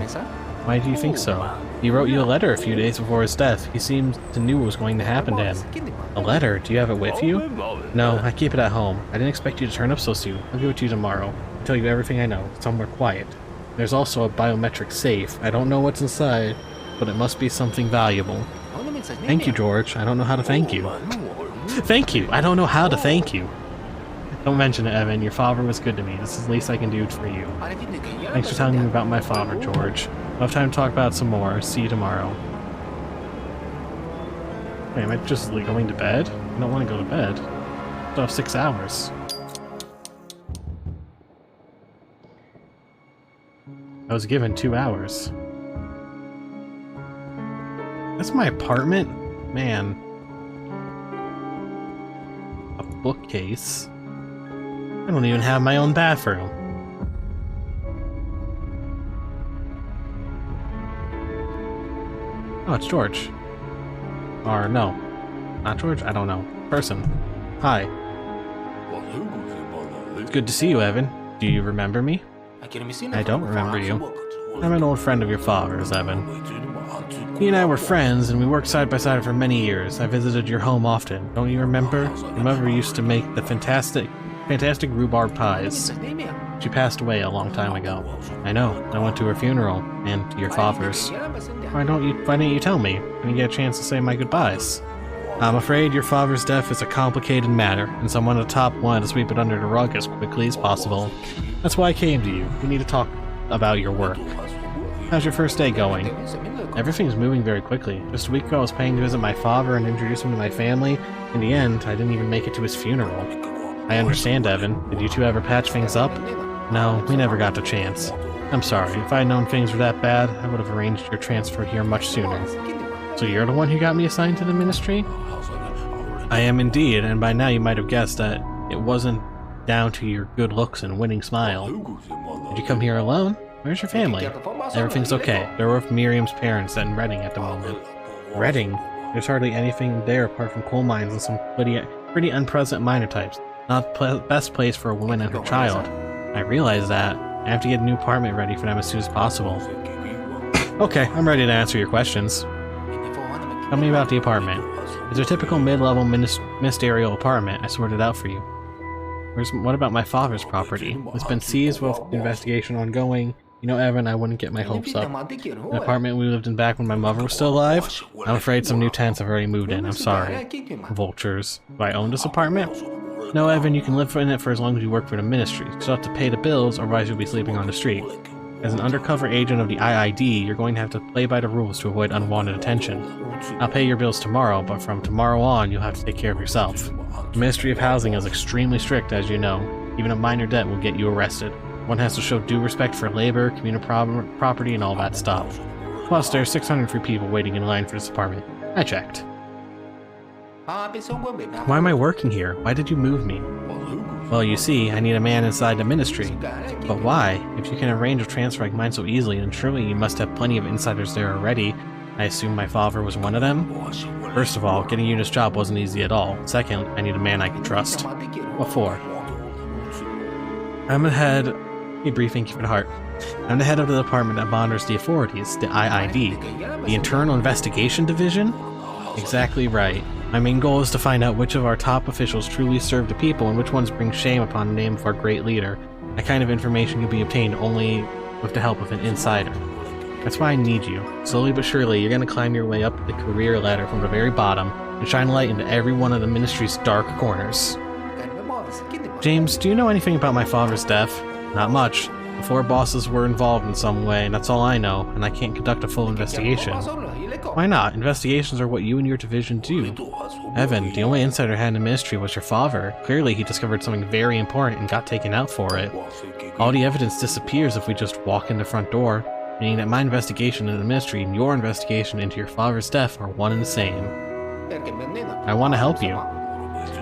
Why do you think so? He wrote you a letter a few days before his death. He seemed to knew what was going to happen to him. A letter? Do you have it with you? No, I keep it at home. I didn't expect you to turn up so soon. I'll give it to you tomorrow. I'll tell you everything I know, somewhere quiet. There's also a biometric safe. I don't know what's inside, but it must be something valuable. Thank you, George. I don't know how to thank you. Thank you! I don't know how to thank you. Don't mention it, Evan. Your father was good to me. This is the least I can do for you. Thanks for telling me about my father, George. I'll have time to talk about it some more. See you tomorrow. Wait, am I just going to bed? I don't want to go to bed. I still have 6 hours. I was given 2 hours. That's my apartment? Man. A bookcase. I don't even have my own bathroom. Oh, it's George. Or no. Not George? I don't know. Person. Hi. It's good to see you, Evan. Do you remember me? I don't remember you. I'm an old friend of your father's, Evan. He and I were friends, and we worked side by side for many years. I visited your home often. Don't you remember? Your mother used to make the fantastic rhubarb pies. She passed away a long time ago. I know. I went to her funeral, and to your father's. Why didn't you tell me? I didn't get a chance to say my goodbyes. I'm afraid your father's death is a complicated matter, and someone at the top wanted to sweep it under the rug as quickly as possible. That's why I came to you. We need to talk about your work. How's your first day going? Everything's moving very quickly. Just a week ago I was paying to visit my father and introduce him to my family. In the end, I didn't even make it to his funeral. I understand, Evan. Did you two ever patch things up? No, we never got the chance. I'm sorry. If I had known things were that bad, I would have arranged your transfer here much sooner. So you're the one who got me assigned to the ministry? I am indeed, and by now you might have guessed that it wasn't down to your good looks and winning smile. Did you come here alone? Where's your family? Everything's okay. They're with Miriam's parents in Reading at the moment. Reading? There's hardly anything there apart from coal mines and some pretty unpleasant miner types. Not the best place for a woman and her child. I realize that. I have to get a new apartment ready for them as soon as possible. Okay, I'm ready to answer your questions. Tell me about the apartment. It's a typical mid-level ministerial apartment. I sorted out for you. What about my father's property? It's been seized with investigation ongoing. You know, Evan, I wouldn't get my hopes up. An apartment we lived in back when my mother was still alive? I'm afraid some new tenants have already moved in. I'm sorry. Vultures. Do I own this apartment? No, Evan, you can live in it for as long as you work for the ministry. You still have to pay the bills, otherwise you'll be sleeping on the street. As an undercover agent of the IID, you're going to have to play by the rules to avoid unwanted attention. I'll pay your bills tomorrow, but from tomorrow on, you'll have to take care of yourself. The Ministry of Housing is extremely strict, as you know. Even a minor debt will get you arrested. One has to show due respect for labor, communal property, and all that stuff. Plus, there are 603 people waiting in line for this apartment. I checked. Why am I working here? Why did you move me? Well, you see, I need a man inside the ministry. But why? If you can arrange a transfer like mine so easily, then surely you must have plenty of insiders there already. I assume my father was one of them? First of all, getting you this job wasn't easy at all. Second, I need a man I can trust. What for? I'm the head... A briefing, keep it heart. I'm the head of the department that monitors the authorities, the IID. The Internal Investigation Division? Exactly right. My main goal is to find out which of our top officials truly serve the people and which ones bring shame upon the name of our great leader. That kind of information can be obtained only with the help of an insider. That's why I need you. Slowly but surely, you're going to climb your way up the career ladder from the very bottom and shine light into every one of the ministry's dark corners. James, do you know anything about my father's death? Not much. The 4 bosses were involved in some way, and that's all I know, and I can't conduct a full investigation. Why not? Investigations are what you and your division do. Evan, the only insider I had in the ministry was your father. Clearly he discovered something very important and got taken out for it. All the evidence disappears if we just walk in the front door, meaning that my investigation into the ministry and your investigation into your father's death are one and the same. I want to help you.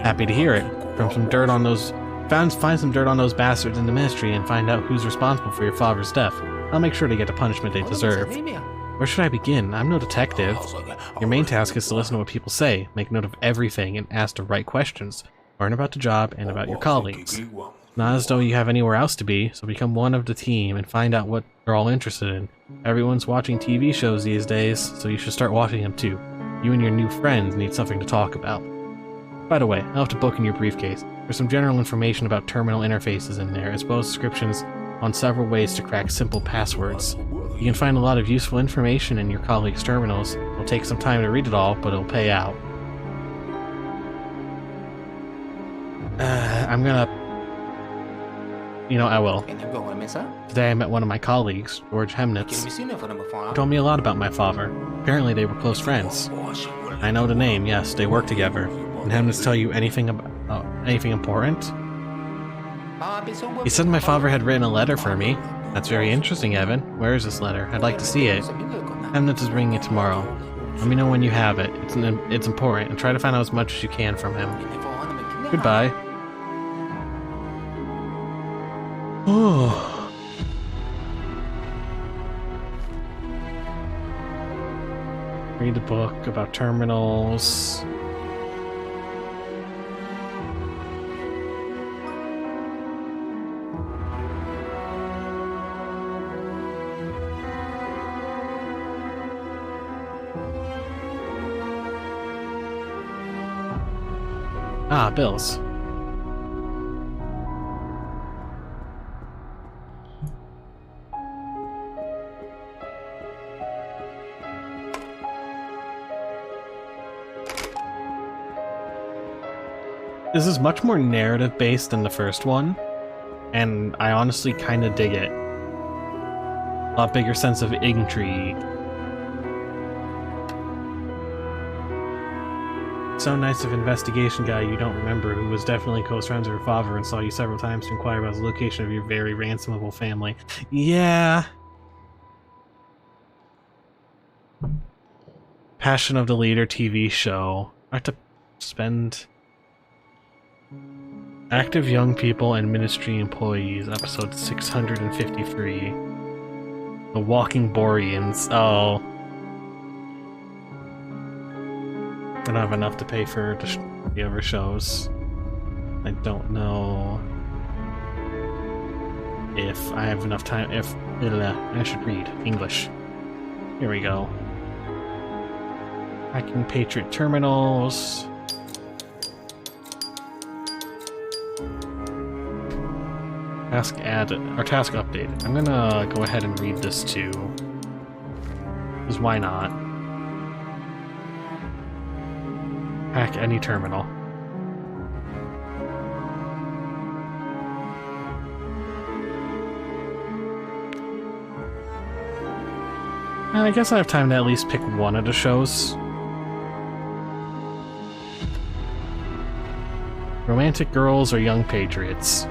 Happy to hear it. Find some dirt on those bastards in the ministry and find out who's responsible for your father's death. I'll make sure to get the punishment they deserve. Where should I begin? I'm no detective. Your main task is to listen to what people say, make note of everything, and ask the right questions. Learn about the job and about your colleagues. Not as though you have anywhere else to be, so become one of the team and find out what they're all interested in. Everyone's watching TV shows these days, so you should start watching them too. You and your new friends need something to talk about. By the way, I'll have to book in your briefcase. There's some general information about terminal interfaces in there, as well as descriptions on several ways to crack simple passwords. You can find a lot of useful information in your colleagues' terminals. It'll take some time to read it all, but it'll pay out. I'm gonna... You know, I will. Today I met one of my colleagues, George Hemnitz. He told me a lot about my father. Apparently they were close friends. I know the name, yes, they work together. Did Hemnitz tell you anything about anything important? He said my father had written a letter for me. That's very interesting, Evan. Where is this letter? I'd like to see it. Hemnitz is bringing it tomorrow. Let me know when you have it. It's important, and try to find out as much as you can from him. Goodbye. Oh. Read the book about terminals. Ah, bills. This is much more narrative-based than the first one, and I honestly kind of dig it. A lot bigger sense of intrigue. So nice of investigation guy you don't remember, who was definitely close friends with your father and saw you several times to inquire about the location of your very ransomable family. Yeah. Passion of the Leader TV show. I have to spend... Active Young People and Ministry Employees, episode 653. The Walking Boreans. Oh. I don't have enough to pay for the other shows. I don't know if I have enough time. I should read English. Here we go. Hacking Patriot terminals. Task added, or task updated. I'm gonna go ahead and read this too. Because why not? Hack any terminal. I guess I have time to at least pick one of the shows. Romantic Girls or Young Patriots?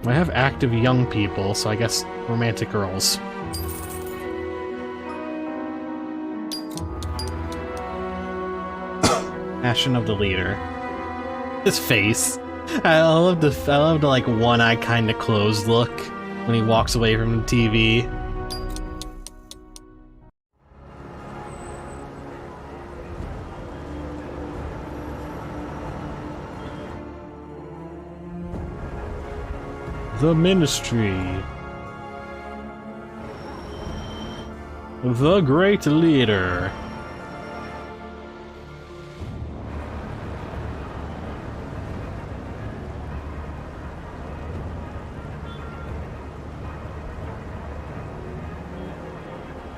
I have active young people, so I guess Romantic Girls. Passion of the Leader. His face. I love the like one eye kind of closed look when he walks away from the TV. The Ministry. The Great Leader.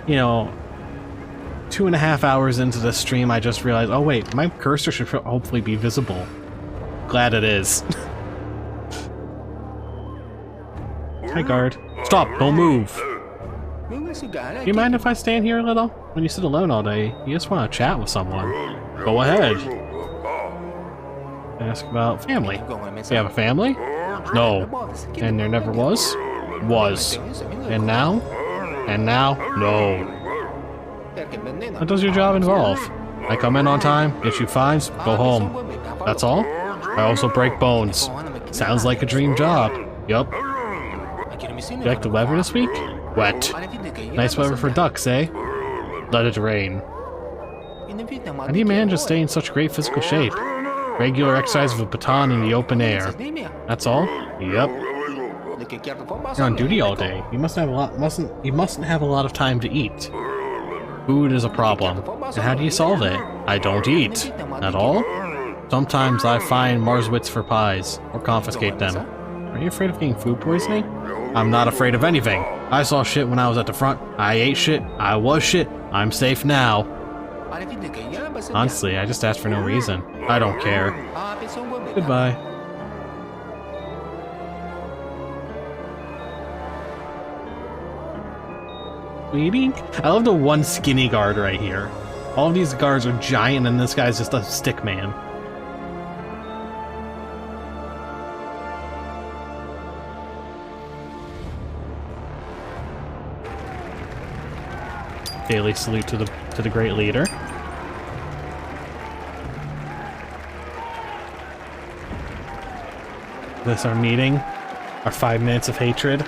You know, 2.5 hours into the stream, I just realized, oh wait, my cursor should hopefully be visible. Glad it is. Hi, guard. Stop! Don't move! Do you mind if I stand here a little? When you sit alone all day, you just want to chat with someone. Go ahead. Ask about family. You have a family? No. And there never was? Was. And now? And now? No. What does your job involve? I come in on time, issue fines, go home. That's all? I also break bones. Sounds like a dream job. Yup. You like the weather this week? Wet. Nice weather for ducks, eh? Let it rain. How do you manage to stay in such great physical shape? Regular exercise with a baton in the open air. That's all? Yep. You're on duty all day. You mustn't have a lot of time to eat. Food is a problem. And how do you solve it? I don't eat. At all? Sometimes I find Marswits for pies, or confiscate them. Are you afraid of getting food poisoning? I'm not afraid of anything. I saw shit when I was at the front. I ate shit. I was shit. I'm safe now. Honestly, I just asked for no reason. I don't care. Goodbye. Waiting? I love the one skinny guard right here. All of these guards are giant and this guy's just a stick man. Daily salute to the great leader. This our meeting, our 5 minutes of hatred.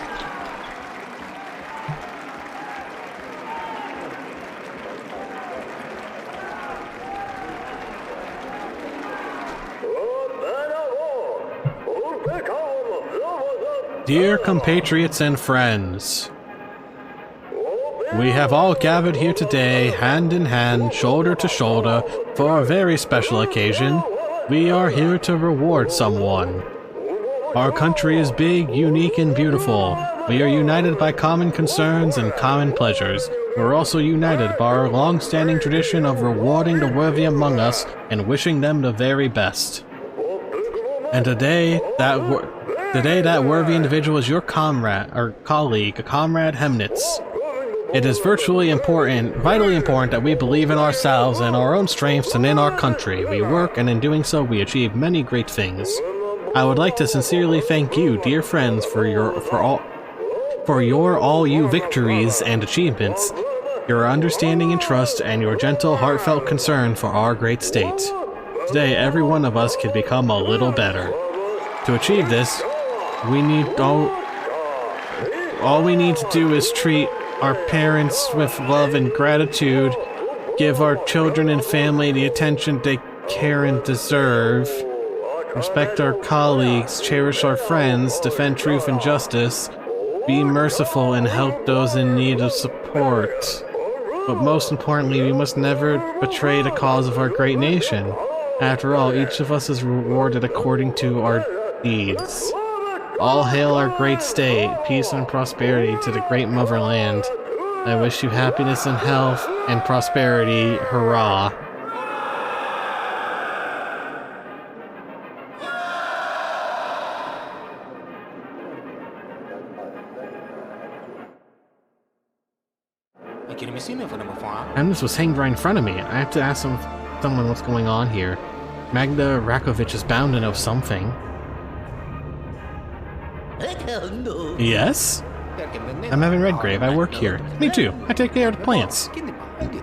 Dear compatriots and friends, we have all gathered here today, hand in hand, shoulder to shoulder, for a very special occasion. We are here to reward someone. Our country is big, unique, and beautiful. We are united by common concerns and common pleasures. We're also united by our long-standing tradition of rewarding the worthy among us and wishing them the very best. And today, that worthy individual is your comrade, or colleague, Comrade Hemnitz. It is vitally important that we believe in ourselves and our own strengths and in our country. We work, and in doing so, we achieve many great things. I would like to sincerely thank you, dear friends, for all you victories and achievements, your understanding and trust, and your gentle, heartfelt concern for our great state. Today, every one of us can become a little better. To achieve this, all we need to do is treat our parents with love and gratitude, give our children and family the attention they care and deserve, respect our colleagues, cherish our friends, defend truth and justice, be merciful and help those in need of support. But most importantly, we must never betray the cause of our great nation. After all, each of us is rewarded according to our deeds. All hail our great state, peace and prosperity to the great motherland. I wish you happiness and health and prosperity, hurrah. Hemnitz was hanged right in front of me. I have to ask someone what's going on here. Magda Rakovich is bound to know something. Yes? I'm Evan Redgrave. I work here. Me too. I take care of the plants.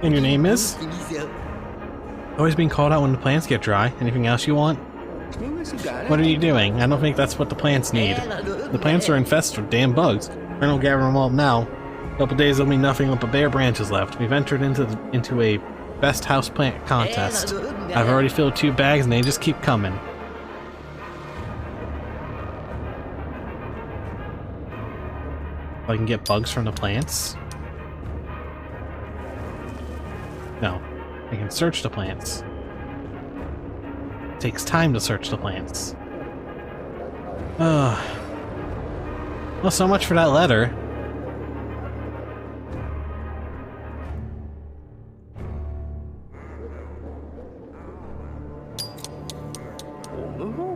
And your name is? Always being called out when the plants get dry. Anything else you want? What are you doing? I don't think that's what the plants need. The plants are infested with damn bugs. I don't gather them all now. A couple days there'll be nothing but bare branches left. We've entered into a best house plant contest. I've already filled 2 bags and they just keep coming. I can get bugs from the plants? No. I can search the plants. It takes time to search the plants. Well, so much for that letter.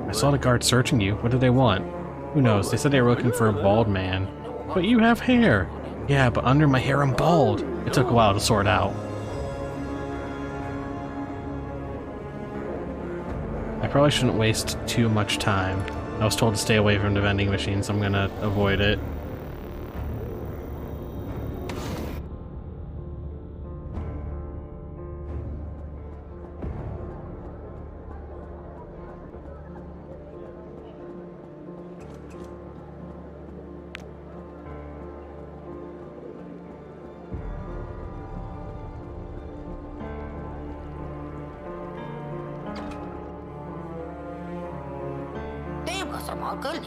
I saw the guards searching you. What did they want? Who knows? They said they were looking for a bald man. But you have hair. Yeah, but under my hair I'm bald. It took a while to sort out. I probably shouldn't waste too much time. I was told to stay away from the vending machine, so I'm gonna avoid it.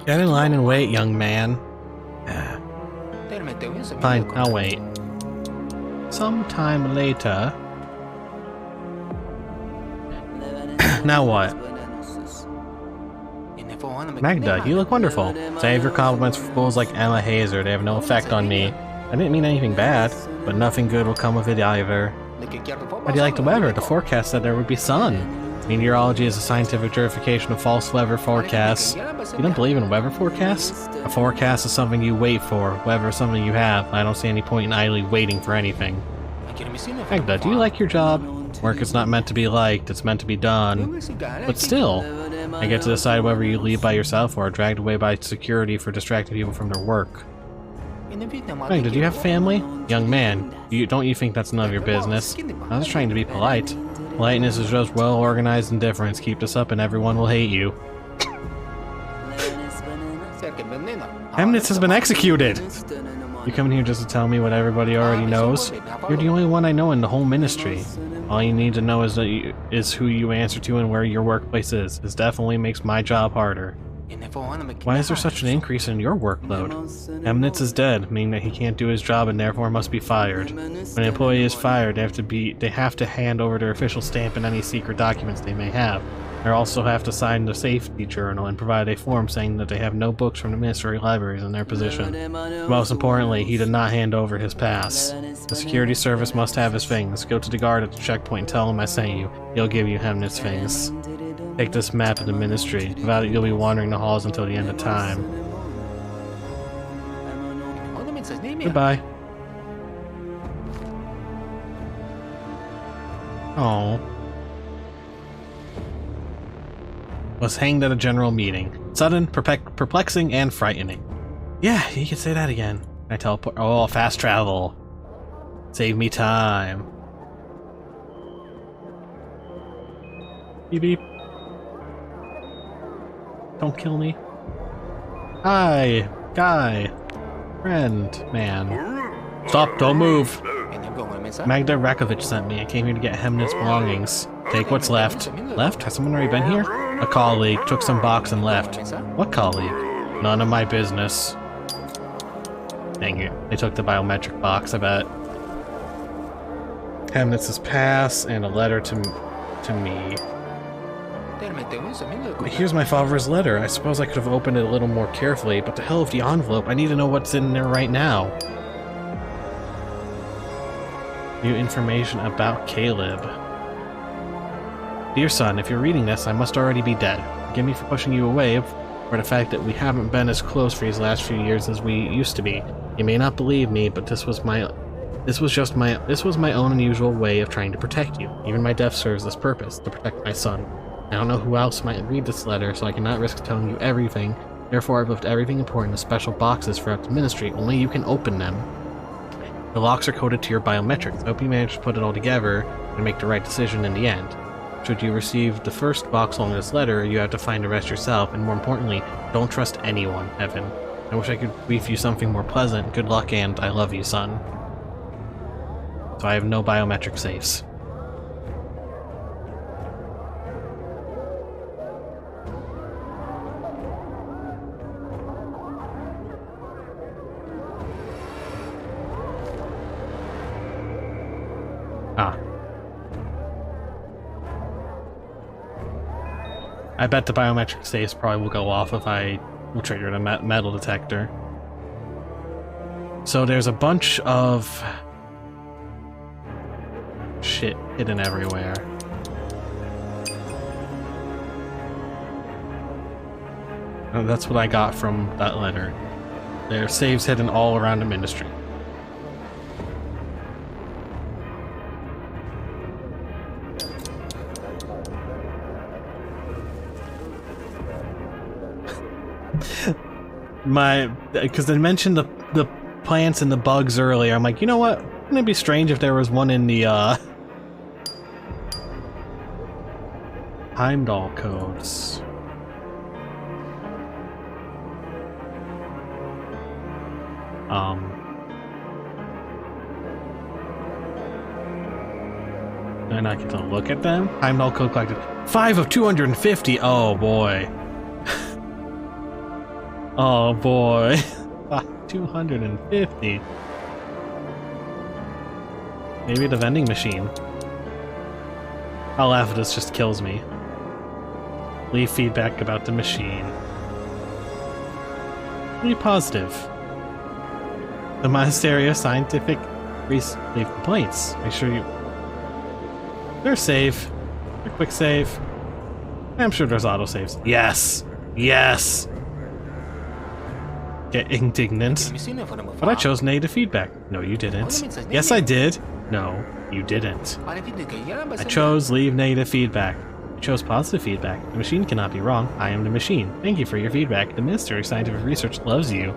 Get in line and wait, young man. Fine, I'll wait. Sometime later. Now what? Magda, you look wonderful. Save your compliments for fools like Emma Hazer. They have no effect on me. I didn't mean anything bad, but nothing good will come of it either. How do you like the weather? The forecast said there would be sun. Meteorology is a scientific verification of false weather forecasts. You don't believe in weather forecasts? A forecast is something you wait for. Weather is something you have. I don't see any point in idly waiting for anything. Magda, do you like your job? Work is not meant to be liked, it's meant to be done. But still, I get to decide whether you leave by yourself or are dragged away by security for distracting people from their work. Magda, do you have family? Young man, don't you think that's none of your business? I was trying to be polite. Politeness is just well-organized indifference. Keep this up and everyone will hate you. Hemnitz has been executed! You coming here just to tell me what everybody already knows? You're the only one I know in the whole ministry. All you need to know is who you answer to and where your workplace is. This definitely makes my job harder. Why is there such an increase in your workload? Hemnitz is dead, meaning that he can't do his job and therefore must be fired. When an employee is fired, they have to hand over their official stamp and any secret documents they may have. They also have to sign the safety journal and provide a form saying that they have no books from the ministry libraries in their possession. Most importantly, he did not hand over his pass. The security service must have his things. Go to the guard at the checkpoint and tell him I sent you. He'll give you Hemnitz things. Take this map of the ministry. Without it, you'll be wandering the halls until the end of time. Goodbye. Oh. Was hanged at a general meeting. Sudden, perplexing, and frightening. Yeah, you can say that again. I teleport. Oh, fast travel. Save me time. Beep beep. Don't kill me. Hi, guy. Friend, man. Stop, don't move. Magda Rakovich sent me. I came here to get Hemnitz belongings. Take what's left. Left? Has someone already been here? A colleague. Took some box and left. What colleague? None of my business. Dang it. They took the biometric box, I bet. Hemnitz's pass and a letter to me. Here's my father's letter. I suppose I could have opened it a little more carefully, but to hell with the envelope. I need to know what's in there right now. New information about Caleb. Dear son, if you're reading this, I must already be dead. Forgive me for pushing you away, for the fact that we haven't been as close for these last few years as we used to be. You may not believe me, but this was my This was my own unusual way of trying to protect you. Even my death serves this purpose, to protect my son. I don't know who else might read this letter, so I cannot risk telling you everything. Therefore, I've left everything important in special boxes throughout the ministry. Only you can open them. The locks are coded to your biometrics. I hope you manage to put it all together and make the right decision in the end. Should you receive the first box along this letter, you have to find the rest yourself, and more importantly, don't trust anyone, Evan. I wish I could brief you something more pleasant. Good luck, and I love you, son. So I have no biometric safes. Ah. I bet the biometric safes probably will go off if I will trigger the metal detector. So there's a bunch of shit hidden everywhere. And that's what I got from that letter. There are saves hidden all around the ministry. Because they mentioned the plants and the bugs earlier. I'm like, you know what? Wouldn't it be strange if there was one in the Heimdall codes? And I get to look at them. Heimdall code collected 5 of 250. Oh boy. Oh boy. 250. Maybe the vending machine. I'll laugh if this just kills me. Leave feedback about the machine. Be positive. The Monastery of Scientific leave complaints. Make sure you... They're safe. They're quick save. I'm sure there's autosaves. Yes! Yes! Get indignant. But I chose negative feedback. No, you didn't. Yes, I did. No, you didn't. I chose leave negative feedback. I chose positive feedback. The machine cannot be wrong. I am the machine. Thank you for your feedback. The Ministry of Scientific Research loves you.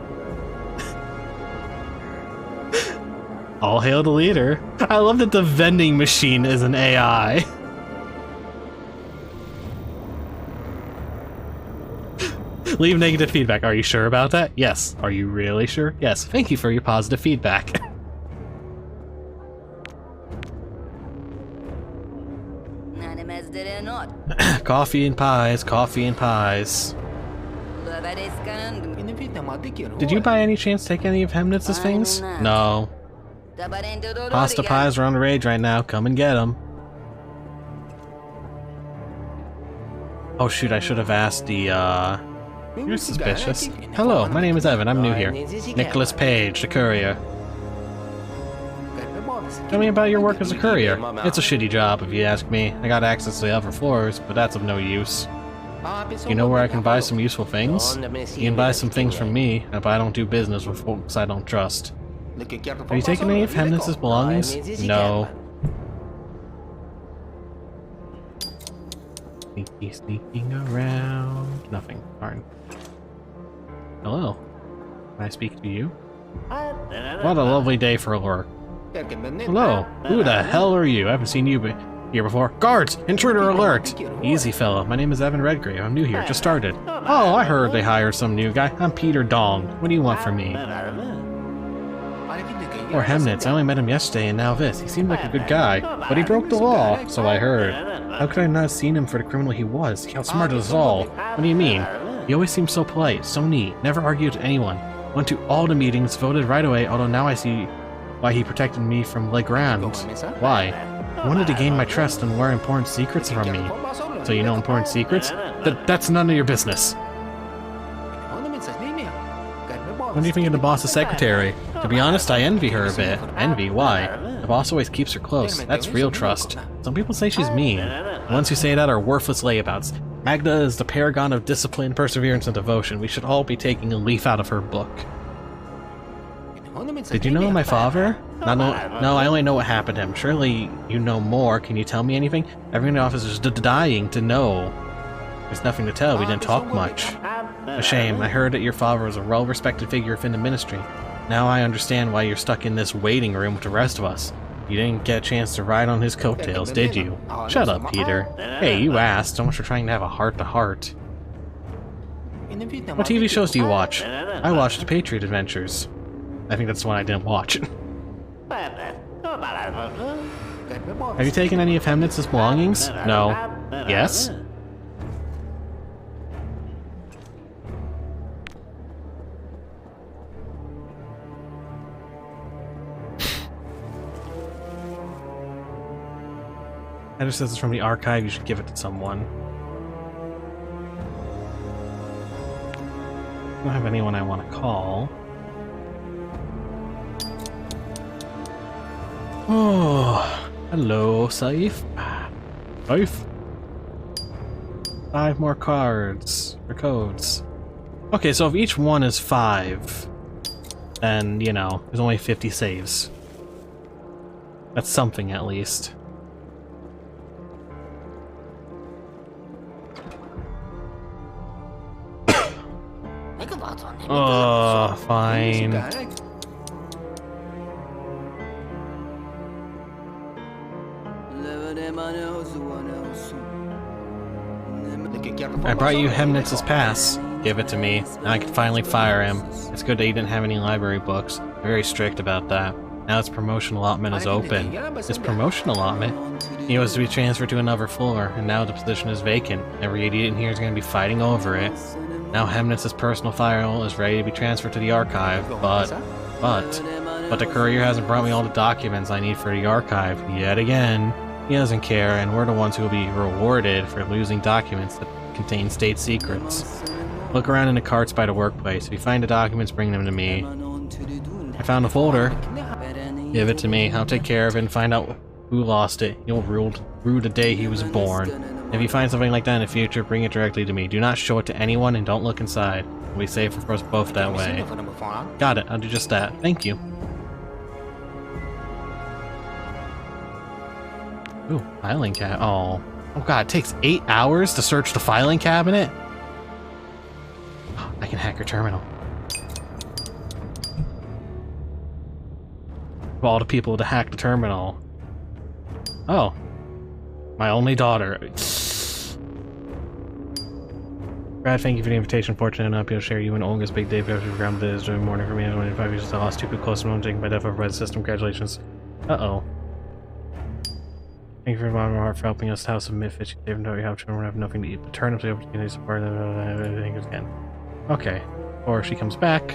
All hail the leader. I love that the vending machine is an AI. Leave negative feedback. Are you sure about that? Yes. Are you really sure? Yes. Thank you for your positive feedback. Coffee and pies, coffee and pies. Did you by any chance take any of Hemnitz's things? No. Pasta pies are on the rage right now. Come and get them. Oh shoot, I should have asked the, You're suspicious. Hello, my name is Evan. I'm new here. Nicholas Page, the courier. Tell me about your work as a courier. It's a shitty job, if you ask me. I got access to the upper floors, but that's of no use. You know where I can buy some useful things? You can buy some things from me, but I don't do business with folks I don't trust. Have you taken any of Hemnitz's belongings? No. Sneaking around. Nothing. Darn. Hello. Can I speak to you? What a lovely day for a lurk. Hello. Who the hell are you? I haven't seen you here before. Guards! Intruder alert! Easy, fella. My name is Evan Redgrave. I'm new here. Just started. Oh, I heard they hired some new guy. I'm Peter Dong. What do you want from me? Or Hemnitz. I only met him yesterday and now this. He seemed like a good guy, but he broke the law, so I heard. How could I not have seen him for the criminal he was? He outsmarted us all. What do you mean? He always seemed so polite, so neat, never argued with anyone. Went to all the meetings, voted right away, although now I see why he protected me from Legrand. Why? He wanted to gain my trust and learn important secrets from me. So you know important secrets? That's none of your business. What do you think of the boss's secretary? To be honest, I envy her a bit. Envy? Why? The boss always keeps her close. That's real trust. Some people say she's mean. The ones who say that are worthless layabouts. Magda is the paragon of discipline, perseverance, and devotion. We should all be taking a leaf out of her book. Did you know my father? No, I only know what happened to him. Surely you know more. Can you tell me anything? Everyone in the office is dying to know. There's nothing to tell. We didn't talk much. A shame. I heard that your father was a well-respected figure within the ministry. Now I understand why you're stuck in this waiting room with the rest of us. You didn't get a chance to ride on his coattails, did you? Shut up, Peter. Hey, you asked. So much for trying to have a heart-to-heart. What TV shows do you watch? I watched The Patriot Adventures. I think that's the one I didn't watch. Have you taken any of Hemnitz's belongings? No. Yes? Heather says it's from the archive, you should give it to someone. I don't have anyone I want to call. Oh, hello, Saif. Saif? 5 more cards, or codes. Okay, so if each one is 5, then, you know, there's only 50 saves. That's something, at least. Oh, fine. I brought you Hemnitz's pass. Give it to me. Now I can finally fire him. It's good that he didn't have any library books. They're very strict about that. Now his promotion allotment is open. His promotion allotment? He was to be transferred to another floor, and now the position is vacant. Every idiot in here is going to be fighting over it. Now Hemnitz's personal file is ready to be transferred to the archive, but the courier hasn't brought me all the documents I need for the archive yet again. He doesn't care, and we're the ones who will be rewarded for losing documents that contain state secrets. Look around in the carts by the workplace. If you find the documents, bring them to me. I found a folder. Give it to me. I'll take care of it and find out who lost it. He'll rue the day he was born. If you find something like that in the future, bring it directly to me. Do not show it to anyone and don't look inside. It'll be safer for us both that way. Got it. I'll do just that. Thank you. Ooh, filing cabinet. Oh god, it takes 8 hours to search the filing cabinet? I can hack your terminal. Of all the people to hack the terminal. Oh. My only daughter. Brad, thank you for the invitation. Fortunate enough to be able to share you and Olga's big day for ground this during morning for me. I was 25 years. I lost 2 people close to home taken by death over by the system. Congratulations. Uh-oh. Thank you for my heart for helping us. House of Midfit. You saved you have children have nothing to eat. But turn up the opportunity to support everything again. Okay. Or she comes back.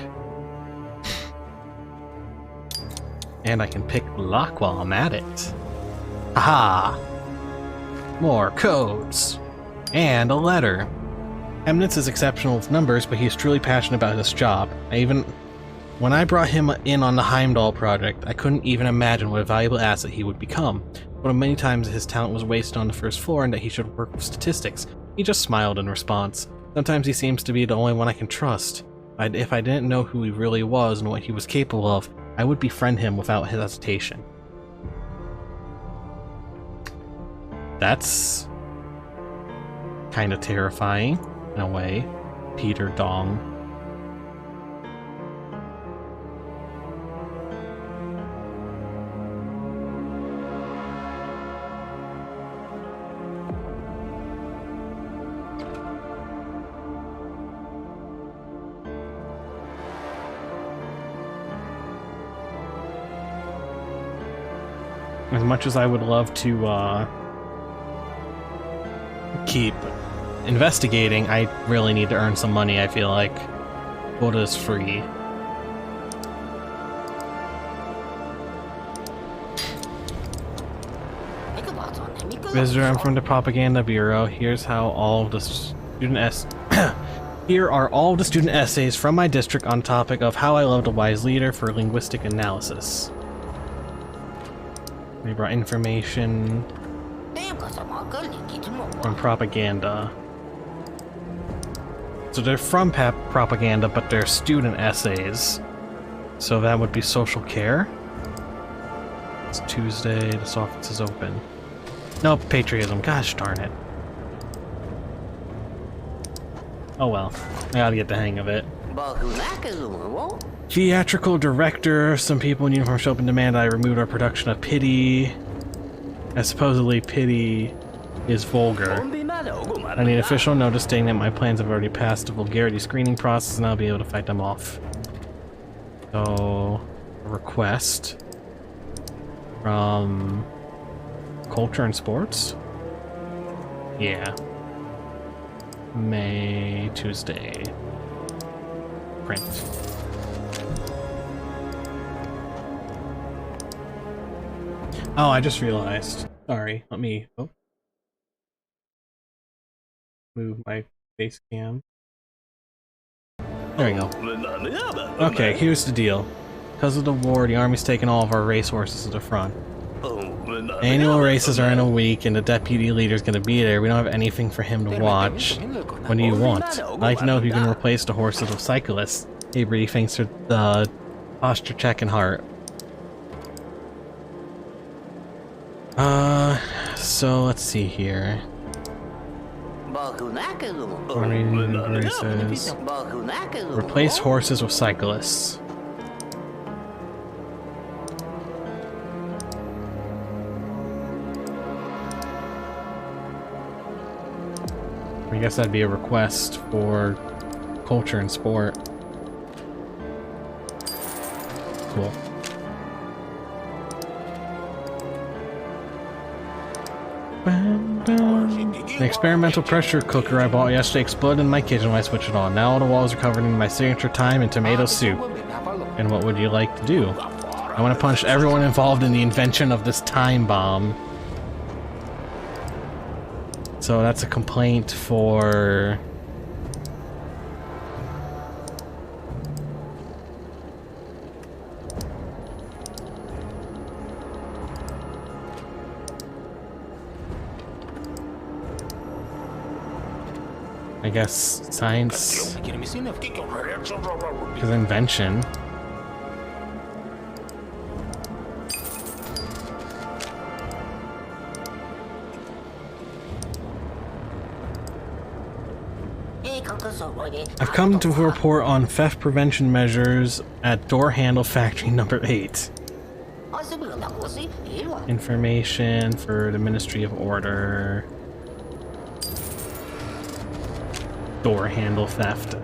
And I can pick lock while I'm at it. Aha! More codes. And a letter. Hemnitz is exceptional with numbers, but he is truly passionate about his job. When I brought him in on the Heimdall project, I couldn't even imagine what a valuable asset he would become. But many times his talent was wasted on the first floor and that he should work with statistics. He just smiled in response. Sometimes he seems to be the only one I can trust. If I didn't know who he really was and what he was capable of, I would befriend him without hesitation. That's kind of terrifying, in a way. Peter Dong. As much as I would love to keep investigating, I really need to earn some money, I feel like. VoD is free. Visitor, I'm from the Propaganda Bureau. Here's how all of the student Here are all the student essays from my district on topic of how I loved a wise leader for linguistic analysis. We brought information from Propaganda. So they're from Propaganda, but they're student essays. So that would be social care. It's Tuesday, this office is open. Nope, patriotism, gosh darn it. Oh well, I gotta get the hang of it. Theatrical director, some people in uniform show up and demand I removed our production of Pity. As supposedly Pity is vulgar. I need official notice stating that my plans have already passed the vulgarity screening process and I'll be able to fight them off. So, a request from Culture and Sports? Yeah. May, Tuesday. Print. Oh, I just realized. Sorry, let me move my face cam. There we go. Okay, here's the deal. Because of the war, the army's taken all of our racehorses to the front. Annual races are in a week, and the deputy leader's gonna be there. We don't have anything for him to watch. What do you want? I'd like to know if you can replace the horses with cyclists. Avery, thanks for the posture check and heart. So let's see here. Races. Replace horses with cyclists. I guess that'd be a request for Culture and Sport. Cool. The experimental pressure cooker I bought yesterday exploded in my kitchen when I switched it on. Now all the walls are covered in my signature thyme and tomato soup. And what would you like to do? I want to punish everyone involved in the invention of this time bomb. So that's a complaint for... I guess science... Because invention. I've come to report on theft prevention measures at door handle factory number 8. Information for the Ministry of Order. Door handle theft.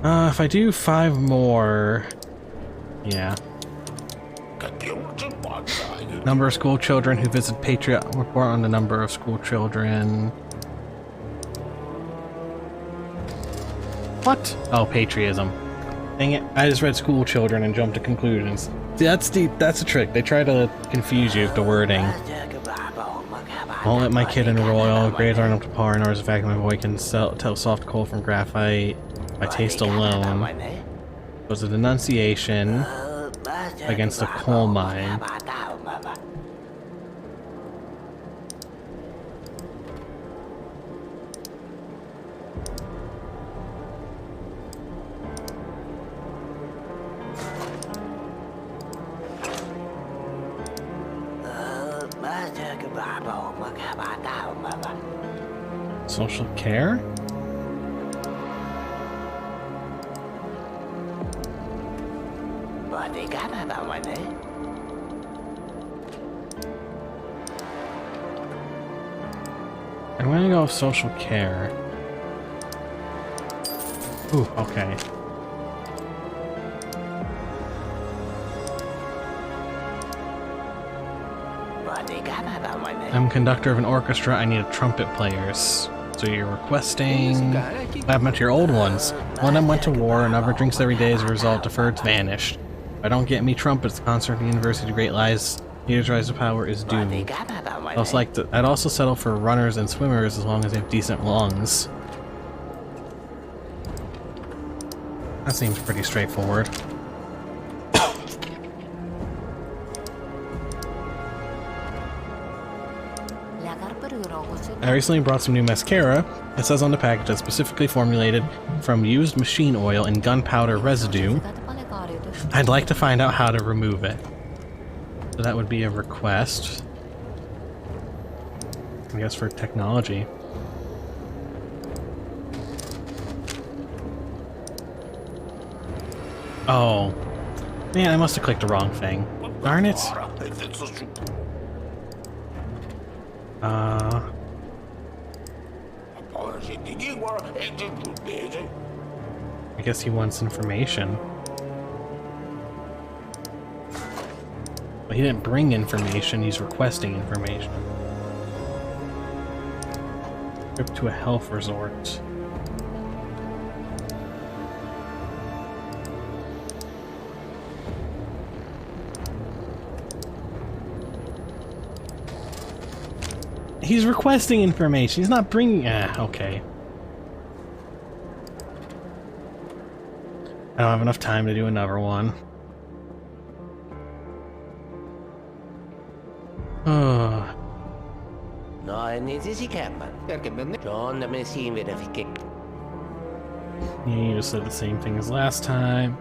If I do 5 more... Yeah. Number of school children who visit Patriot. Report on the number of school children. What? Oh, patriotism. Dang it! I just read school children and jumped to conclusions. See, that's a trick. They try to confuse you with the wording. Won't let my kid enroll. Grades aren't up to par, nor is the fact that my boy can tell soft coal from graphite by taste alone. It was a denunciation against a coal mine. Social care? I'm gonna go with social care. Ooh, okay. I'm conductor of an orchestra. I need trumpet players. So you're requesting... What happened to your old ones? One of them went to war, another drinks every day as a result, deferred's vanished. If I don't get me trumpets, the concert at the University of Great Lies, Leaders Rise to Power is doomed. I'd also settle for runners and swimmers as long as they have decent lungs. That seems pretty straightforward. I recently brought some new mascara. It says on the package it's specifically formulated from used machine oil and gunpowder residue. I'd like to find out how to remove it. So that would be a request. I guess for technology. Oh. Man, I must have clicked the wrong thing. Darn it. I guess he wants information. But he didn't bring information, he's requesting information. Trip to a health resort. He's requesting information. He's not bringing... okay. I don't have enough time to do another one. Oh. Yeah, you just said the same thing as last time.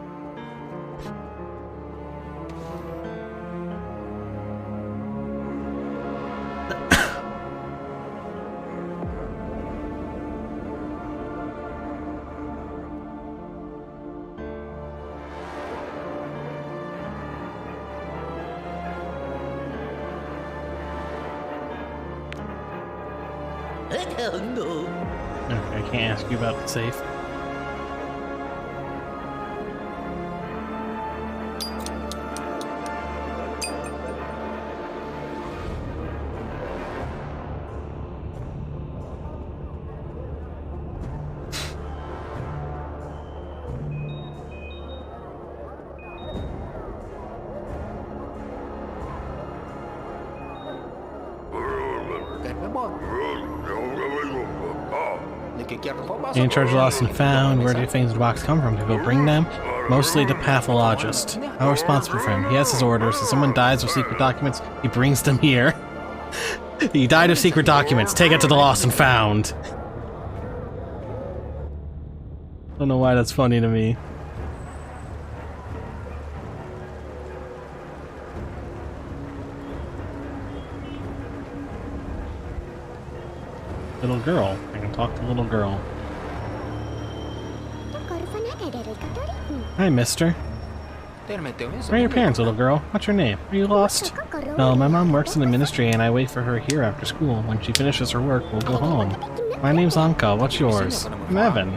Okay, I can't ask you about the safe. In charge of lost and found. Where do things in the box come from? To go bring them? Mostly the pathologist. I'm responsible for him. He has his orders. If someone dies with secret documents, he brings them here. He died of secret documents. Take it to the lost and found. I don't know why that's funny to me. Little girl. I can talk to little girl. Hi, mister. Where are your parents, little girl? What's your name? Are you lost? No, my mom works in the ministry and I wait for her here after school. When she finishes her work, we'll go home. My name's Anka. What's yours? I'm Evan.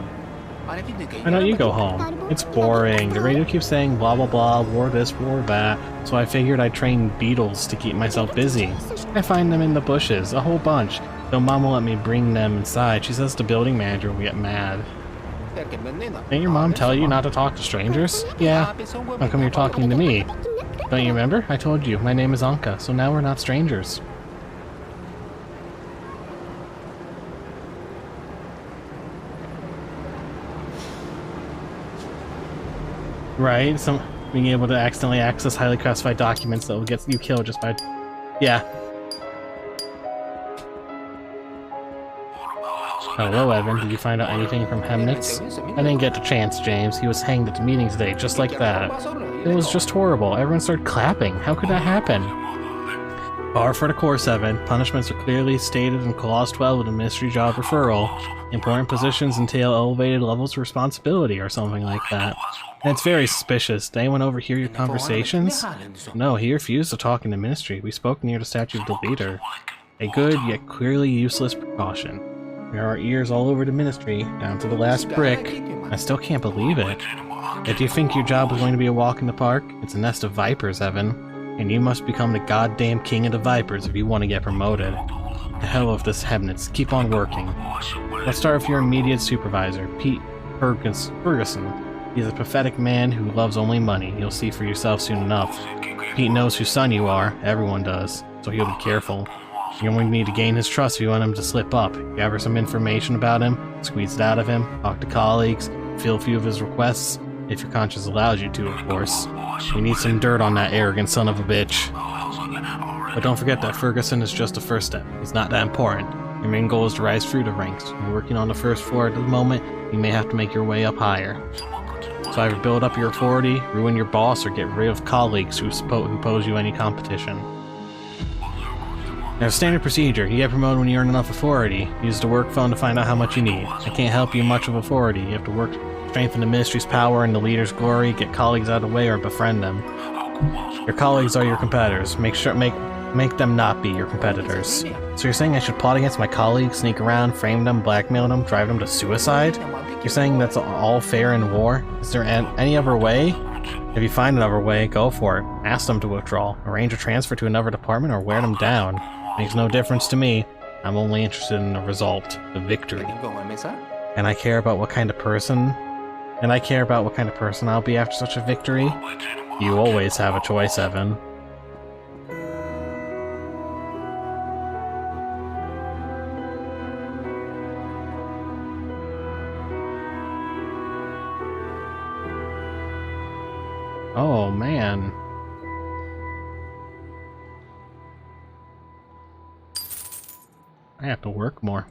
Why don't you go home? It's boring. The radio keeps saying blah blah blah, war this, war that, so I figured I'd train beetles to keep myself busy. I find them in the bushes, a whole bunch. Though Mom won't let me bring them inside. She says the building manager will get mad. Didn't your mom tell you not to talk to strangers? Yeah. How come you're talking to me? Don't you remember? I told you, my name is Anka, so now we're not strangers. Right? Being able to accidentally access highly classified documents that will get you killed just by... Yeah. Hello, Evan. Did you find out anything from Hemnitz? I didn't get the chance, James. He was hanged at the meeting today, just like that. It was just horrible. Everyone started clapping. How could that happen? Bar for the course, Evan. Punishments are clearly stated in Clause 12 of the Ministry Job Referral. Important positions entail elevated levels of responsibility or something like that. And it's very suspicious. Did anyone overhear your conversations? No, he refused to talk in the Ministry. We spoke near the statue of the leader. A good, yet clearly useless precaution. There are ears all over the Ministry, down to the last brick. I still can't believe it. If you think your job is going to be a walk in the park, it's a nest of vipers, Evan. And you must become the goddamn king of the vipers if you want to get promoted. The hell with this Hemnitz. Keep on working. Let's start with your immediate supervisor, Pete Ferguson. He's a pathetic man who loves only money. You'll see for yourself soon enough. Pete knows whose son you are. Everyone does. So he'll be careful. You're going to need to gain his trust if you want him to slip up. Gather some information about him, squeeze it out of him, talk to colleagues, fill a few of his requests, if your conscience allows you to, of course. We need some dirt on that arrogant son of a bitch. But don't forget that Ferguson is just the first step. He's not that important. Your main goal is to rise through the ranks. You're working on the first floor at the moment, you may have to make your way up higher. So either build up your authority, ruin your boss, or get rid of colleagues who pose you any competition. There's a standard procedure. You get promoted when you earn enough authority. Use the work phone to find out how much you need. I can't help you much of authority. You have to work to strengthen the ministry's power and the leader's glory, get colleagues out of the way, or befriend them. Your colleagues are your competitors. Make them not be your competitors. So you're saying I should plot against my colleagues, sneak around, frame them, blackmail them, drive them to suicide? You're saying that's all fair in war? Is there any other way? If you find another way, go for it. Ask them to withdraw, arrange a transfer to another department, or wear them down. Makes no difference to me. I'm only interested in the result, the victory. And I care about what kind of person I'll be after such a victory. You always have a choice, Evan. Oh, man. I have to work more.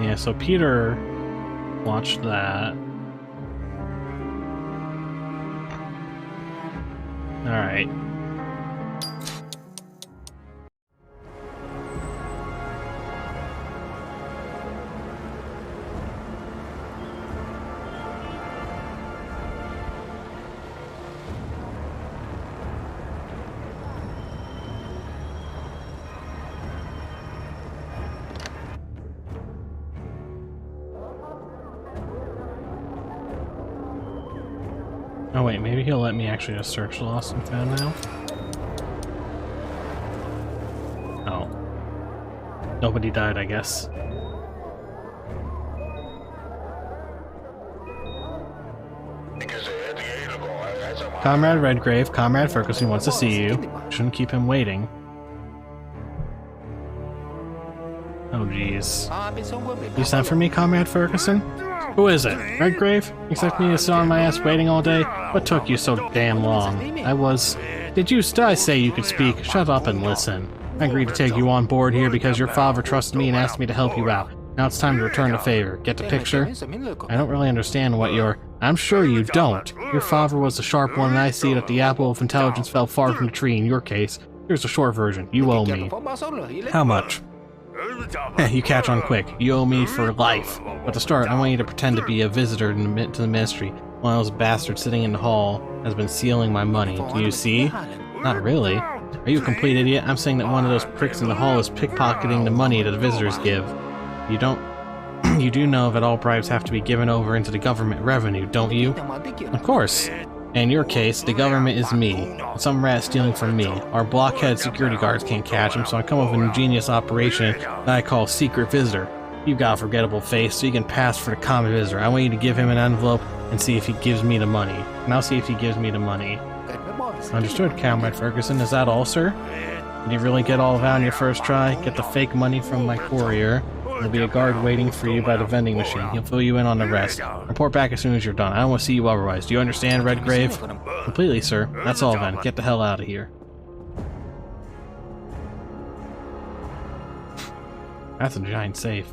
Yeah, so Peter watched that. Alright. Oh wait, maybe he'll let me actually just search lost and found now? Oh. Nobody died, I guess. Comrade Redgrave, Comrade Ferguson wants to see you. Shouldn't keep him waiting. Oh jeez. You sent for me, Comrade Ferguson? Who is it? Redgrave? You expect me to sit on my ass waiting all day? What took you so damn long? Did I say you could speak? Shut up and listen. I agreed to take you on board here because your father trusted me and asked me to help you out. Now it's time to return the favor. Get the picture? I don't really understand what you're... I'm sure you don't. Your father was the sharp one and I see that the apple of intelligence fell far from the tree in your case. Here's the short version. You owe me. How much? You catch on quick. You owe me for life. But to start, I want you to pretend to be a visitor to the ministry. One of those bastards sitting in the hall has been stealing my money. Do you see? Not really. Are you a complete idiot? I'm saying that one of those pricks in the hall is pickpocketing the money that the visitors give. You do know that all bribes have to be given over into the government revenue, don't you? Of course. In your case, the government is me. Some rat stealing from me. Our blockhead security guards can't catch him, so I come up with an ingenious operation that I call Secret Visitor. You've got a forgettable face, so you can pass for the common visitor. I want you to give him an envelope and see if he gives me the money. And I'll see if he gives me the money. Understood, Comrade Ferguson. Is that all, sir? Did you really get all of that on your first try? Get the fake money from my courier. There'll be a guard waiting for you by the vending machine. He'll fill you in on the rest. Report back as soon as you're done. I don't want to see you otherwise. Do you understand, Redgrave? Completely, sir. That's all then. Get the hell out of here. That's a giant safe.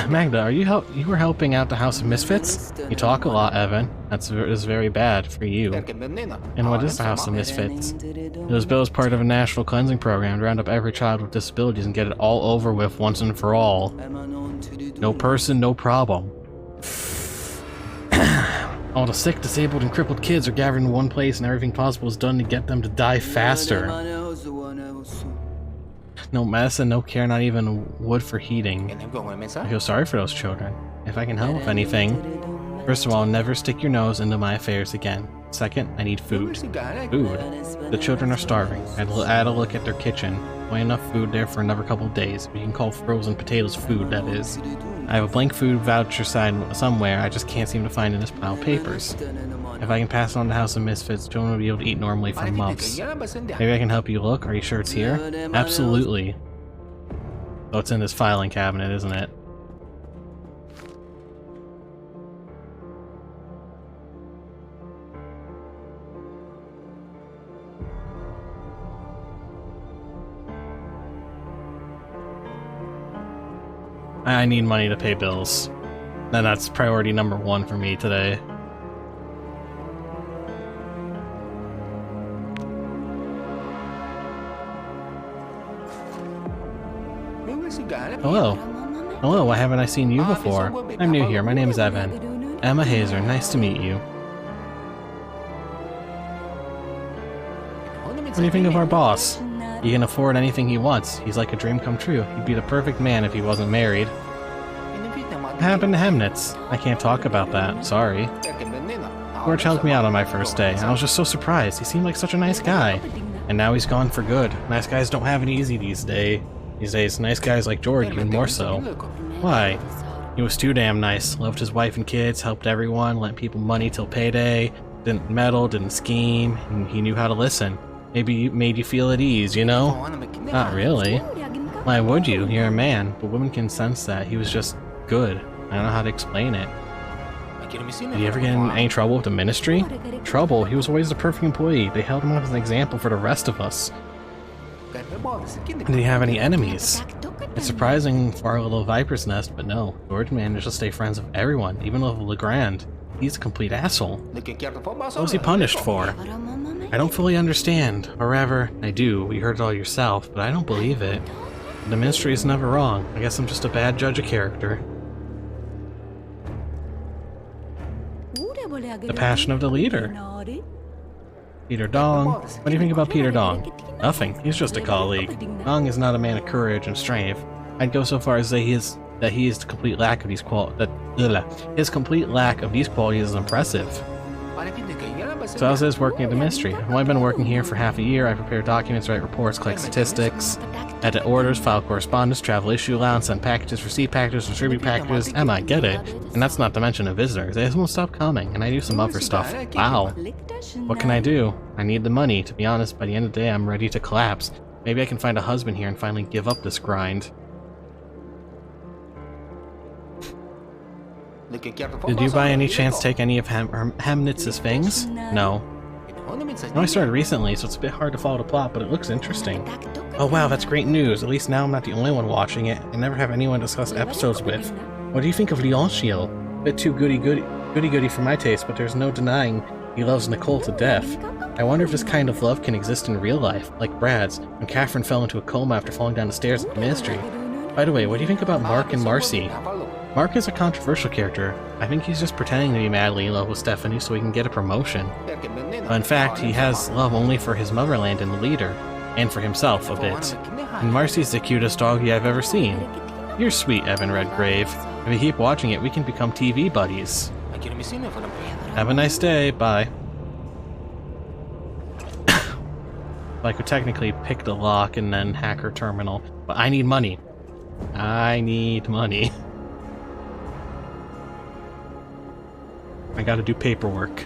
Magda, are you were helping out the House of Misfits? You talk a lot, Evan. Is very bad for you. And what is the House of Misfits? It was built as part of a national cleansing program to round up every child with disabilities and get it all over with once and for all. No person, no problem. All the sick, disabled, and crippled kids are gathered in one place, and everything possible is done to get them to die faster. No medicine, no care, not even wood for heating. I feel sorry for those children. If I can help with anything... First of all, never stick your nose into my affairs again. Second, I need food. Food? The children are starving. I had a look at their kitchen. Only enough food there for another couple of days. We can call frozen potatoes food, that is. I have a blank food voucher sign somewhere, I just can't seem to find in this pile of papers. If I can pass it on to House of Misfits, children will be able to eat normally for months. Maybe I can help you look? Are you sure it's here? Absolutely. Oh, it's in this filing cabinet, isn't it? I need money to pay bills. And that's priority number 1 for me today. Hello. Hello, why haven't I seen you before? I'm new here, my name is Evan. Emma Hazer, nice to meet you. What do you think of our boss? He can afford anything he wants. He's like a dream come true. He'd be the perfect man if he wasn't married. What happened to Hemnitz? I can't talk about that, sorry. George helped me out on my first day, and I was just so surprised. He seemed like such a nice guy. And now he's gone for good. Nice guys don't have it easy these days. Nice guys like George even more so. Why? He was too damn nice. Loved his wife and kids, helped everyone, lent people money till payday, didn't meddle, didn't scheme, and he knew how to listen. Maybe made you feel at ease, you know? Not really. Why would you? You're a man, but women can sense that. He was just good. I don't know how to explain it. Did he ever get in any trouble with the ministry? Trouble? He was always the perfect employee. They held him up as an example for the rest of us. Did he have any enemies? It's surprising for our little viper's nest, but no. George managed to stay friends with everyone, even with Legrand. He's a complete asshole. What was he punished for? I don't fully understand. Or rather, I do. You heard it all yourself, but I don't believe it. The ministry is never wrong. I guess I'm just a bad judge of character. The passion of the leader. Peter Dong. What do you think about Peter Dong? Nothing. He's just a colleague. Dong is not a man of courage and strength. I'd go so far as say he is the complete lack of these his complete lack of these qualities is impressive. So how's this working at the ministry? I've only been working here for half a year. I prepare documents, write reports, collect statistics, edit orders, file correspondence, travel issue allowance, send packages, receive packages, distribute packages. Emma, I get it. And that's not to mention the visitors. They just won't stop coming, and I do some other stuff. Wow. What can I do? I need the money. To be honest, by the end of the day, I'm ready to collapse. Maybe I can find a husband here and finally give up this grind. Did you by any chance take any of Hemnitz's things? No. I started recently, so it's a bit hard to follow the plot, but it looks interesting. Oh wow, that's great news. At least now I'm not the only one watching it. I never have anyone to discuss episodes with. What do you think of Leontiel? Bit too goody-goody for my taste, but there's no denying he loves Nicole to death. I wonder if this kind of love can exist in real life, like Brad's, when Catherine fell into a coma after falling down the stairs at the ministry. By the way, what do you think about Mark and Marcy? Mark is a controversial character. I think he's just pretending to be madly in love with Stephanie so he can get a promotion. But in fact, he has love only for his motherland and the leader, and for himself a bit. And Marcy's the cutest doggy I've ever seen. You're sweet, Evan Redgrave. If we keep watching it, we can become TV buddies. Have a nice day, bye. I could technically pick the lock and then hack her terminal, but I need money. I need money. I gotta do paperwork.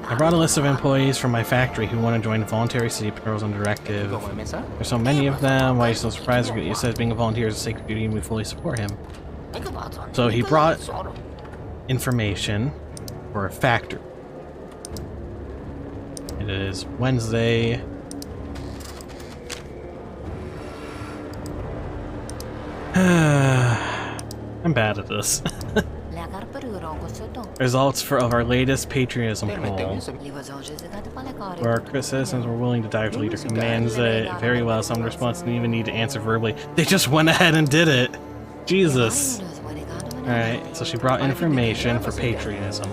I brought a list of employees from my factory who want to join the voluntary city patrols on directive. There's so many of them, why are you so surprised? He says being a volunteer is a sacred duty and we fully support him. So he brought information. for a factory. It is Wednesday. I'm bad at this. Results of our latest patriotism poll. Where our citizens were willing to die for leader commands it very well. Some response didn't even need to answer verbally. They just went ahead and did it. Jesus. Alright, so she brought information for patriotism.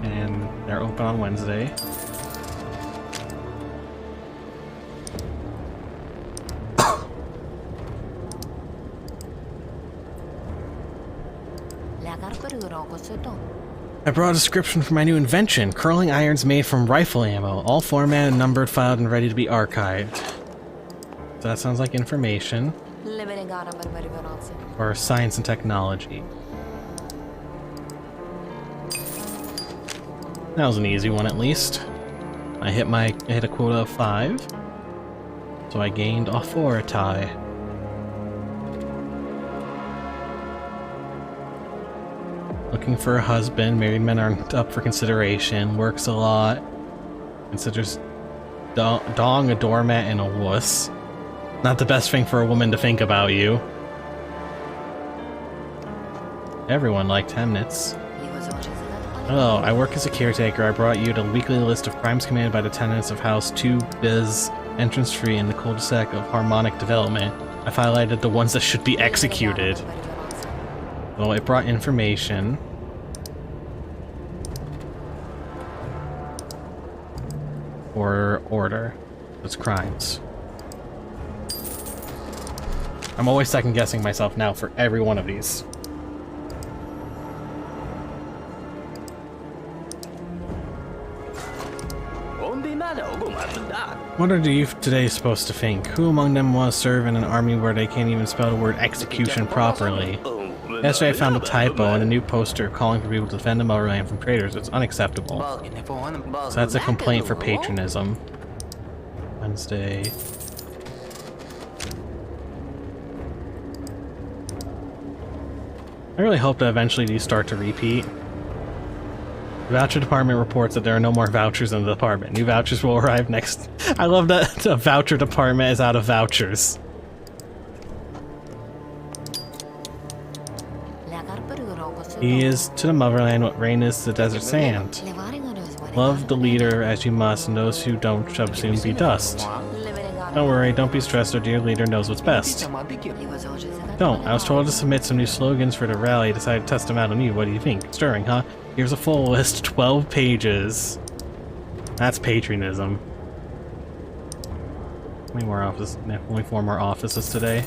And they're open on Wednesday. I brought a description for my new invention, curling irons made from rifle ammo, all formatted and numbered, filed, and ready to be archived. So that sounds like information. Or science and technology. That was an easy one at least. I hit a quota of 5. So I gained authority. Looking for a husband. Married men aren't up for consideration. Works a lot. Considers dong a doormat and a wuss. Not the best thing for a woman to think about you. Everyone liked Hemnitz. Hello, I work as a caretaker. I brought you the weekly list of crimes committed by the tenants of House 2 Biz, entrance free in the cul-de-sac of Harmonic Development. I've highlighted the ones that should be executed. Well, it brought information. Or order. It's crimes. I'm always second guessing myself now for every one of these. What are the youth today supposed to think? Who among them wants to serve in an army where they can't even spell the word execution properly? Yesterday I found a typo and a new poster calling for people to defend the motherland from traitors. It's unacceptable. So that's a complaint for patronism. Wednesday. I really hope that eventually these start to repeat. The voucher department reports that there are no more vouchers in the department. New vouchers will arrive next. I love that the voucher department is out of vouchers. He is to the motherland what rain is to the desert sand. Love the leader as you must, and those who don't shall soon be dust. Don't worry, don't be stressed, our dear leader knows what's best. Don't. I was told to submit some new slogans for the rally. I decided to test them out on you. What do you think? Stirring, huh? Here's a full list, 12 pages. That's patriotism. How many more offices? Only 4 more offices today.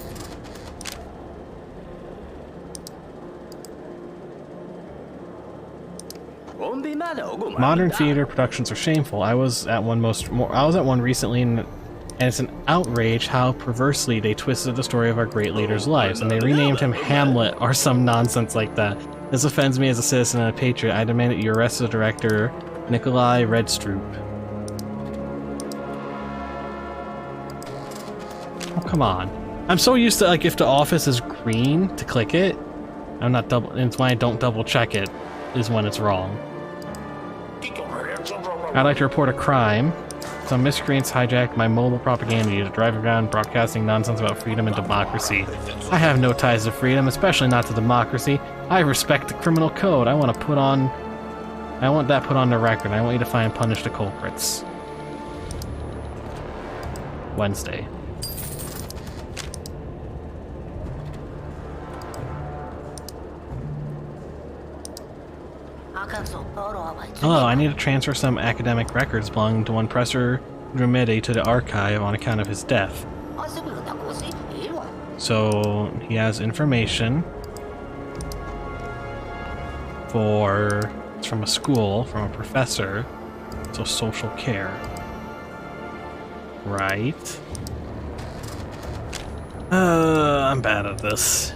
Modern theater productions are shameful. I was at one recently, and it's an outrage how perversely they twisted the story of our great leader's lives, and they renamed him Hamlet or some nonsense like that. This offends me as a citizen and a patriot. I demand that you arrest the director, Nikolai Redstroop. Oh, come on. I'm so used to, like, if the office is green, to click it. It's why I don't double check it, is when it's wrong. I'd like to report a crime. Some miscreants hijacked my mobile propaganda unit, driving around broadcasting nonsense about freedom and democracy. I have no ties to freedom, especially not to democracy. I respect the criminal code. I want that put on the record. I want you to find and punish the culprits. Wednesday. Hello, I need to transfer some academic records belonging to one Professor Dramede to the archive on account of his death. So he has information it's from a school, from a professor, so social care. Right. I'm bad at this.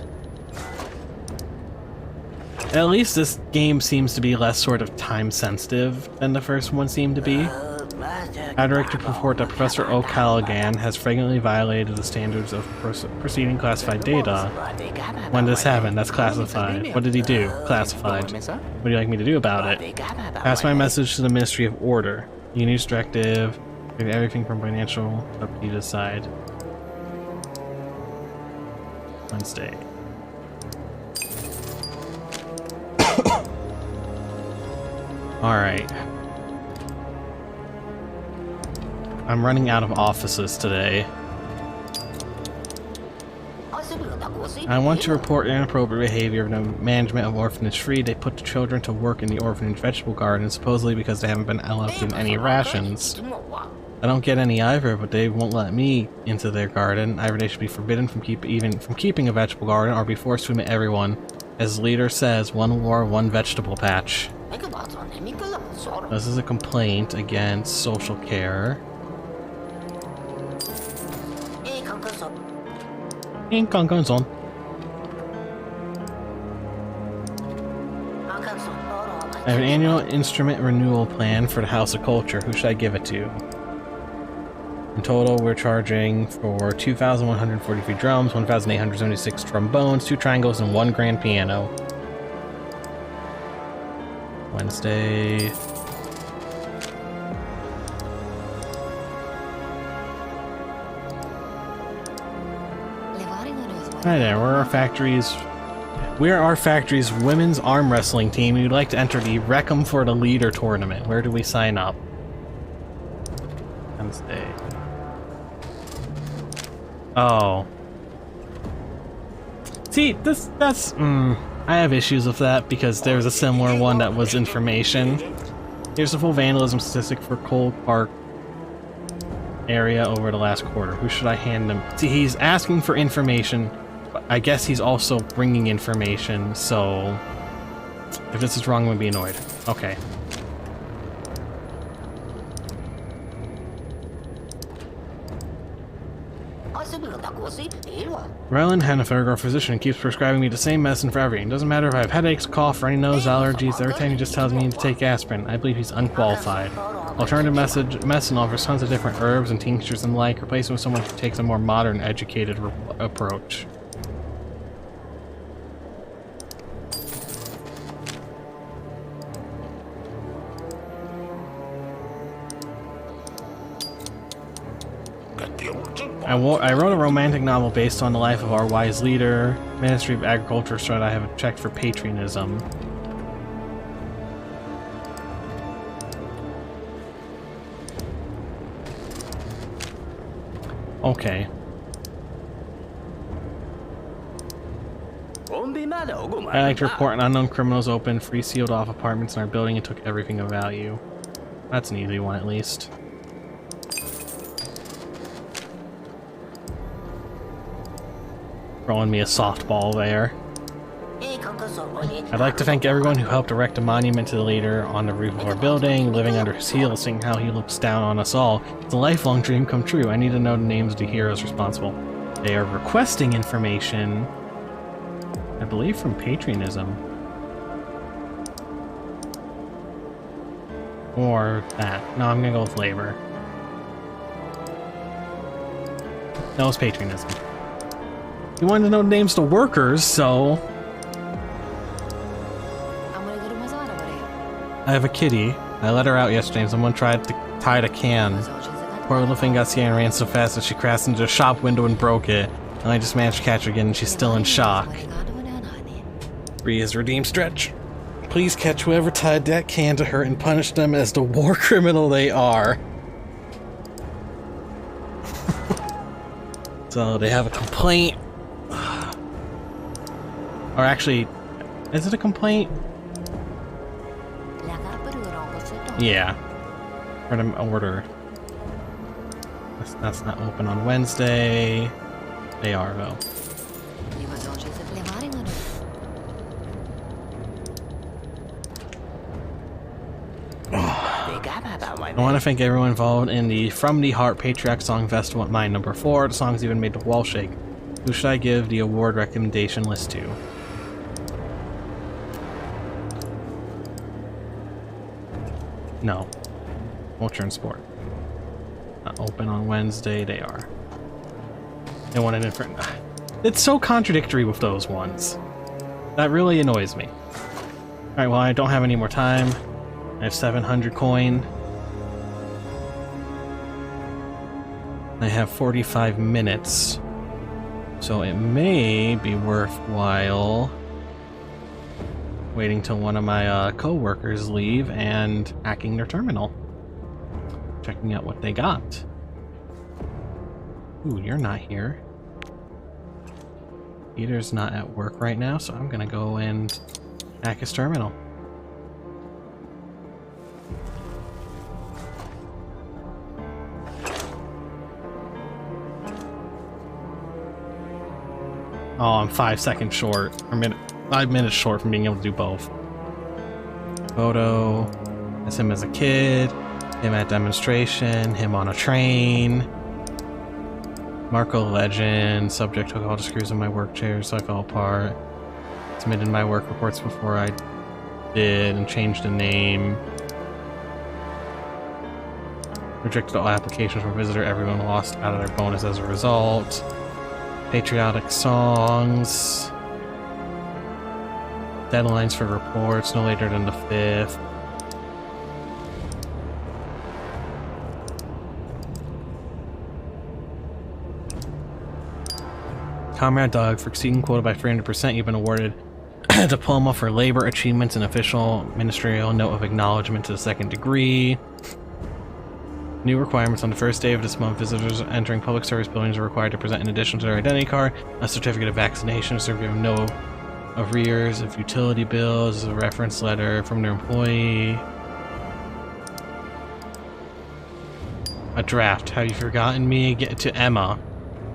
At least this game seems to be less sort of time sensitive than the first one seemed to be. I'd like to report that Professor O'Callaghan has frequently violated the standards of proceeding classified data. When did this happen? That's classified. What did he do? Classified. What do you like me to do about it? Pass my message to the Ministry of Order. Union's directive. Everything from financial up to you decide. Wednesday. Alright. I'm running out of offices today. I want to report inappropriate behavior of the management of Orphanage 3. They put the children to work in the orphanage vegetable garden, supposedly because they haven't been allowed any rations. I don't get any either, but they won't let me into their garden. Either they should be forbidden from keeping a vegetable garden, or be forced to admit everyone. As the leader says, one war, one vegetable patch. This is a complaint against social care. I have an annual instrument renewal plan for the House of Culture. Who should I give it to? In total, we're charging for 2,143 drums, 1,876 trombones, 2 triangles, and 1 grand piano. Wednesday. Hi there, we're our factory's women's arm wrestling team. We'd like to enter the Wreck 'em for the Leader tournament. Where do we sign up? Wednesday. Oh. See, that's I have issues with that because there's a similar one that was information. Here's the full vandalism statistic for Cole Park area over the last quarter. Who should I hand them? See, he's asking for information, but I guess he's also bringing information, so if this is wrong, I'm gonna be annoyed. Okay. Rylan Hennifer, our physician, keeps prescribing me the same medicine for everything. Doesn't matter if I have headaches, cough, or any nose allergies. Every time he just tells me to take aspirin. I believe he's unqualified. Alternative medicine offers tons of different herbs and tinctures and the like. Replace him with someone who takes a more modern, educated approach. I wrote a romantic novel based on the life of our wise leader. Ministry of Agriculture said I have checked for patriotism. Okay. I'd like to report an unknown criminals opened 3 sealed off apartments in our building and took everything of value. That's an easy one at least. Throwing me a softball there. I'd like to thank everyone who helped erect a monument to the leader on the roof of our building, living under his heel, seeing how he looks down on us all. It's a lifelong dream come true. I need to know the names of the heroes responsible. They are requesting information, I believe, from patriotism. Or that. No, I'm gonna go with labor. No, it's patriotism. You wanted to know the names to workers, so... I have a kitty. I let her out yesterday and someone tried to tie the can. Poor little thing got scared and ran so fast that she crashed into a shop window and broke it. And I just managed to catch her again and she's still in shock. 3 is redeemed stretch. Please catch whoever tied that can to her and punish them as the war criminal they are. So they have a complaint. Or actually, is it a complaint? Yeah. For the order. That's not open on Wednesday. They are, though. I want to thank everyone involved in the From the Heart Patriotic Song Festival at mine number 4. The songs even made the wall shake. Who should I give the award recommendation list to? No. Culture and sport. Not open on Wednesday, they are. They want it in front. It's so contradictory with those ones. That really annoys me. Alright, well, I don't have any more time. I have 700 coin. I have 45 minutes. So it may be worthwhile waiting till one of my co-workers leave and hacking their terminal. Checking out what they got. Ooh, you're not here. Peter's not at work right now, so I'm gonna go and hack his terminal. Oh, I'm 5 seconds short. Or 5 minutes short from being able to do both. Photo. That's him as a kid. Him at demonstration. Him on a train. Marco Legend. Subject took all the screws in my work chair, so I fell apart. Submitted my work reports before I did and changed the name. Rejected all applications from visitor. Everyone lost out of their bonus as a result. Patriotic songs. Deadlines for reports no later than the 5th. Comrade Dog, for exceeding quota by 300%, you've been awarded a diploma for labor achievements and official ministerial note of acknowledgement to the 2nd degree. New requirements on the first day of this month. Visitors entering public service buildings are required to present, in addition to their identity card, a certificate of vaccination, a certificate of no arrears of utility bills, a reference letter from their employee. A draft. Have you forgotten me? Get to Emma.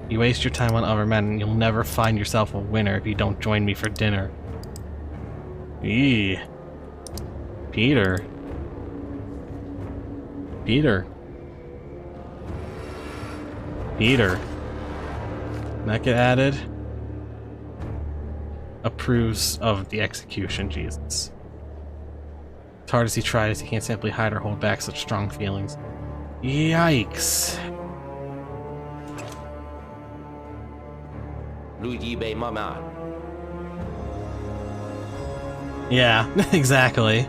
You waste your time on other men, and you'll never find yourself a winner if you don't join me for dinner. Eee. Peter. Peter. Peter. Can that get added? Approves of the execution, Jesus. As hard as he tries, he can't simply hide or hold back such strong feelings. Yikes. Yeah, exactly.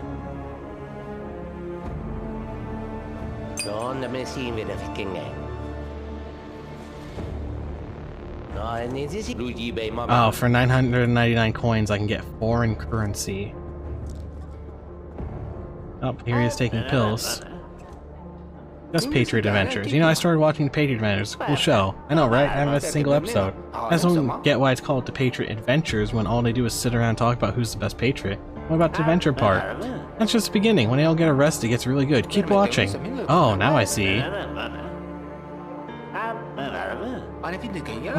Oh, for 999 coins I can get foreign currency. Oh, here he is taking pills. That's Patriot Adventures. You know, I started watching the Patriot Adventures. It's a cool show. I know, right? I haven't missed a single episode. I just don't get why it's called the Patriot Adventures when all they do is sit around and talk about who's the best Patriot. What about the adventure part? That's just the beginning. When they all get arrested, it gets really good. Keep watching. Oh, now I see. I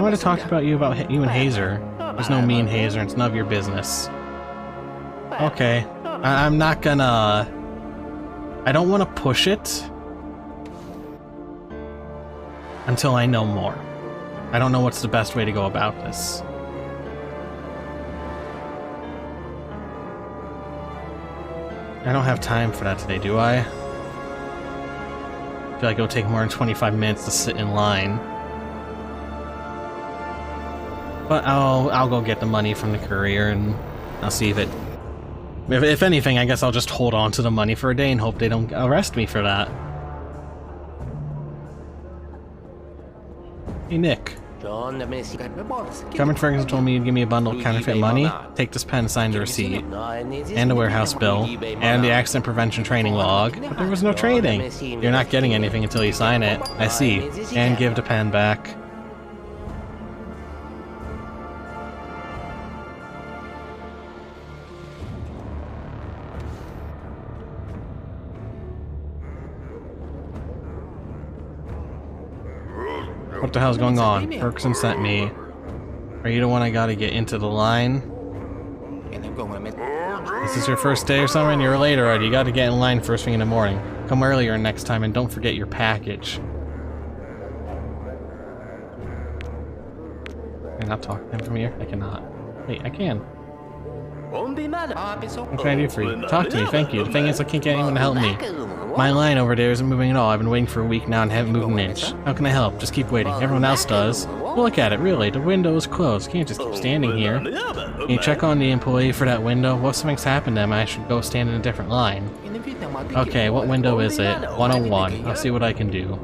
want to talk about you and Hazer. There's no me and Hazer, and it's none of your business. Okay. I'm not gonna... I don't want to push it until I know more. I don't know what's the best way to go about this. I don't have time for that today, do I? I feel like it'll take more than 25 minutes to sit in line. But I'll go get the money from the courier and I'll see if it... If anything, I guess I'll just hold on to the money for a day and hope they don't arrest me for that. Hey, Nick. Carmen Ferguson told me you'd give me a bundle of counterfeit money. Take this pen and sign the receipt. And a warehouse bill. And the accident prevention training log. But there was no trading. You're not getting anything until you sign it. I see. And give the pen back. What the hell's going on? Ferguson sent me. Are you the one I gotta get into the line? This is your first day or something? You're late already. You gotta get in line first thing in the morning. Come earlier next time and don't forget your package. Can I not talk to him from here? I cannot. Wait, I can. What can I do for you? Talk to me, thank you. The thing is, I can't get anyone to help me. My line over there isn't moving at all. I've been waiting for a week now and haven't moved an inch. How can I help? Just keep waiting. Everyone else does. Well, look at it, really. The window is closed. Can't just keep standing here. Can you check on the employee for that window? What if something's happened to them? I should go stand in a different line. Okay, what window is it? 101. I'll see what I can do.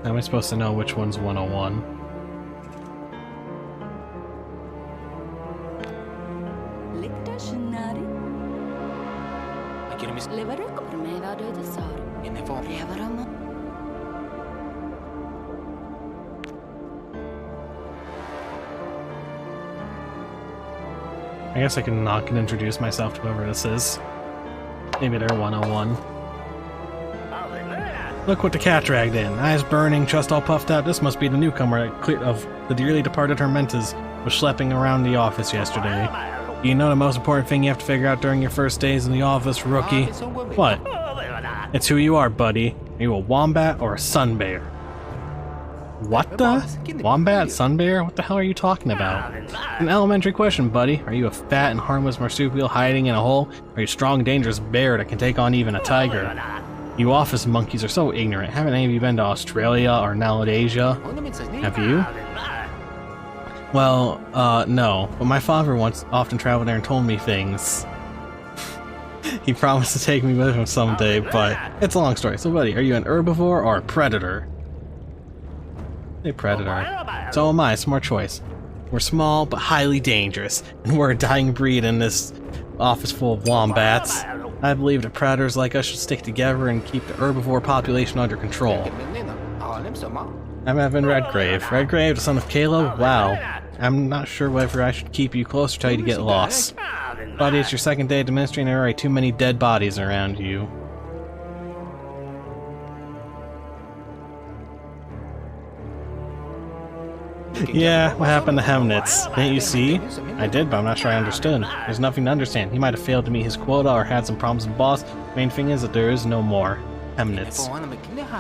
How am I supposed to know which one's 101? I guess I can knock and introduce myself to whoever this is. Maybe they're 101. Look what the cat dragged in. Eyes burning, chest all puffed out. This must be the newcomer of the dearly departed Hermentas was schlepping around the office yesterday. You know the most important thing you have to figure out during your first days in the office, rookie? What? It's who you are, buddy. Are you a wombat or a sun bear? What the? Wombat? Sun bear? What the hell are you talking about? An elementary question, buddy. Are you a fat and harmless marsupial hiding in a hole? Or are you a strong, dangerous bear that can take on even a tiger? You office monkeys are so ignorant. Haven't any of you been to Australia or Nowadasia? Have you? Well, no. But my father once often traveled there and told me things. He promised to take me with him someday, but it's a long story. So, buddy, are you an herbivore or a predator? A predator. So am I. Smart choice. We're small but highly dangerous, and we're a dying breed in this office full of wombats. I believe that predators like us should stick together and keep the herbivore population under control. I'm Evan Redgrave. Redgrave, the son of Caleb? Wow. I'm not sure whether I should keep you close or tell you to get lost. Buddy, it's your second day at the ministry and there are already too many dead bodies around you. Yeah, what happened to Hemnitz? Didn't you see? I did, but I'm not sure I understood. There's nothing to understand. He might have failed to meet his quota or had some problems with boss. Main thing is that there is no more. Hemnitz.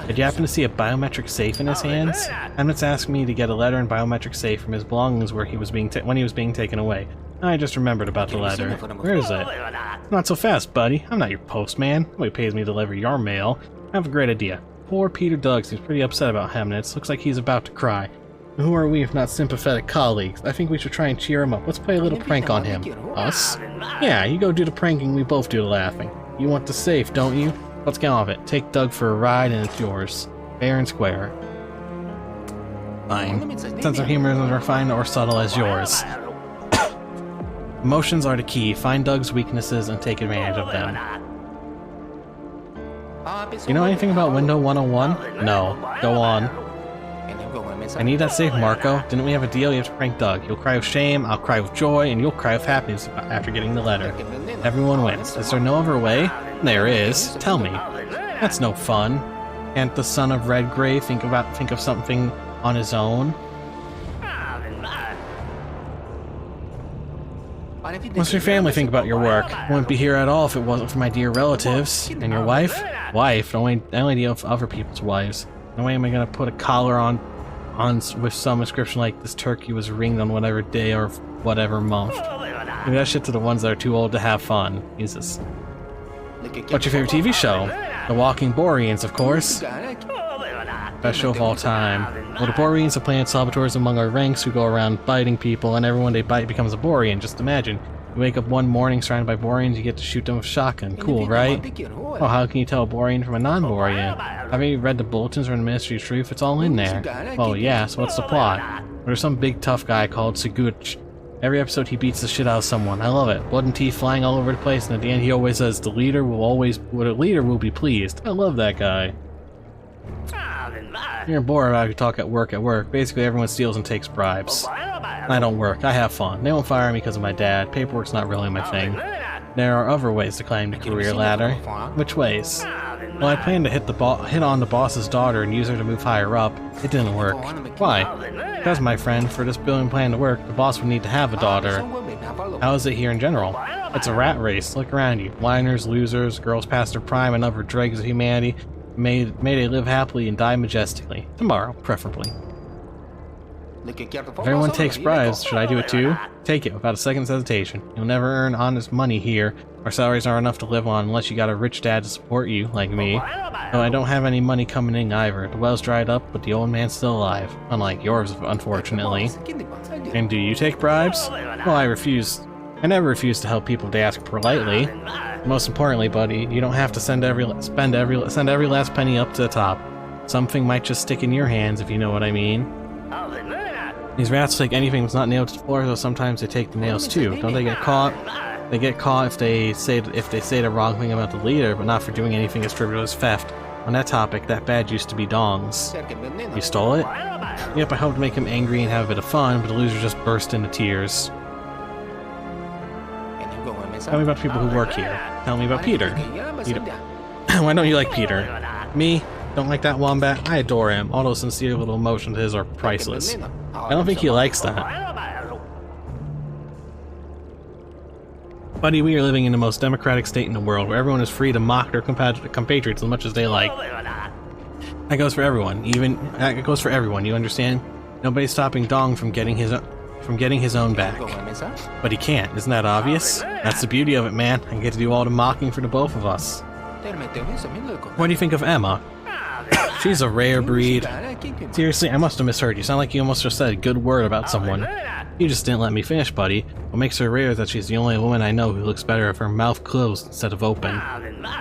Did you happen to see a biometric safe in his hands? Hemnitz asked me to get a letter and biometric safe from his belongings where he was being when he was being taken away. I just remembered about the letter. Where is it? Not so fast, buddy. I'm not your postman. Nobody pays me to deliver your mail. I have a great idea. Poor Peter Doug seems pretty upset about Hemnitz. Looks like he's about to cry. Who are we if not sympathetic colleagues? I think we should try and cheer him up. Let's play a little prank on him. Us? Yeah, you go do the pranking, we both do the laughing. You want the safe, don't you? Let's get on with it. Take Doug for a ride and it's yours. Fair and square. Fine. Sense of humor is as refined or subtle as yours. Emotions are the key. Find Doug's weaknesses and take advantage of them. You know anything about Window 101? No. Go on. I need that safe, Marco. Didn't we have a deal? You have to prank Doug. He'll cry with shame, I'll cry with joy, and you'll cry with happiness after getting the letter. Everyone wins. Is there no other way? There is. Tell me. That's no fun. Can't the son of Redgrave think of something on his own? What's your family think about your work? I wouldn't be here at all if it wasn't for my dear relatives. And your wife? Wife? I only deal with other people's wives. No way am I gonna put a collar on with some inscription like this turkey was ringed on whatever day or whatever month. Maybe that shit to the ones that are too old to have fun. Jesus. What's your favorite TV show? The Walking Boreans, of course. Best show of all time. Well, the Boreans are planet Salvatores among our ranks who go around biting people, and everyone they bite becomes a Borean. Just imagine. You wake up one morning surrounded by Boreans, you get to shoot them with a shotgun. Cool, right? Oh, how can you tell a Borean from a non-Borean? Have you read the bulletins from the Ministry of Truth? It's all in there. Oh yeah, so what's the plot? There's some big tough guy called Seguch. Every episode he beats the shit out of someone. I love it. Blood and teeth flying all over the place, and at the end he always says, the leader will be pleased. I love that guy. You're bored about you talk at work. Basically everyone steals and takes bribes. I don't work. I have fun. They won't fire me because of my dad. Paperwork's not really my thing. There are other ways to climb the career ladder. Which ways? Well, I planned to hit on the boss's daughter and use her to move higher up. It didn't work. Why? Because, my friend, for this billion plan to work, the boss would need to have a daughter. How is it here in general? It's a rat race. Look around you. Whiners, losers, girls past their prime, and other dregs of humanity. May they live happily and die majestically. Tomorrow, preferably. If everyone takes bribes, should I do it too? Take it without a second's hesitation. You'll never earn honest money here. Our salaries aren't enough to live on unless you got a rich dad to support you, like me. No, I don't have any money coming in either. The well's dried up, but the old man's still alive. Unlike yours, unfortunately. And do you take bribes? Well, I refuse. I never refuse to help people if they ask politely. Most importantly, buddy, you don't have to send every last penny up to the top. Something might just stick in your hands, if you know what I mean. These rats take anything that's not nailed to the floor, though sometimes they take the nails too. Don't they get caught? They get caught if they say the wrong thing about the leader, but not for doing anything as trivial as theft. On that topic, that badge used to be Dong's. You stole it? Yep, I hoped to make him angry and have a bit of fun, but the loser just burst into tears. Tell me about the people who work here. Tell me about Peter. Why don't you like Peter? Me? Don't like that wombat? I adore him. All those sincere little emotions of his are priceless. I don't think he likes that. Buddy, we are living in the most democratic state in the world, where everyone is free to mock their compatriots as much as they like. That goes for everyone. That goes for everyone. You understand? Nobody's stopping Dong from getting his own back. But he can't. Isn't that obvious? That's the beauty of it, man. I get to do all the mocking for the both of us. What do you think of Emma? She's a rare breed. Seriously, I must have misheard. You sound like you almost just said a good word about someone. You just didn't let me finish, buddy. What makes her rare is that she's the only woman I know who looks better with her mouth closed instead of open.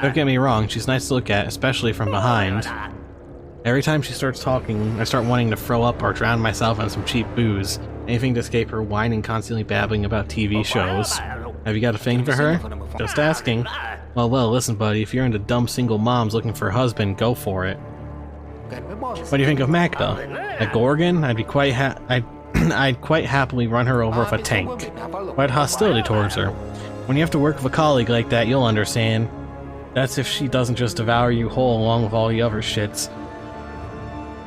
Don't get me wrong, she's nice to look at, especially from behind. Every time she starts talking, I start wanting to throw up or drown myself in some cheap booze. Anything to escape her whining, constantly babbling about TV shows. Have you got a thing for her? Just asking. Well, listen, buddy, if you're into dumb single moms looking for a husband, go for it. What do you think of Magda? A Gorgon? I'd quite happily run her over with a tank. Quite hostility towards her. When you have to work with a colleague like that, you'll understand. That's if she doesn't just devour you whole along with all the other shits.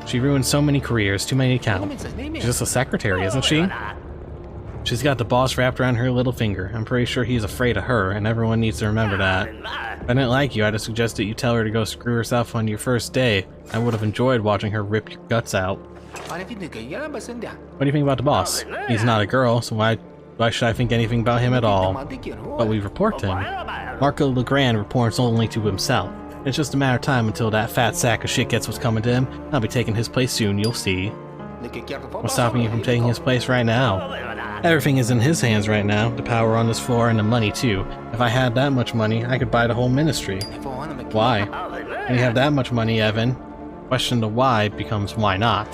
She ruined so many careers, too many to count. She's just a secretary, isn't she? She's got the boss wrapped around her little finger. I'm pretty sure he's afraid of her, and everyone needs to remember that. If I didn't like you, I'd have suggested you tell her to go screw herself on your first day. I would have enjoyed watching her rip your guts out. What do you think about the boss? He's not a girl, so why should I think anything about him at all? But we report to him. Marco Legrand reports only to himself. It's just a matter of time until that fat sack of shit gets what's coming to him. I'll be taking his place soon, you'll see. What's stopping you from taking his place right now? Everything is in his hands right now, the power on this floor and the money too. If I had that much money, I could buy the whole ministry. Why? When you have that much money, Evan, question the why becomes why not.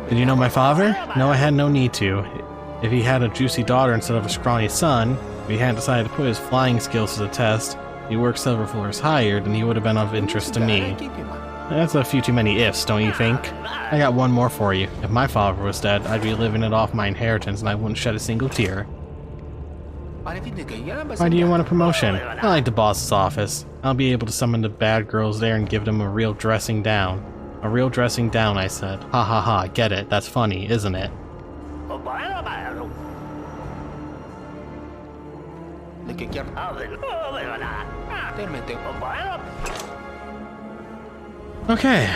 Did you know my father? No, I had no need to. If he had a juicy daughter instead of a scrawny son, if he hadn't decided to put his flying skills to the test, he worked several floors higher, then he would have been of interest to me. That's a few too many ifs, don't you think? I got one more for you. If my father was dead, I'd be living it off my inheritance and I wouldn't shed a single tear. Why do you want a promotion? I like the boss's office. I'll be able to summon the bad girls there and give them a real dressing down. A real dressing down, I said. Ha ha ha, get it. That's funny, isn't it? Okay.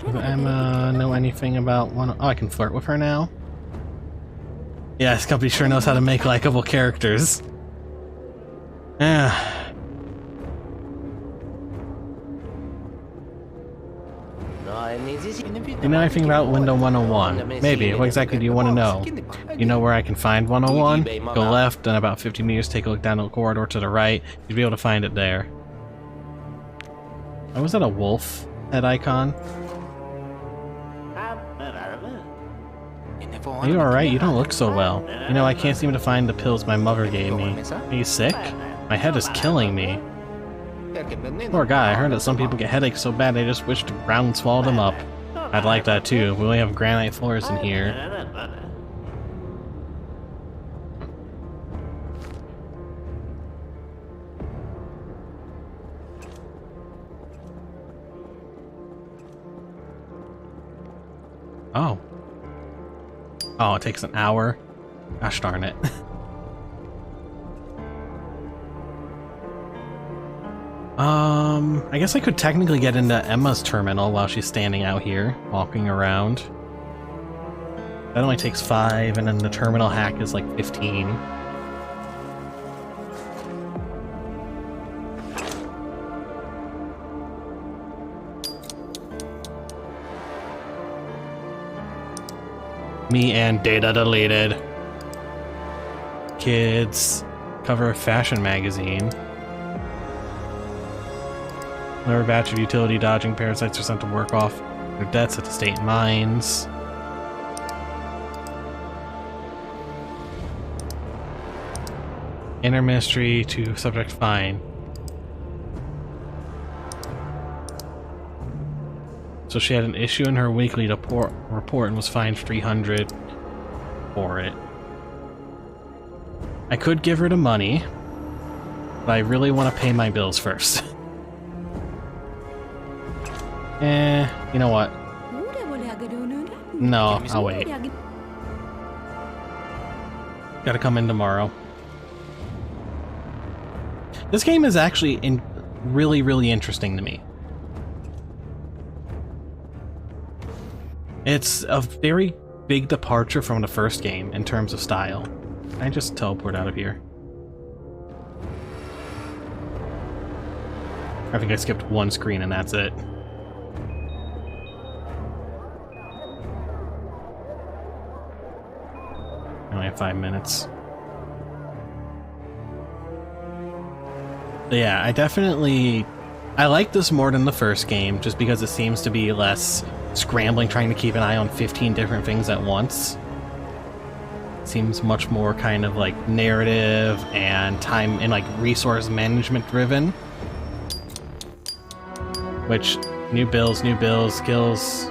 Does Emma know anything about one? Oh, I can flirt with her now? Yeah, this company sure knows how to make likable characters. Yeah. You know anything about Window 101? Maybe. What exactly do you want to know? You know where I can find 101? Go left, and about 50 meters, take a look down the corridor to the right. You'll be able to find it there. Oh, was that a wolf head icon? Are you alright? You don't look so well. You know, I can't seem to find the pills my mother gave me. Are you sick? My head is killing me. Poor guy, I heard that some people get headaches so bad they just wish the ground swallowed them up. I'd like that too. We only have granite floors in here. Oh. Oh, it takes an hour? Gosh darn it. I guess I could technically get into Emma's terminal while she's standing out here, walking around. That only takes 5, and then the terminal hack is like 15. Me and data deleted. Kids. Cover of fashion magazine. Another batch of utility dodging parasites are sent to work off their debts at the state mines. Inner ministry to subject fine. So she had an issue in her weekly report and was fined 300 for it. I could give her the money, but I really want to pay my bills first. You know what? No, I'll wait. Gotta come in tomorrow. This game is actually really, really interesting to me. It's a very big departure from the first game in terms of style. Can I just teleport out of here? I think I skipped one screen and that's it. I only have 5 minutes. But yeah, I like this more than the first game, just because it seems to be less scrambling, trying to keep an eye on 15 different things at once. It seems much more kind of like narrative and time and like resource management driven. Which, new bills, skills.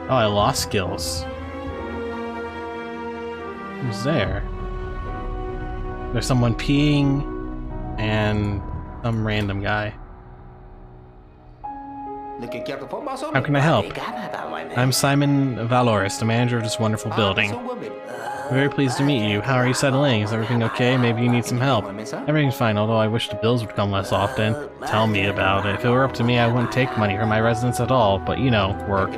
Oh, I lost skills. Who's there? There's someone peeing and some random guy. How can I help? I'm Simon Valoris, the manager of this wonderful building. I'm very pleased to meet you. How are you settling? Is everything okay? Maybe you need some help. Everything's fine, although I wish the bills would come less often. Tell me about it. If it were up to me, I wouldn't take money from my residents at all, but you know, work.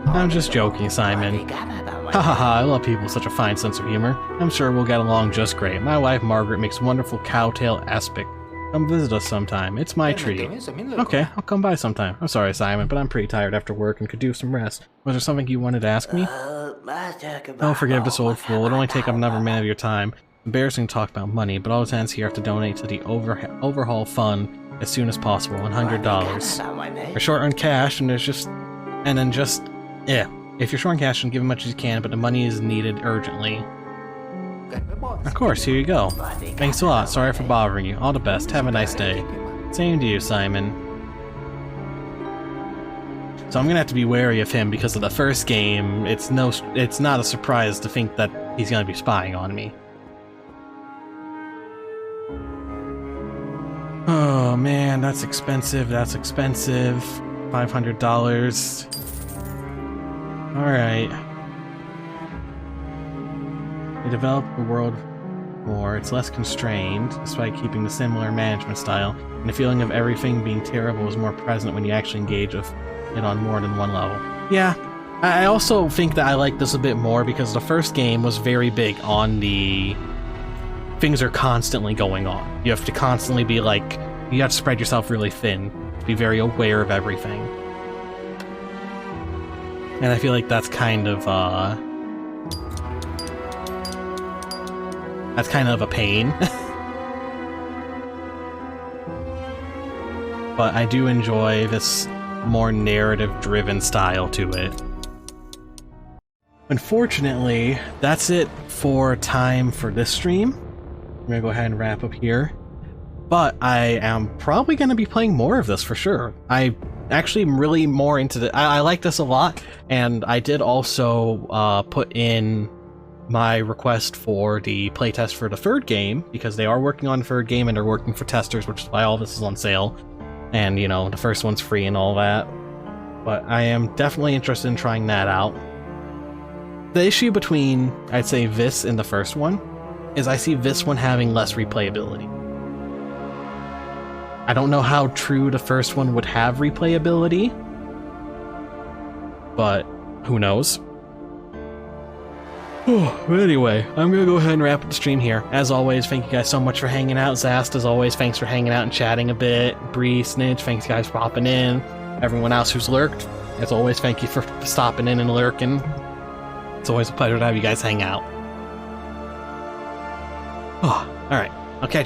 I'm just joking, Simon. Ha ha ha, I love people with such a fine sense of humor. I'm sure we'll get along just great. My wife, Margaret, makes wonderful cowtail aspic. Come visit us sometime. It's my treat. Okay, I'll come by sometime. I'm sorry, Simon, but I'm pretty tired after work and could do some rest. Was there something you wanted to ask me? Oh, forgive this old fool. It'll only take up another minute of your time. Embarrassing to talk about money, but all the tenants here have to donate to the overhaul fund as soon as possible. $100. We're short on cash, and if you're short on cash, then give as much as you can, but the money is needed urgently. Of course, here you go. Thanks a lot. Sorry for bothering you. All the best. Have a nice day. Same to you, Simon. So I'm gonna have to be wary of him because of the first game. It's not a surprise to think that he's gonna be spying on me. Oh man, that's expensive. That's expensive. $500. All right. They develop the world more. It's less constrained, despite keeping the similar management style, and the feeling of everything being terrible is more present when you actually engage with it on more than one level. Yeah, I also think that I like this a bit more because the first game was very big on the things are constantly going on. You have to constantly be like, you have to spread yourself really thin, be very aware of everything. And I feel like that's kind of a pain. But I do enjoy this more narrative-driven style to it. Unfortunately, that's it for time for this stream. I'm gonna go ahead and wrap up here. But I am probably gonna be playing more of this for sure. I actually am really more into the. I like this a lot, and I did also put in my request for the playtest for the third game, because they are working on the third game and they're working for testers, which is why all this is on sale. And, you know, the first one's free and all that. But I am definitely interested in trying that out. The issue between, I'd say, this and the first one is I see this one having less replayability. I don't know how true the first one would have replayability, but who knows? But anyway, I'm gonna go ahead and wrap up the stream here. As always, thank you guys so much for hanging out. Zast, as always, thanks for hanging out and chatting a bit. Bree, Snitch, thanks guys for popping in. Everyone else who's lurked, as always, thank you for stopping in and lurking. It's always a pleasure to have you guys hang out. Oh, alright. Okay.